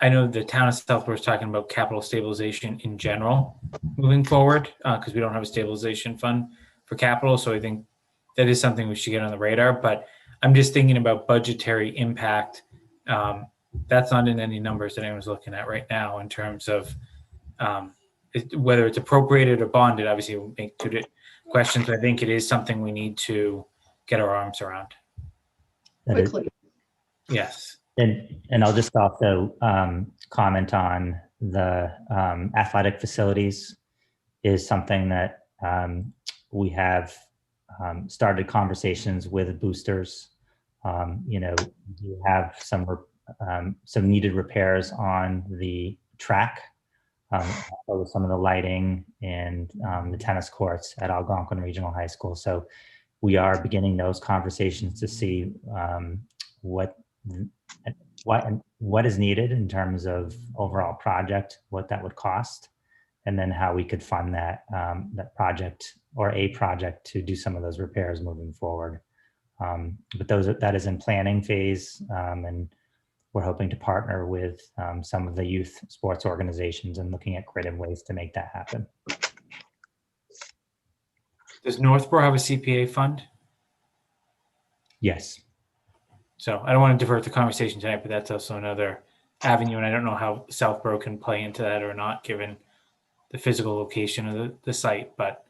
know the town of Southborough is talking about capital stabilization in general moving forward, because we don't have a stabilization fund for capital. So I think that is something we should get on the radar. But I'm just thinking about budgetary impact. That's not in any numbers that anyone's looking at right now in terms of whether it's appropriated or bonded. Obviously, it will make two questions. I think it is something we need to get our arms around. Quickly. Yes. And I'll just also comment on the athletic facilities is something that we have started conversations with boosters. You know, you have some needed repairs on the track, some of the lighting and the tennis courts at Algonquin Regional High School. So we are beginning those conversations to see what is needed in terms of overall project, what that would cost, and then how we could fund that that project or a project to do some of those repairs moving forward. But that is in planning phase, and we're hoping to partner with some of the youth sports organizations and looking at creative ways to make that happen. Does Northborough have a CPA fund? Yes. So I don't want to divert the conversation tonight, but that's also another avenue. And I don't know how Southborough can play into that or not, given the physical location of the site. But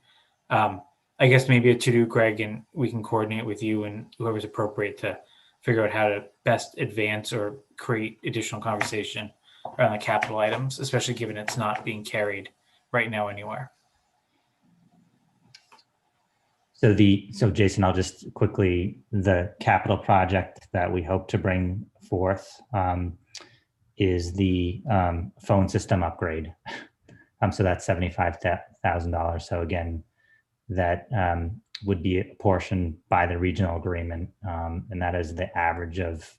I guess maybe a to-do, Greg, and we can coordinate with you and whoever's appropriate to figure out how to best advance or create additional conversation around the capital items, especially given it's not being carried right now anywhere. So Jason, I'll just quickly, the capital project that we hope to bring forth is the phone system upgrade. So that's $75,000. So again, that would be apportioned by the regional agreement. And that is the average of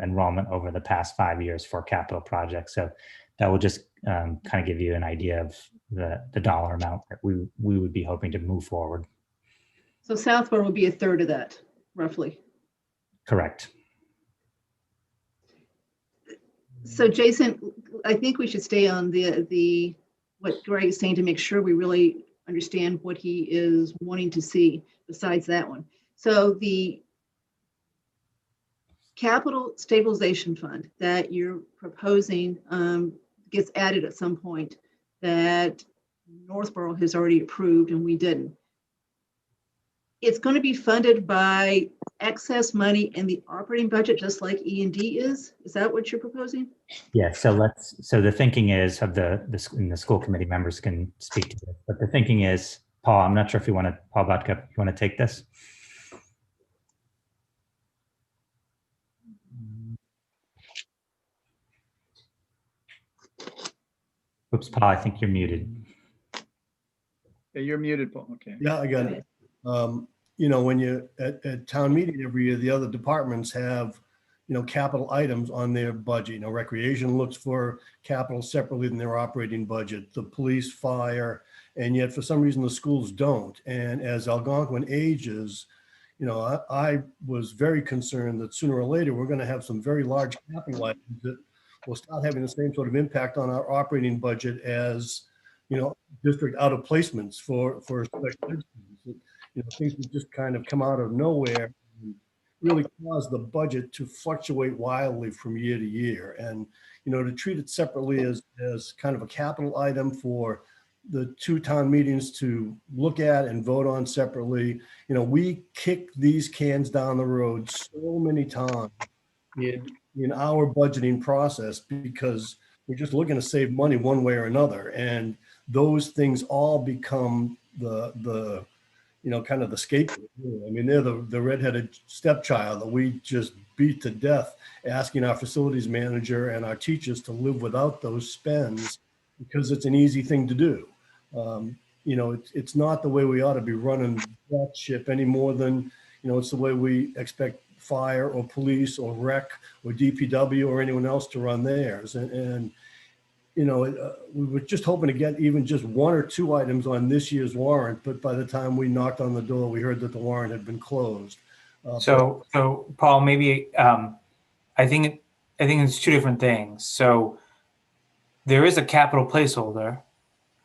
enrollment over the past 5 years for capital projects. So that will just kind of give you an idea of the dollar amount that we would be hoping to move forward. So Southborough will be a third of that, roughly. Correct. So Jason, I think we should stay on the what Greg is saying to make sure we really understand what he is wanting to see besides that one. So the capital stabilization fund that you're proposing gets added at some point that Northborough has already approved and we didn't. It's going to be funded by excess money in the operating budget, just like E&D is. Is that what you're proposing? Yeah. So the thinking is of the school committee members can speak to this, but the thinking is, Paul, I'm not sure if you want to, Paul Budka, you want to take this? Oops, Paul, I think you're muted. Yeah, you're muted, Paul. Okay. Yeah, I got it. You know, when you at town meeting every year, the other departments have, you know, capital items on their budget. You know, recreation looks for capital separately than their operating budget, the police, fire, and yet for some reason the schools don't. And as Algonquin ages, you know, I was very concerned that sooner or later we're going to have some very large capital items that will start having the same sort of impact on our operating budget as, you know, district out of placements for special ed students. You know, things that just kind of come out of nowhere and really cause the budget to fluctuate wildly from year to year. And, you know, to treat it separately as kind of a capital item for the two town meetings to look at and vote on separately. You know, we kick these cans down the road so many times in our budgeting process because we're just looking to save money one way or another. And those things all become the you know, kind of the scapegoat. I mean, they're the redheaded stepchild that we just beat to death, asking our facilities manager and our teachers to live without those spends because it's an easy thing to do. You know, it's not the way we ought to be running that ship any more than, you know, it's the way we expect fire or police or rec or DPW or anyone else to run theirs. And you know, we were just hoping to get even just one or two items on this year's warrant, but by the time we knocked on the door, we heard that the warrant had been closed. So Paul, maybe I think it's two different things. So there is a capital placeholder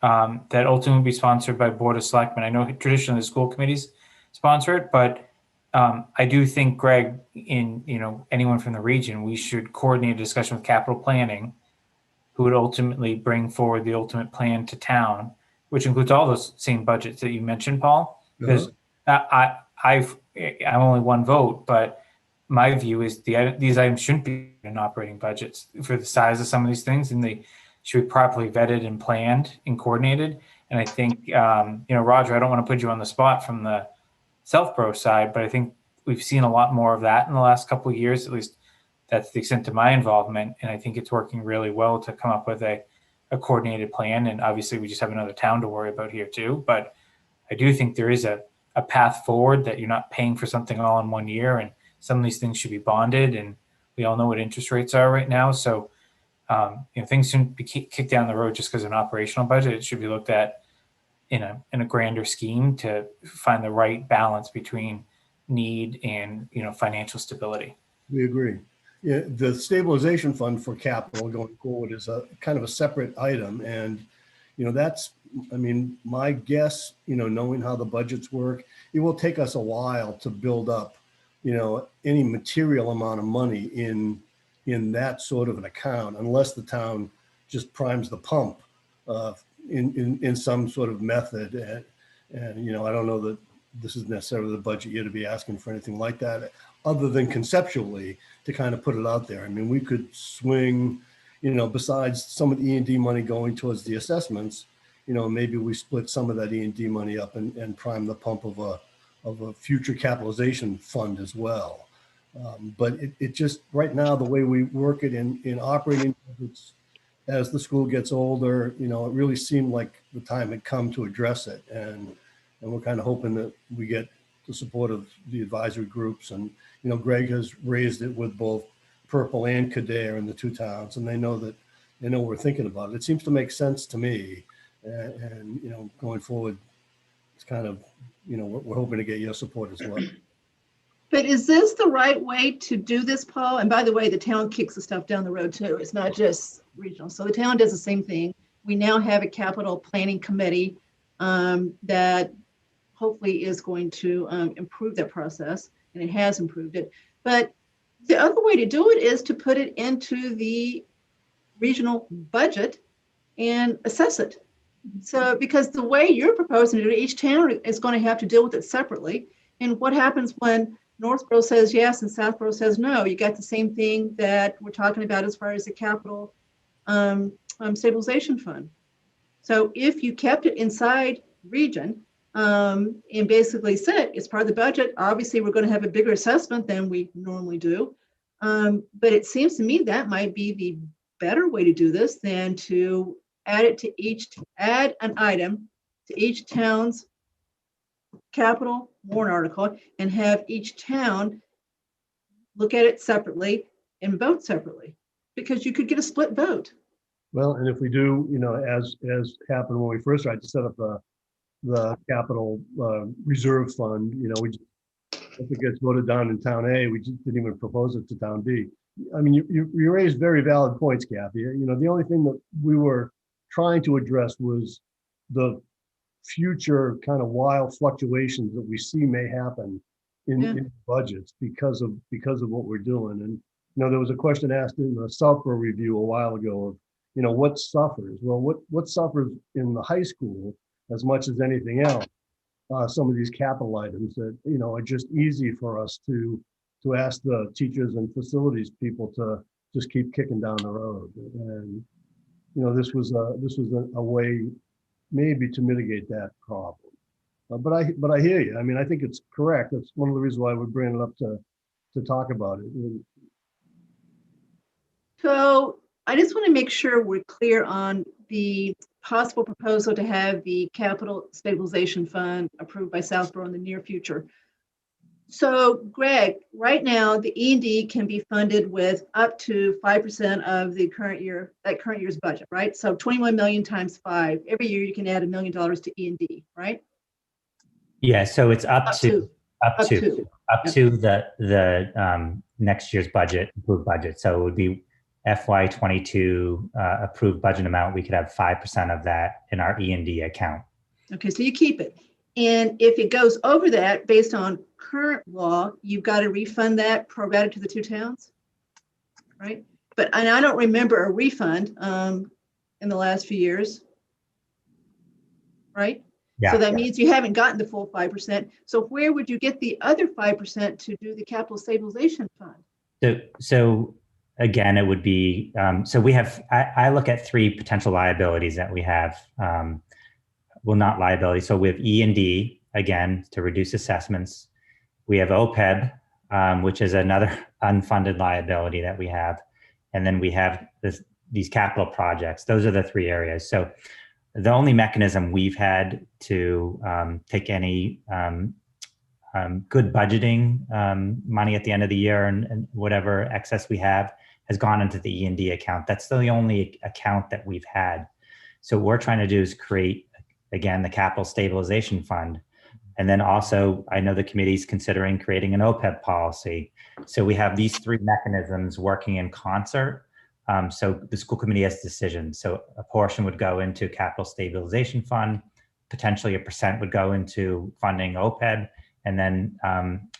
that ultimately will be sponsored by Board of Selectmen. I know traditionally the school committees sponsor it, but I do think, Greg, anyone from the region, we should coordinate a discussion with capital planning, who would ultimately bring forward the ultimate plan to town, which includes all those same budgets that you mentioned, Paul. Because I'm only one vote, but my view is these items shouldn't be in operating budgets for the size of some of these things, and they should be properly vetted and planned and coordinated. And I think, Roger, I don't want to put you on the spot from the Southborough side, but I think we've seen a lot more of that in the last couple of years. At least that's the extent of my involvement. And I think it's working really well to come up with a coordinated plan. And obviously we just have another town to worry about here too. But I do think there is a path forward, that you're not paying for something all in one year. And some of these things should be bonded. And we all know what interest rates are right now. So things shouldn't be kicked down the road just because of an operational budget. It should be looked at in a grander scheme to find the right balance between need and financial stability. We agree. Yeah, the stabilization fund for capital going forward is a kind of a separate item, and that's, my guess, knowing how the budgets work, it will take us a while to build up any material amount of money in that sort of an account, unless the town just primes the pump in some sort of method. And I don't know that this is necessarily the budget year to be asking for anything like that, other than conceptually to kind of put it out there. We could swing, besides some of the E&D money going towards the assessments, maybe we split some of that E&D money up and prime the pump of a future capitalization fund as well. But it just, right now, the way we work it in operating budgets, as the school gets older, it really seemed like the time had come to address it. And we're kind of hoping that we get the support of the advisory groups. And, Greg has raised it with both Purple and Kildare in the two towns, and they know we're thinking about it. It seems to make sense to me. And going forward, it's kind of, we're hoping to get your support as well. But is this the right way to do this, Paul? And by the way, the town kicks the stuff down the road too. It's not just regional. So the town does the same thing. We now have a capital planning committee that hopefully is going to improve that process, and it has improved it. But the other way to do it is to put it into the regional budget and assess it. So, because the way you're proposing to do it, each town is going to have to deal with it separately. And what happens when Northborough says yes and Southborough says no? You got the same thing that we're talking about as far as the capital stabilization fund. So if you kept it inside region and basically said it's part of the budget, obviously we're going to have a bigger assessment than we normally do. But it seems to me that might be the better way to do this than to add an item to each town's capital warrant article and have each town look at it separately and vote separately, because you could get a split vote. Well, and if we do, as happened when we first tried to set up the capital reserve fund, if it gets voted down in town A, we just didn't even propose it to town B. You raised very valid points, Kathy. The only thing that we were trying to address was the future kind of wild fluctuations that we see may happen in budgets because of what we're doing. And there was a question asked in the Southborough review a while ago of what suffers. Well, what suffers in the high school as much as anything else, some of these capital items that are just easy for us to ask the teachers and facilities people to just keep kicking down the road. And this was a way maybe to mitigate that problem. But I hear you. I think it's correct. That's one of the reasons why we're bringing it up to talk about it. So I just want to make sure we're clear on the possible proposal to have the capital stabilization fund approved by Southborough in the near future. So Greg, right now the E&D can be funded with up to 5% of the current year's budget, right? So 21 million times 5. Every year you can add $1 million to E&D, right? Yeah, so it's up to the next year's budget, approved budget. So it would be FY22 approved budget amount. We could have 5% of that in our E&D account. Okay, so you keep it. And if it goes over that based on current law, you've got to refund that prorated to the two towns, right? And I don't remember a refund in the last few years, right? Yeah. So that means you haven't gotten the full 5%. So where would you get the other 5% to do the capital stabilization fund? So again, it would be, so we have, I look at three potential liabilities that we have. Well, not liability. So we have E&D, again, to reduce assessments. We have OPEB, which is another unfunded liability that we have. And then we have these capital projects. Those are the three areas. So the only mechanism we've had to take any good budgeting money at the end of the year and whatever excess we have has gone into the E&D account. That's the only account that we've had. So what we're trying to do is create, again, the capital stabilization fund. And then also, I know the committee is considering creating an OPEB policy. So we have these three mechanisms working in concert. So the school committee has decisions. So a portion would go into capital stabilization fund, potentially a percent would go into funding OPEB, and then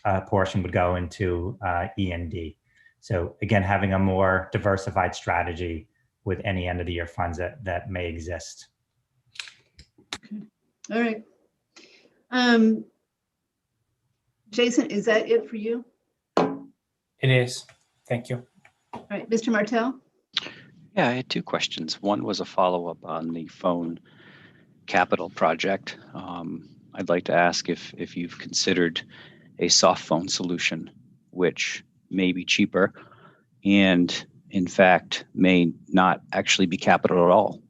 a portion would go into E&D. So again, having a more diversified strategy with any end of the year funds that may exist. Okay. All right. Jason, is that it for you? It is. Thank you. All right, Mr. Martell? Yeah, I had two questions. One was a follow-up on the phone capital project. I'd like to ask if you've considered a soft phone solution, which may be cheaper and in fact may not actually be capital at all.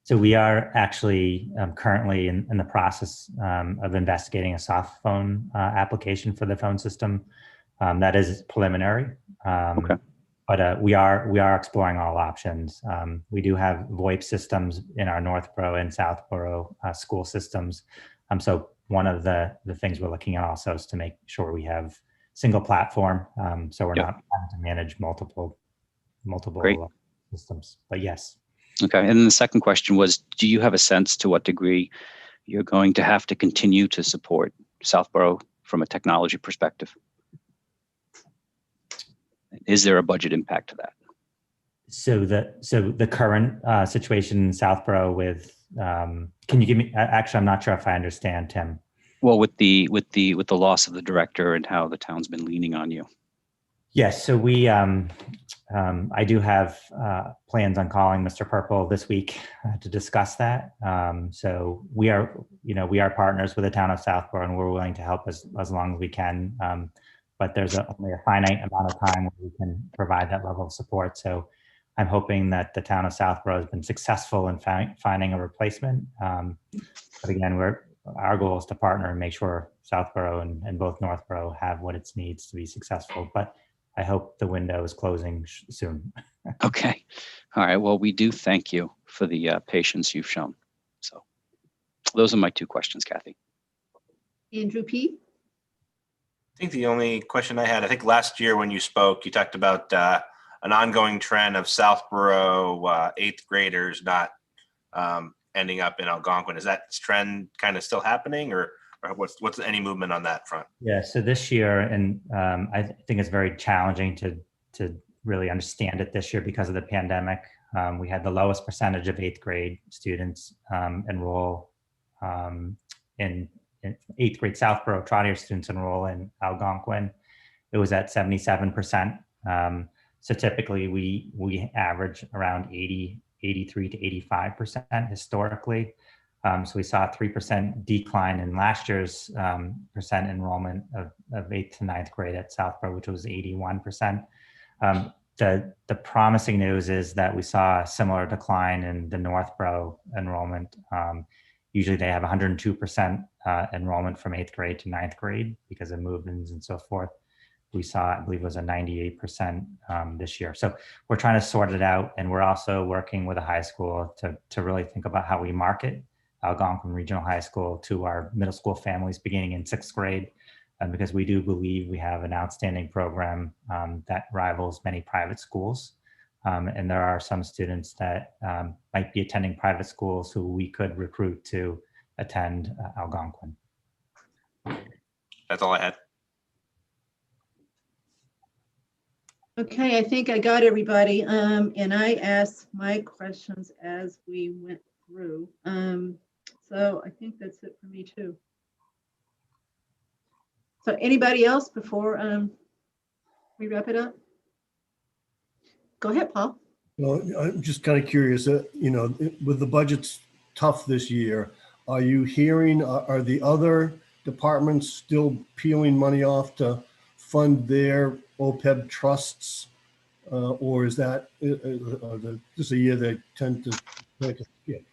So we are actually currently in the process of investigating a soft phone application for the phone system. That is preliminary. Okay. But we are exploring all options. We do have VoIP systems in our Northborough and Southborough school systems. So one of the things we're looking at also is to make sure we have single platform. So we're not having to manage multiple systems. But yes. Okay. And then the second question was, do you have a sense to what degree you're going to have to continue to support Southborough from a technology perspective? Is there a budget impact to that? So the current situation in Southborough with, can you give me, actually, I'm not sure if I understand, Tim. Well, with the loss of the director and how the town's been leaning on you. Yes, so we, I do have plans on calling Mr. Purple this week to discuss that. So we are partners with the town of Southborough, and we're willing to help as long as we can. But there's only a finite amount of time where we can provide that level of support. So I'm hoping that the town of Southborough has been successful in finding a replacement. But again, our goal is to partner and make sure Southborough and both Northborough have what it needs to be successful. But I hope the window is closing soon. Okay. All right. Well, we do thank you for the patience you've shown. So those are my two questions, Kathy. Andrew P. I think the only question I had, I think last year when you spoke, you talked about an ongoing trend of Southborough eighth graders not ending up in Algonquin. Is that trend kind of still happening, or what's any movement on that front? Yeah, so this year, and I think it's very challenging to really understand it this year because of the pandemic. We had the lowest percentage of eighth grade students enroll in eighth grade Southborough Trotter students enroll in Algonquin. It was at 77%. So typically we average around 83 to 85% historically. So we saw a 3% decline in last year's percent enrollment of 8th to 9th grade at Southborough, which was 81%. The promising news is that we saw a similar decline in the Northborough enrollment. Usually they have 102% enrollment from 8th grade to 9th grade because of move-ins and so forth. We saw, I believe it was a 98% this year. So we're trying to sort it out. And we're also working with a high school to really think about how we market Algonquin Regional High School to our middle school families beginning in 6th grade, because we do believe we have an outstanding program that rivals many private schools. And there are some students that might be attending private schools who we could recruit to attend Algonquin. That's all I had. Okay, I think I got everybody. And I asked my questions as we went through. So I think that's it for me too. So anybody else before we wrap it up? Go ahead, Paul. Well, I'm just kind of curious, with the budgets tough this year, are you hearing, are the other departments still peeling money off to fund their OPEB trusts? Or is that just a year they tend to make a skip?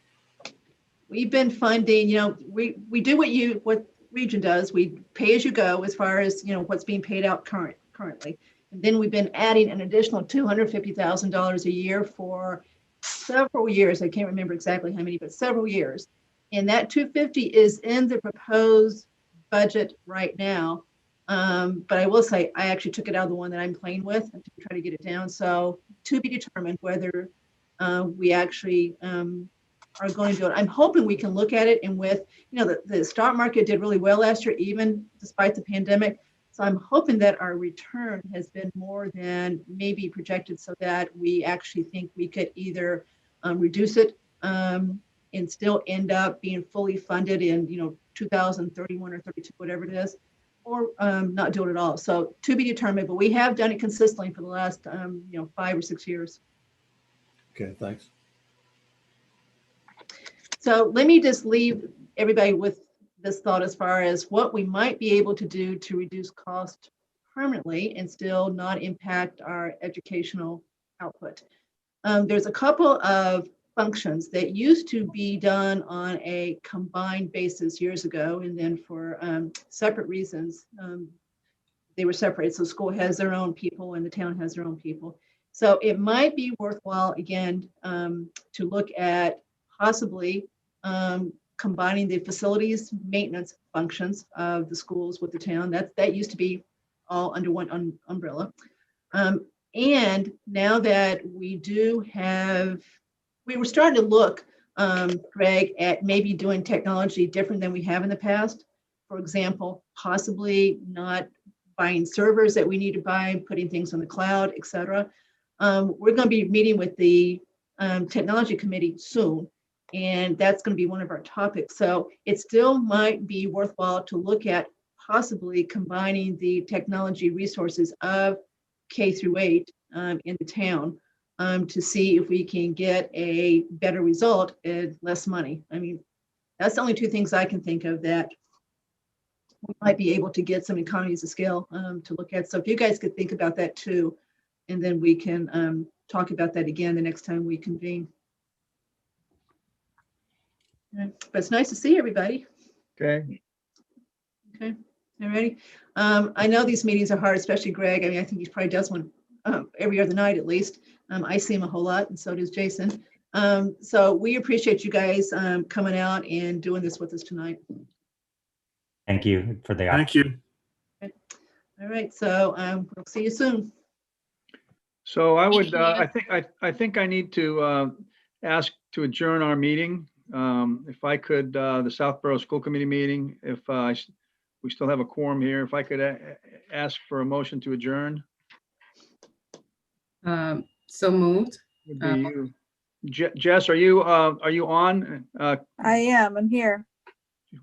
We've been funding, we do what region does. We pay as you go as far as, what's being paid out currently. And then we've been adding an additional $250,000 a year for several years. I can't remember exactly how many, but several years. And that 250 is in the proposed budget right now. But I will say, I actually took it out of the one that I'm playing with to try to get it down. So to be determined whether we actually are going to do it. I'm hoping we can look at it, and with, the stock market did really well last year, even despite the pandemic. So I'm hoping that our return has been more than maybe projected, so that we actually think we could either reduce it and still end up being fully funded in 2031 or 32, whatever it is, or not do it at all. So to be determined, but we have done it consistently for the last 5 or 6 years. Okay, thanks. So let me just leave everybody with this thought as far as what we might be able to do to reduce cost permanently and still not impact our educational output. There's a couple of functions that used to be done on a combined basis years ago, and then for separate reasons, they were separated. So school has their own people and the town has their own people. So it might be worthwhile, again, to look at possibly combining the facilities maintenance functions of the schools with the town. That used to be all under one umbrella. And now that we were starting to look, Greg, at maybe doing technology different than we have in the past. For example, possibly not buying servers that we need to buy, putting things on the cloud, et cetera. We're going to be meeting with the technology committee soon, and that's going to be one of our topics. So it still might be worthwhile to look at possibly combining the technology resources of K through 8 in the town to see if we can get a better result at less money. I mean, that's the only two things I can think of that we might be able to get some economies of scale to look at. So if you guys could think about that too, and then we can talk about that again the next time we convene. But it's nice to see everybody. Okay. Okay, all righty. I know these meetings are hard, especially Greg. I mean, I think he probably does one every other night at least. I see him a whole lot, and so does Jason. So we appreciate you guys coming out and doing this with us tonight. Thank you for the Thank you. Okay. All right, so we'll see you soon. So I would, Thank you. I think I need to ask to adjourn our meeting. If I could, the Southborough School Committee meeting, if we still have a quorum here, if I could ask for a motion to adjourn. So moved. Would be you. Jess, are you on? I am. I'm here.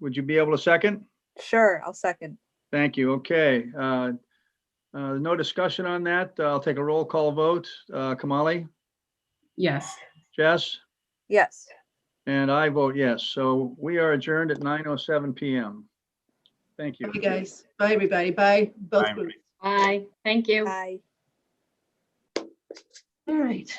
Would you be able to second? Sure, I'll second. Thank you. Okay. No discussion on that. I'll take a roll call vote. Kamali, Yes. Jess, Yes. and I vote yes. So we are adjourned at 9:07 p.m. Thank you. Bye, guys. Bye, everybody. Bye, both Bye. groups. Bye. Thank you. Bye. All right.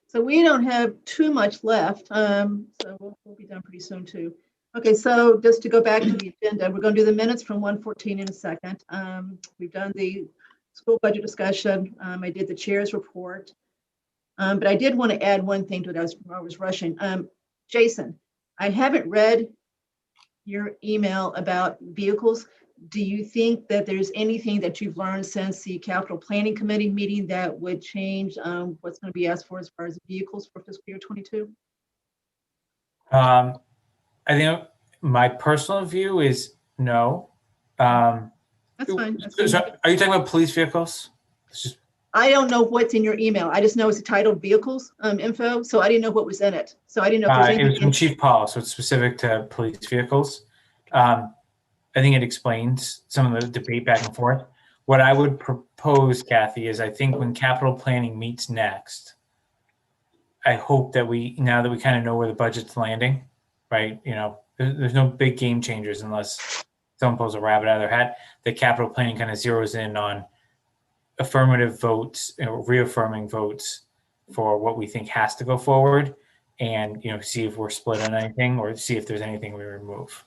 So we don't have too much left, so we'll be done pretty soon too. Okay, so just to go back to the agenda, we're going to do the minutes from 1:14 in a second. We've done the school budget discussion. I did the chair's report, but I did want to add one thing to it. I was rushing. Jason, I haven't read your email about vehicles. Do you think that there's anything that you've learned since the capital planning committee meeting that would change what's going to be asked for as far as vehicles for fiscal year 22? I think my personal view is no. That's fine. That's fine. So are you talking about police vehicles? It's just, I don't know what's in your email. I just know it's titled vehicles info, so I didn't know what was in it. So I didn't know if there's it was anything. from Chief Paul, so it's specific to police vehicles. I think it explains some of the debate back and forth. What I would propose, Kathy, is I think when capital planning meets next, I hope that now that we kind of know where the budget's landing, right? You know, there's no big game changers unless someone pulls a rabbit out of their hat. The capital planning kind of zeroes in on affirmative votes, reaffirming votes for what we think has to go forward, and see if we're split on anything or see if there's anything we remove.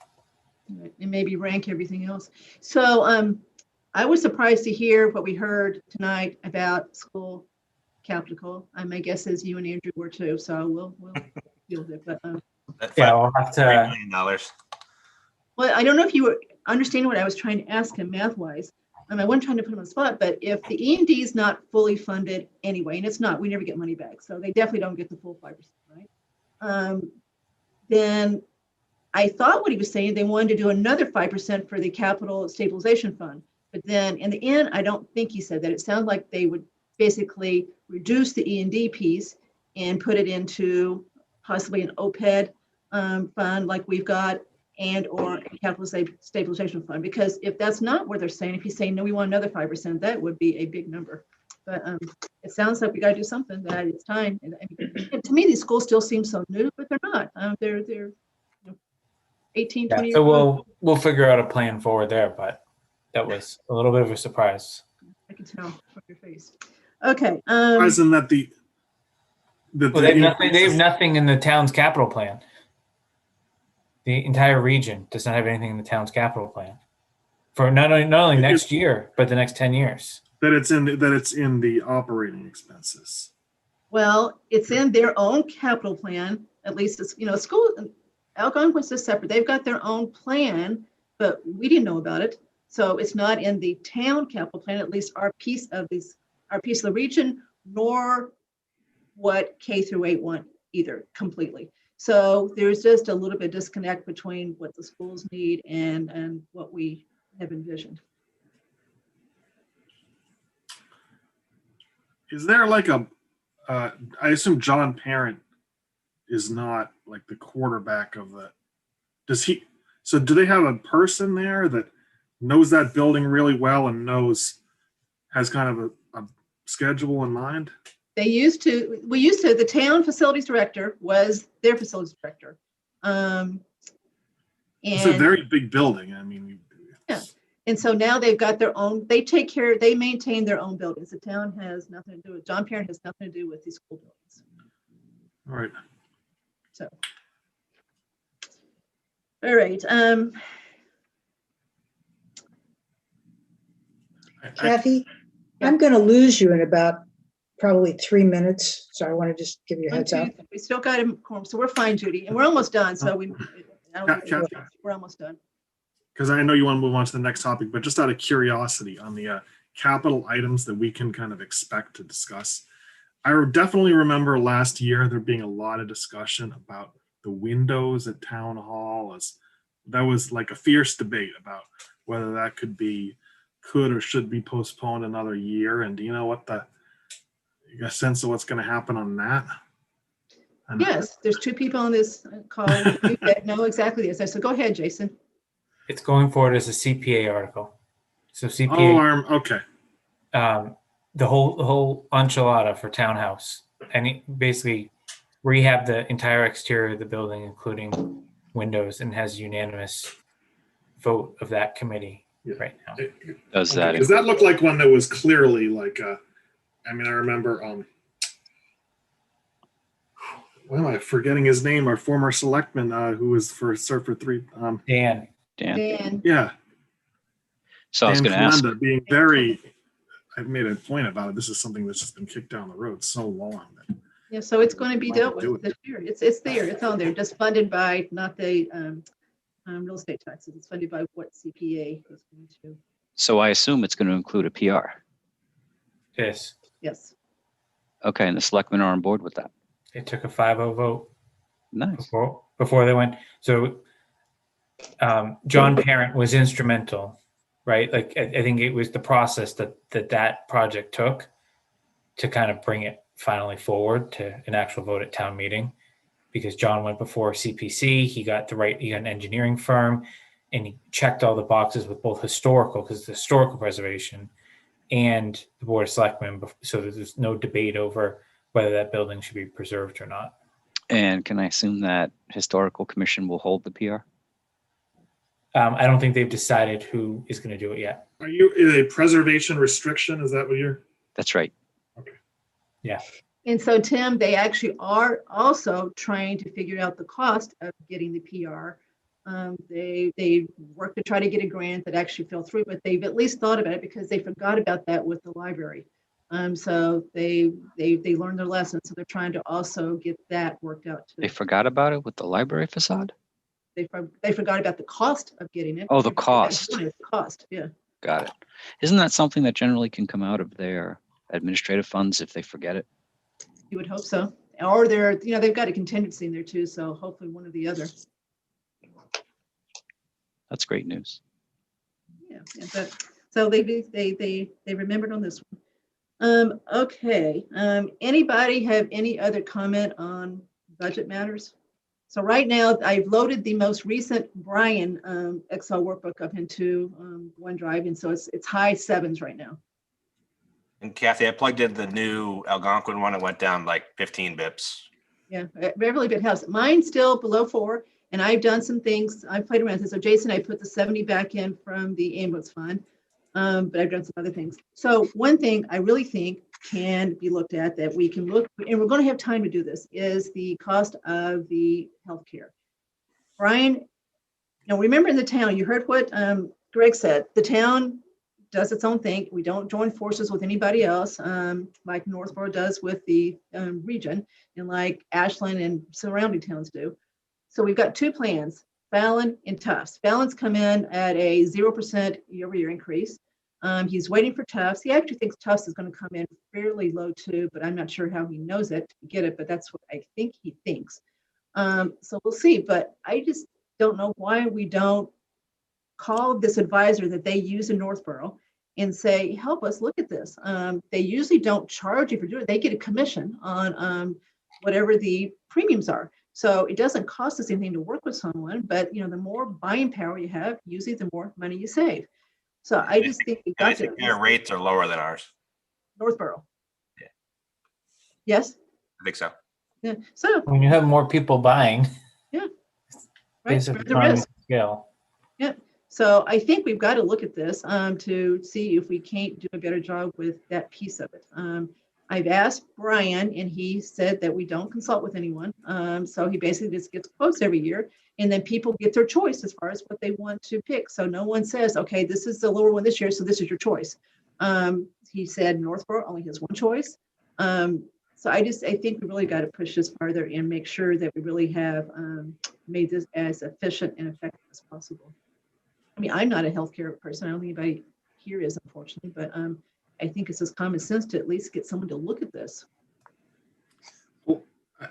And maybe rank everything else. So I was surprised to hear what we heard tonight about school capital. My guess is you and Andrew were too, so we'll deal with it. But yeah, we'll have to. $3 million. Well, I don't know if you were understanding what I was trying to ask him math-wise. I wasn't trying to put him on the spot, but if the E&D is not fully funded anyway, and it's not, we never get money back, so they definitely don't get the full 5%, right? Then I thought what he was saying, they wanted to do another 5% for the capital stabilization fund. But then in the end, I don't think he said that. It sounded like they would basically reduce the E&D piece and put it into possibly an OPED fund like we've got, and or a capital stabilization fund. Because if that's not what they're saying, if he's saying, no, we want another 5%, that would be a big number. But it sounds like we got to do something, that it's time. And to me, these schools still seem so new, but they're not. They're 18, 20 years so old. we'll figure out a plan forward there, but that was a little bit of a surprise. I can tell from your face. Okay. Surprising that They have nothing in the town's capital plan. The entire region does not have anything in the town's capital plan for not only next year, but the next 10 years. That it's in the operating expenses. Well, it's in their own capital plan. At least it's, school, Algonquin's is separate. They've got their own plan, but we didn't know about it. So it's not in the town capital plan, at least our piece of the region, nor what K through 8 want either completely. So there's just a little bit of disconnect between what the schools need and what we have envisioned. Is there like I assume John Parent is not like the quarterback of the, so do they have a person there that knows that building really well and has kind of a schedule in mind? We used to, the town facilities director was their facilities director. It's a very big building. I mean, yeah. And so now they've got their own, they maintain their own buildings. The town has nothing to do with, John Parent has nothing to do with these school buildings. All right. So, all right. Kathy, I'm going to lose you in about probably 3 minutes. So I want to just give you a heads up. We still got him, so we're fine, Judy, and we're almost done. So we're almost done. Because I know you want to move on to the next topic, but just out of curiosity on the capital items that we can kind of expect to discuss. I definitely remember last year there being a lot of discussion about the windows at Town Hall. That was like a fierce debate about whether that could or should be postponed another year. And do you know you got a sense of what's going to happen on that? Yes, there's 2 people on this call that know exactly this. So go ahead, Jason. It's going forward as a CPA article. So CPA. Okay. The whole enchilada for townhouse, and basically rehab the entire exterior of the building, including windows, and has unanimous vote of that committee right now. Does that look like one that was clearly like I remember why am I forgetting his name? Our former selectman who was served for 3 Dan. Yeah. So I was going to ask, being I've made a point about it. This is something that's just been kicked down the road so long. Yeah, so it's going to be dealt with this year. It's there. It's on there. Just funded by not the real estate taxes. It's funded by what CPA is going to. so I assume it's going to include a PR. Yes. Yes. Okay, and the selectmen are on board with that. It took a 5-0 vote. Nice. Before they went. So John Parent was instrumental, right? Like, I think it was the process that project took to kind of bring it finally forward to an actual vote at town meeting, because John went before CPC, he got an engineering firm, and he checked all the boxes with both historical, because it's historical preservation, and the Board of Selectmen, so that there's no debate over whether that building should be preserved or not. And can I assume that Historical Commission will hold the PR? I don't think they've decided who is going to do it yet. Are you in a preservation restriction? Is that what you're? That's right. Yeah. And so, Tim, they actually are also trying to figure out the cost of getting the PR. They worked to try to get a grant that actually fell through, but they've at least thought about it because they forgot about that with the library. So they learned their lesson. So they're trying to also get that worked out too. They forgot about it with the library facade? They forgot about the cost of getting it. Oh, the cost. The cost, yeah. Got it. Isn't that something that generally can come out of their administrative funds if they forget it? You would hope so. Or they've got a contingency in there too. So hopefully one or the other. That's great news. Yeah. But so they remembered on this one. Okay. Anybody have any other comment on budget matters? So right now I've loaded the most recent Brian Excel workbook up into OneDrive, and so it's high 7s right now. And Kathy, I plugged in the new Algonquin one. It went down like 15 bips. Yeah, Beverly Bit House. Mine's still below 4, and I've done some things. I've played around with it. So Jason, I put the 70 back in from the ambulance fund, but I've done some other things. So one thing I really think can be looked at that we can look, and we're going to have time to do this, is the cost of the healthcare. Brian, remember in the town, you heard what Greg said. The town does its own thing. We don't join forces with anybody else, like Northborough does with the region, and like Ashland and surrounding towns do. So we've got 2 plans, Fallon and Tufts. Fallon's come in at a 0% year-over-year increase. He's waiting for Tufts. He actually thinks Tufts is going to come in fairly low too, but I'm not sure how he knows it to get it, but that's what I think he thinks. So we'll see, but I just don't know why we don't call this advisor that they use in Northborough and say, help us look at this. They usually don't charge you for doing it. They get a commission on whatever the premiums are. So it doesn't cost us anything to work with someone, but the more buying power you have, usually the more money you save. So I just think we've got to. Their rates are lower than ours. Northborough. Yeah. Yes. I think so. Yeah. So when you have more people buying, yeah, right. The risk. Scale. Yeah. So I think we've got to look at this to see if we can't do a better job with that piece of it. I've asked Brian, and he said that we don't consult with anyone. So he basically just gets quotes every year, and then people get their choice as far as what they want to pick. So no one says, okay, this is the lower one this year, so this is your choice. He said Northborough only has one choice. So I think we really got to push this farther and make sure that we really have made this as efficient and effective as possible. I mean, I'm not a healthcare person. I don't think anybody here is, unfortunately, but I think it's just common sense to at least get someone to look at this. Well,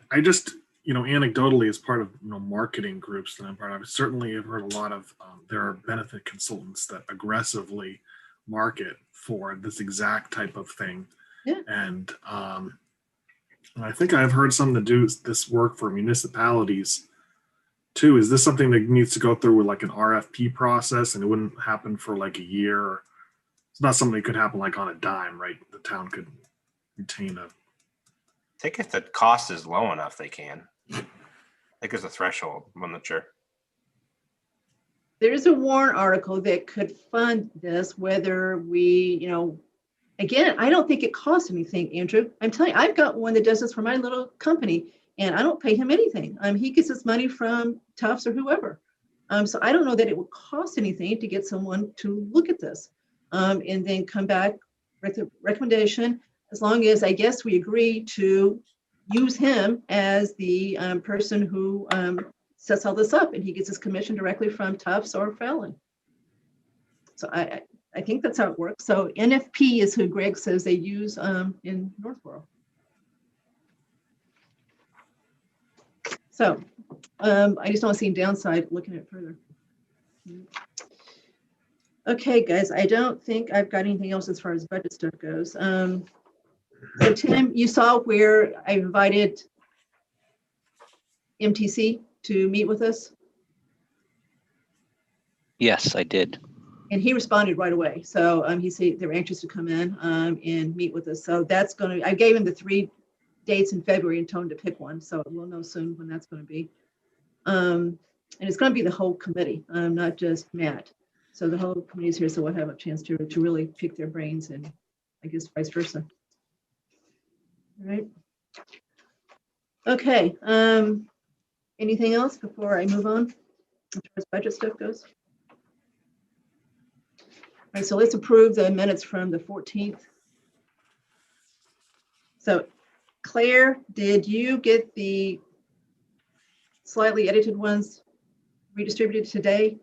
I just, anecdotally, as part of marketing groups that I'm part of, I certainly have heard a lot of there are benefit consultants that aggressively market for this exact type of thing. Yeah. And I think I've heard some that do this work for municipalities too. Is this something that needs to go through with like an RFP process, and it wouldn't happen for like a year? It's not something that could happen like on a dime, right? The town could retain a. I think if the cost is low enough, they can. I think there's a threshold. I'm not sure. There's a warrant article that could fund this, whether we, again, I don't think it costs anything, Andrew. I'm telling you, I've got one that does this for my little company, and I don't pay him anything. He gets his money from Tufts or whoever. So I don't know that it would cost anything to get someone to look at this and then come back with a recommendation, as long as I guess we agree to use him as the person who sets all this up, and he gets his commission directly from Tufts or Fallon. So I think that's how it works. So NFP is who Greg says they use in Northborough. So I just don't see a downside looking at it further. Okay, guys, I don't think I've got anything else as far as budget stuff goes. So Tim, you saw where I invited MTC to meet with us, Yes, I did. and he responded right away. So he said they were anxious to come in and meet with us. So that's going to, I gave him the 3 dates in February and told him to pick one. So we'll know soon when that's going to be. And it's going to be the whole committee, not just Matt. So the whole committee is here, so we'll have a chance to really pick their brains, and I guess vice versa. All right. Okay. Anything else before I move on as far as budget stuff goes? All right, so let's approve the minutes from the 14th. So Claire, did you get the slightly edited ones redistributed today?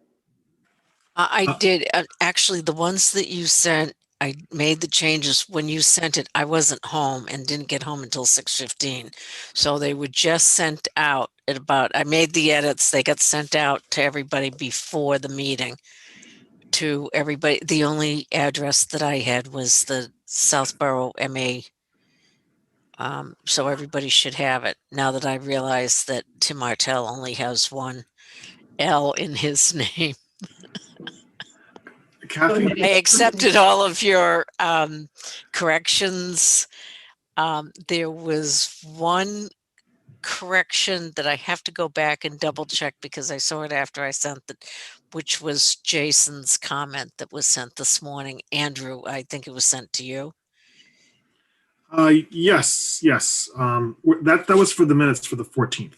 I did. Actually, the ones that you sent, I made the changes. When you sent it, I wasn't home and didn't get home until 6:15. So they were just sent out at about, I made the edits. They got sent out to everybody before the meeting. To everybody, the only address that I had was the Southborough MA. So everybody should have it. Now that I realize that Tim Martell only has one L in his name. Kathy, I accepted all of your corrections. There was one correction that I have to go back and double check because I saw it after I sent it, which was Jason's comment that was sent this morning. Andrew, I think it was sent to you. yes. That was for the minutes for the 14th.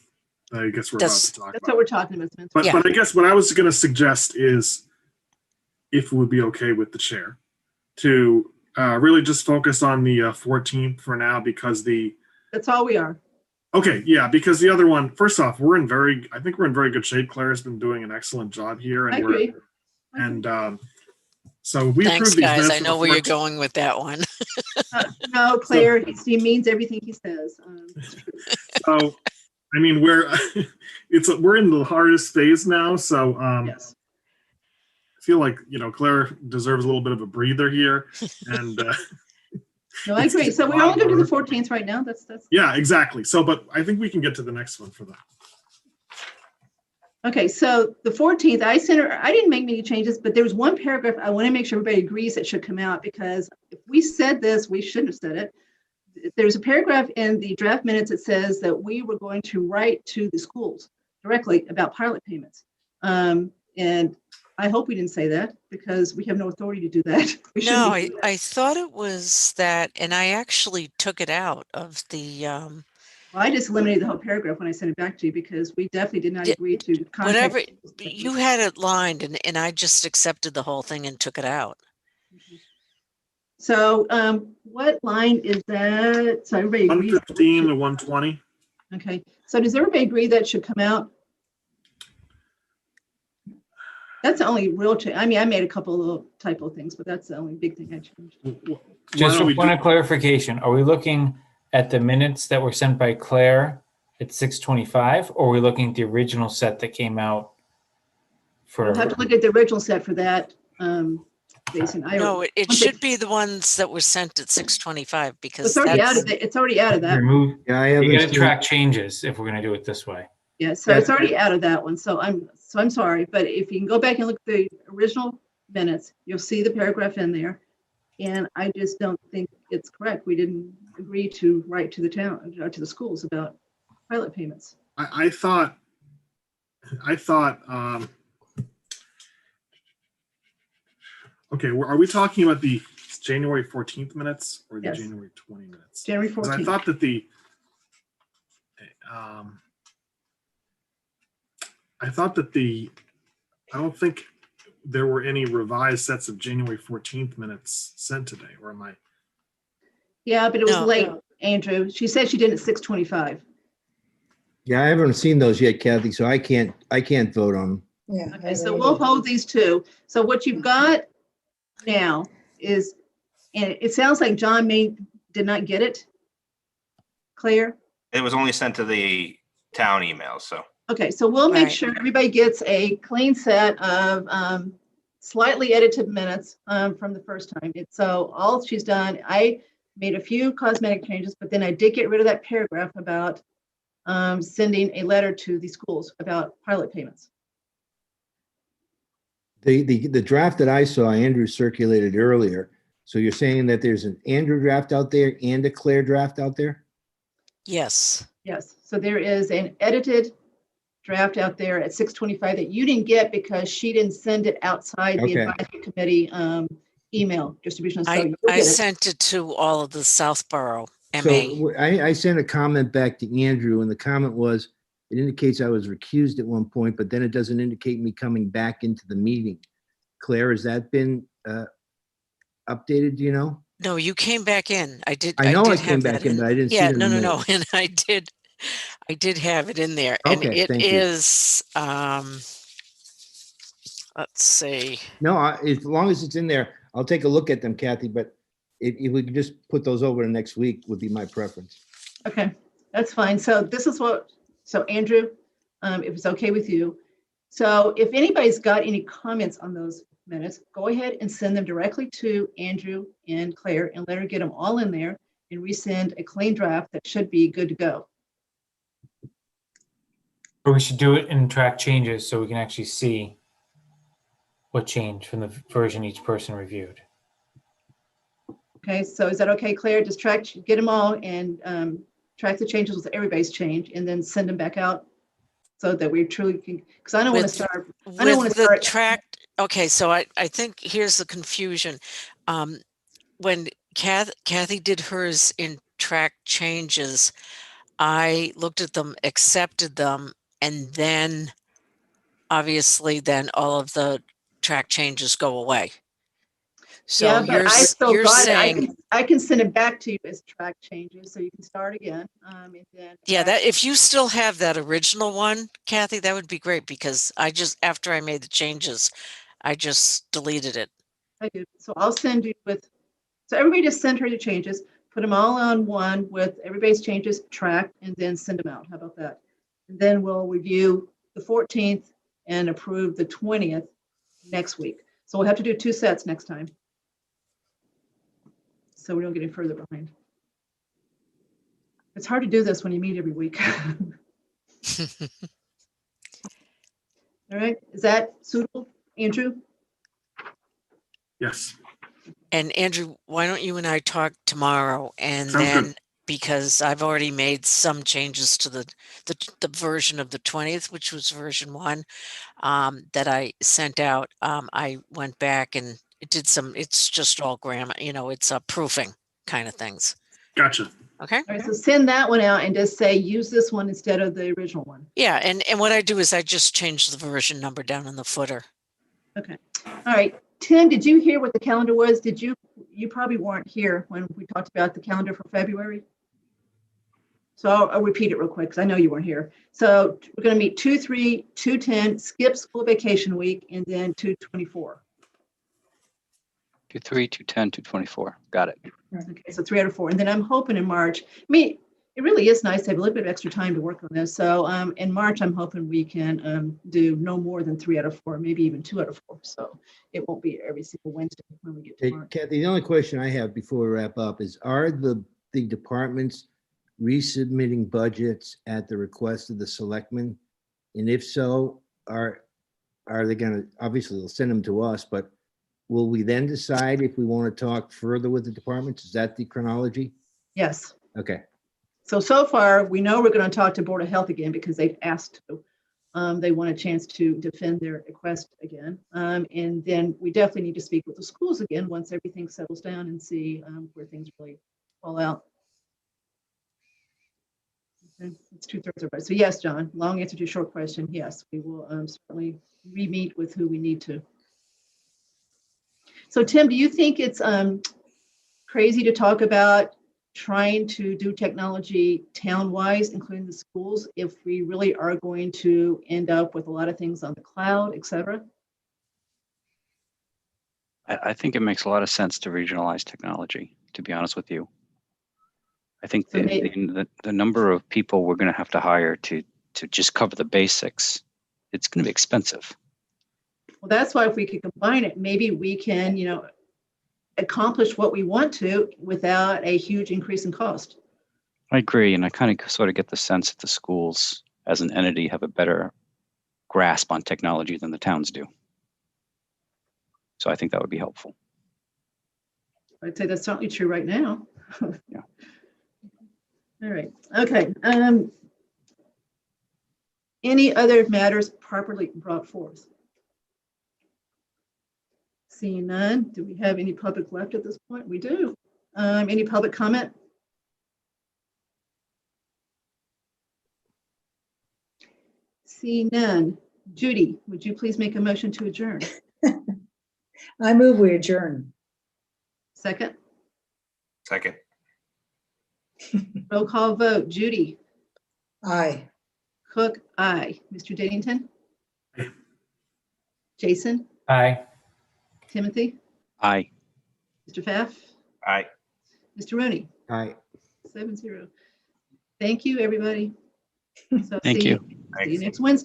I guess we're about to talk That's about. what we're talking about. But I guess what I was going to suggest is, if it would be okay with the chair, to really just focus on the 14th for now, because that's all we are. Okay, yeah, because the other one, first off, I think we're in very good shape. Claire has been doing an excellent job here, and I agree. So we Thanks, approved these guys. minutes I for know the where you're 14th. going with that one. No, Claire, he means everything he says. It's true. So, I mean, we're in the hardest phase now. So, Yes. I feel like Claire deserves a little bit of a breather here, and No, I agree. So we're only going to do the 14th right now. That's. Yeah, exactly. So, but I think we can get to the next one for that. Okay, so the 14th, I didn't make many changes, but there was one paragraph I want to make sure everybody agrees that should come out, because if we said this, we shouldn't have said it. There's a paragraph in the draft minutes that says that we were going to write to the schools directly about pilot payments. And I hope we didn't say that, because we have no authority to do that. No, I thought it was that, and I actually took it out of the. Well, I just eliminated the whole paragraph when I sent it back to you, because we definitely did not agree to contact. Whatever, you had it lined, and I just accepted the whole thing and took it out. So what line is that? So everybody agrees. 115 to 120. Okay, so does everybody agree that should come out? That's the only real change. I mean, I made a couple of little typo things, but that's the only big thing I changed. Just for point of clarification, are we looking at the minutes that were sent by Claire at 6:25, or are we looking at the original set that came out for? We'll have to look at the original set for that, Jason. No, it should be the ones that were sent at 6:25, because it's already out of it. It's already out of that. Remove. Yeah, I haven't You got to seen- track changes if we're going to do it this way. Yeah, so it's already out of that one. So I'm sorry, but if you can go back and look at the original minutes, you'll see the paragraph in there. And I just don't think it's correct. We didn't agree to write to the town, to the schools about pilot payments. I thought. Okay, are we talking about the January 14th minutes or the Yes. January 20 minutes? January 'Cause I 14th. thought that I don't think there were any revised sets of January 14th minutes sent today, or am I? Yeah, but it was No. late, Andrew. She said she did it at 6:25. Yeah, I haven't seen those yet, Kathy, so I can't vote on them. Yeah. Okay, so we'll hold these two. So what you've got now is, and it sounds like John did not get it. Claire? It was only sent to the town email, so Okay, so we'll make Right. sure everybody gets a clean set of slightly edited minutes from the first time. So all she's done, I made a few cosmetic changes, but then I did get rid of that paragraph about sending a letter to the schools about pilot payments. The draft that I saw, Andrew circulated earlier. So you're saying that there's an Andrew draft out there and a Claire draft out there? Yes. Yes, so there is an edited draft out there at 6:25 that you didn't get because she didn't send it outside the Okay. advisory committee email distribution. So I you'll get it. sent it to all of the Southborough MA. So I sent a comment back to Andrew, and the comment was, it indicates I was recused at one point, but then it doesn't indicate me coming back into the meeting. Claire, has that been updated, do you know? No, you came back in. I did. I know I did came have back that in, but I didn't see Yeah, it in no, the no, no. minutes. And I did have it in there. And Okay, it thank you. is, let's see. No, as long as it's in there, I'll take a look at them, Kathy, but if we could just put those over next week would be my preference. Okay, that's fine. So this is so Andrew, if it's okay with you. So if anybody's got any comments on those minutes, go ahead and send them directly to Andrew and Claire and let her get them all in there and resend a clean draft that should be good to go. Or we should do it in track changes so we can actually see what changed from the version each person reviewed. Okay, so is that okay, Claire? Just get them all and track the changes with everybody's change and then send them back out so that we truly can, because I don't want to start. I don't want to start. Okay, so I think here's the confusion. When Kathy did hers in track changes, I looked at them, accepted them, and then obviously then all of the track changes go away. So Yeah, but I still you're got saying, it. I can send it back to you as track changes, so you can start again. And then yeah, that if you still have that original one, Kathy, that would be great because after I made the changes, I just deleted it. I do. So I'll send you so everybody just send her the changes, put them all on one with everybody's changes tracked, and then send them out. How about that? And then we'll review the 14th and approve the 20th next week. So we'll have to do 2 sets next time, so we don't get any further behind. It's hard to do this when you meet every week. All right, is that suitable, Andrew? Yes. And Andrew, why don't you and I talk tomorrow, and Sounds then good. because I've already made some changes to the version of the 20th, which was version 1, that I sent out. I went back and it did it's just all grammar, it's proofing kind of things. Gotcha. Okay. All right, so send that one out and just say, use this one instead of the original one. Yeah, and what I do is I just change the version number down in the footer. Okay. All right. Tim, did you hear what the calendar was? You probably weren't here when we talked about the calendar for February. So I'll repeat it real quick because I know you weren't here. So we're going to meet 2/3, 2/10, skip school vacation week, and then 2/24. 2/3, 2/10, 2/24. Got it. Okay, so 3 out of 4. And then I'm hoping in March, it really is nice to have a little bit of extra time to work on this. So in March, I'm hoping we can do no more than 3 out of 4, maybe even 2 out of 4. So it won't be every single Wednesday when we get to Hey, March. Kathy, the only question I have before we wrap up is, are the departments resubmitting budgets at the request of the selectmen? And if so, are they going to, obviously they'll send them to us, but will we then decide if we want to talk further with the departments? Is that the chronology? Yes. Okay. So far, we know we're going to talk to Board of Health again because they've asked to. They want a chance to defend their request again. And then we definitely need to speak with the schools again once everything settles down and see where things really fall out. Okay. It's 2/3 of it. So yes, John, long answer to your short question. Yes, we will certainly re-meet with who we need to. So Tim, do you think it's crazy to talk about trying to do technology town-wise, including the schools, if we really are going to end up with a lot of things on the cloud, et cetera? I think it makes a lot of sense to regionalize technology, to be honest with you. I think the number of people we're going to have to hire to to just cover the basics, it's going to be expensive. Well, that's why if we could combine it, maybe we can, accomplish what we want to without a huge increase in cost. I agree. And I kind of sort of get the sense that the schools as an entity have a better grasp on technology than the towns do. So I think that would be helpful. I'd say that's certainly true right now. Yeah. All right. Okay. Any other matters properly brought forth? Seeing none, do we have any public left at this point? We do. Any public comment? Seeing none. Judy, would you please make a motion to adjourn? I move we adjourn. Second, Second. roll call vote. Judy, Aye. Cook, aye. Mr. Dennington? Jason, Aye. Timothy, Aye. Mr. Pfaff, Aye. Mr. Rooney, Aye. 7-0. Thank you, everybody. So Thank see you. See you next Wednesday.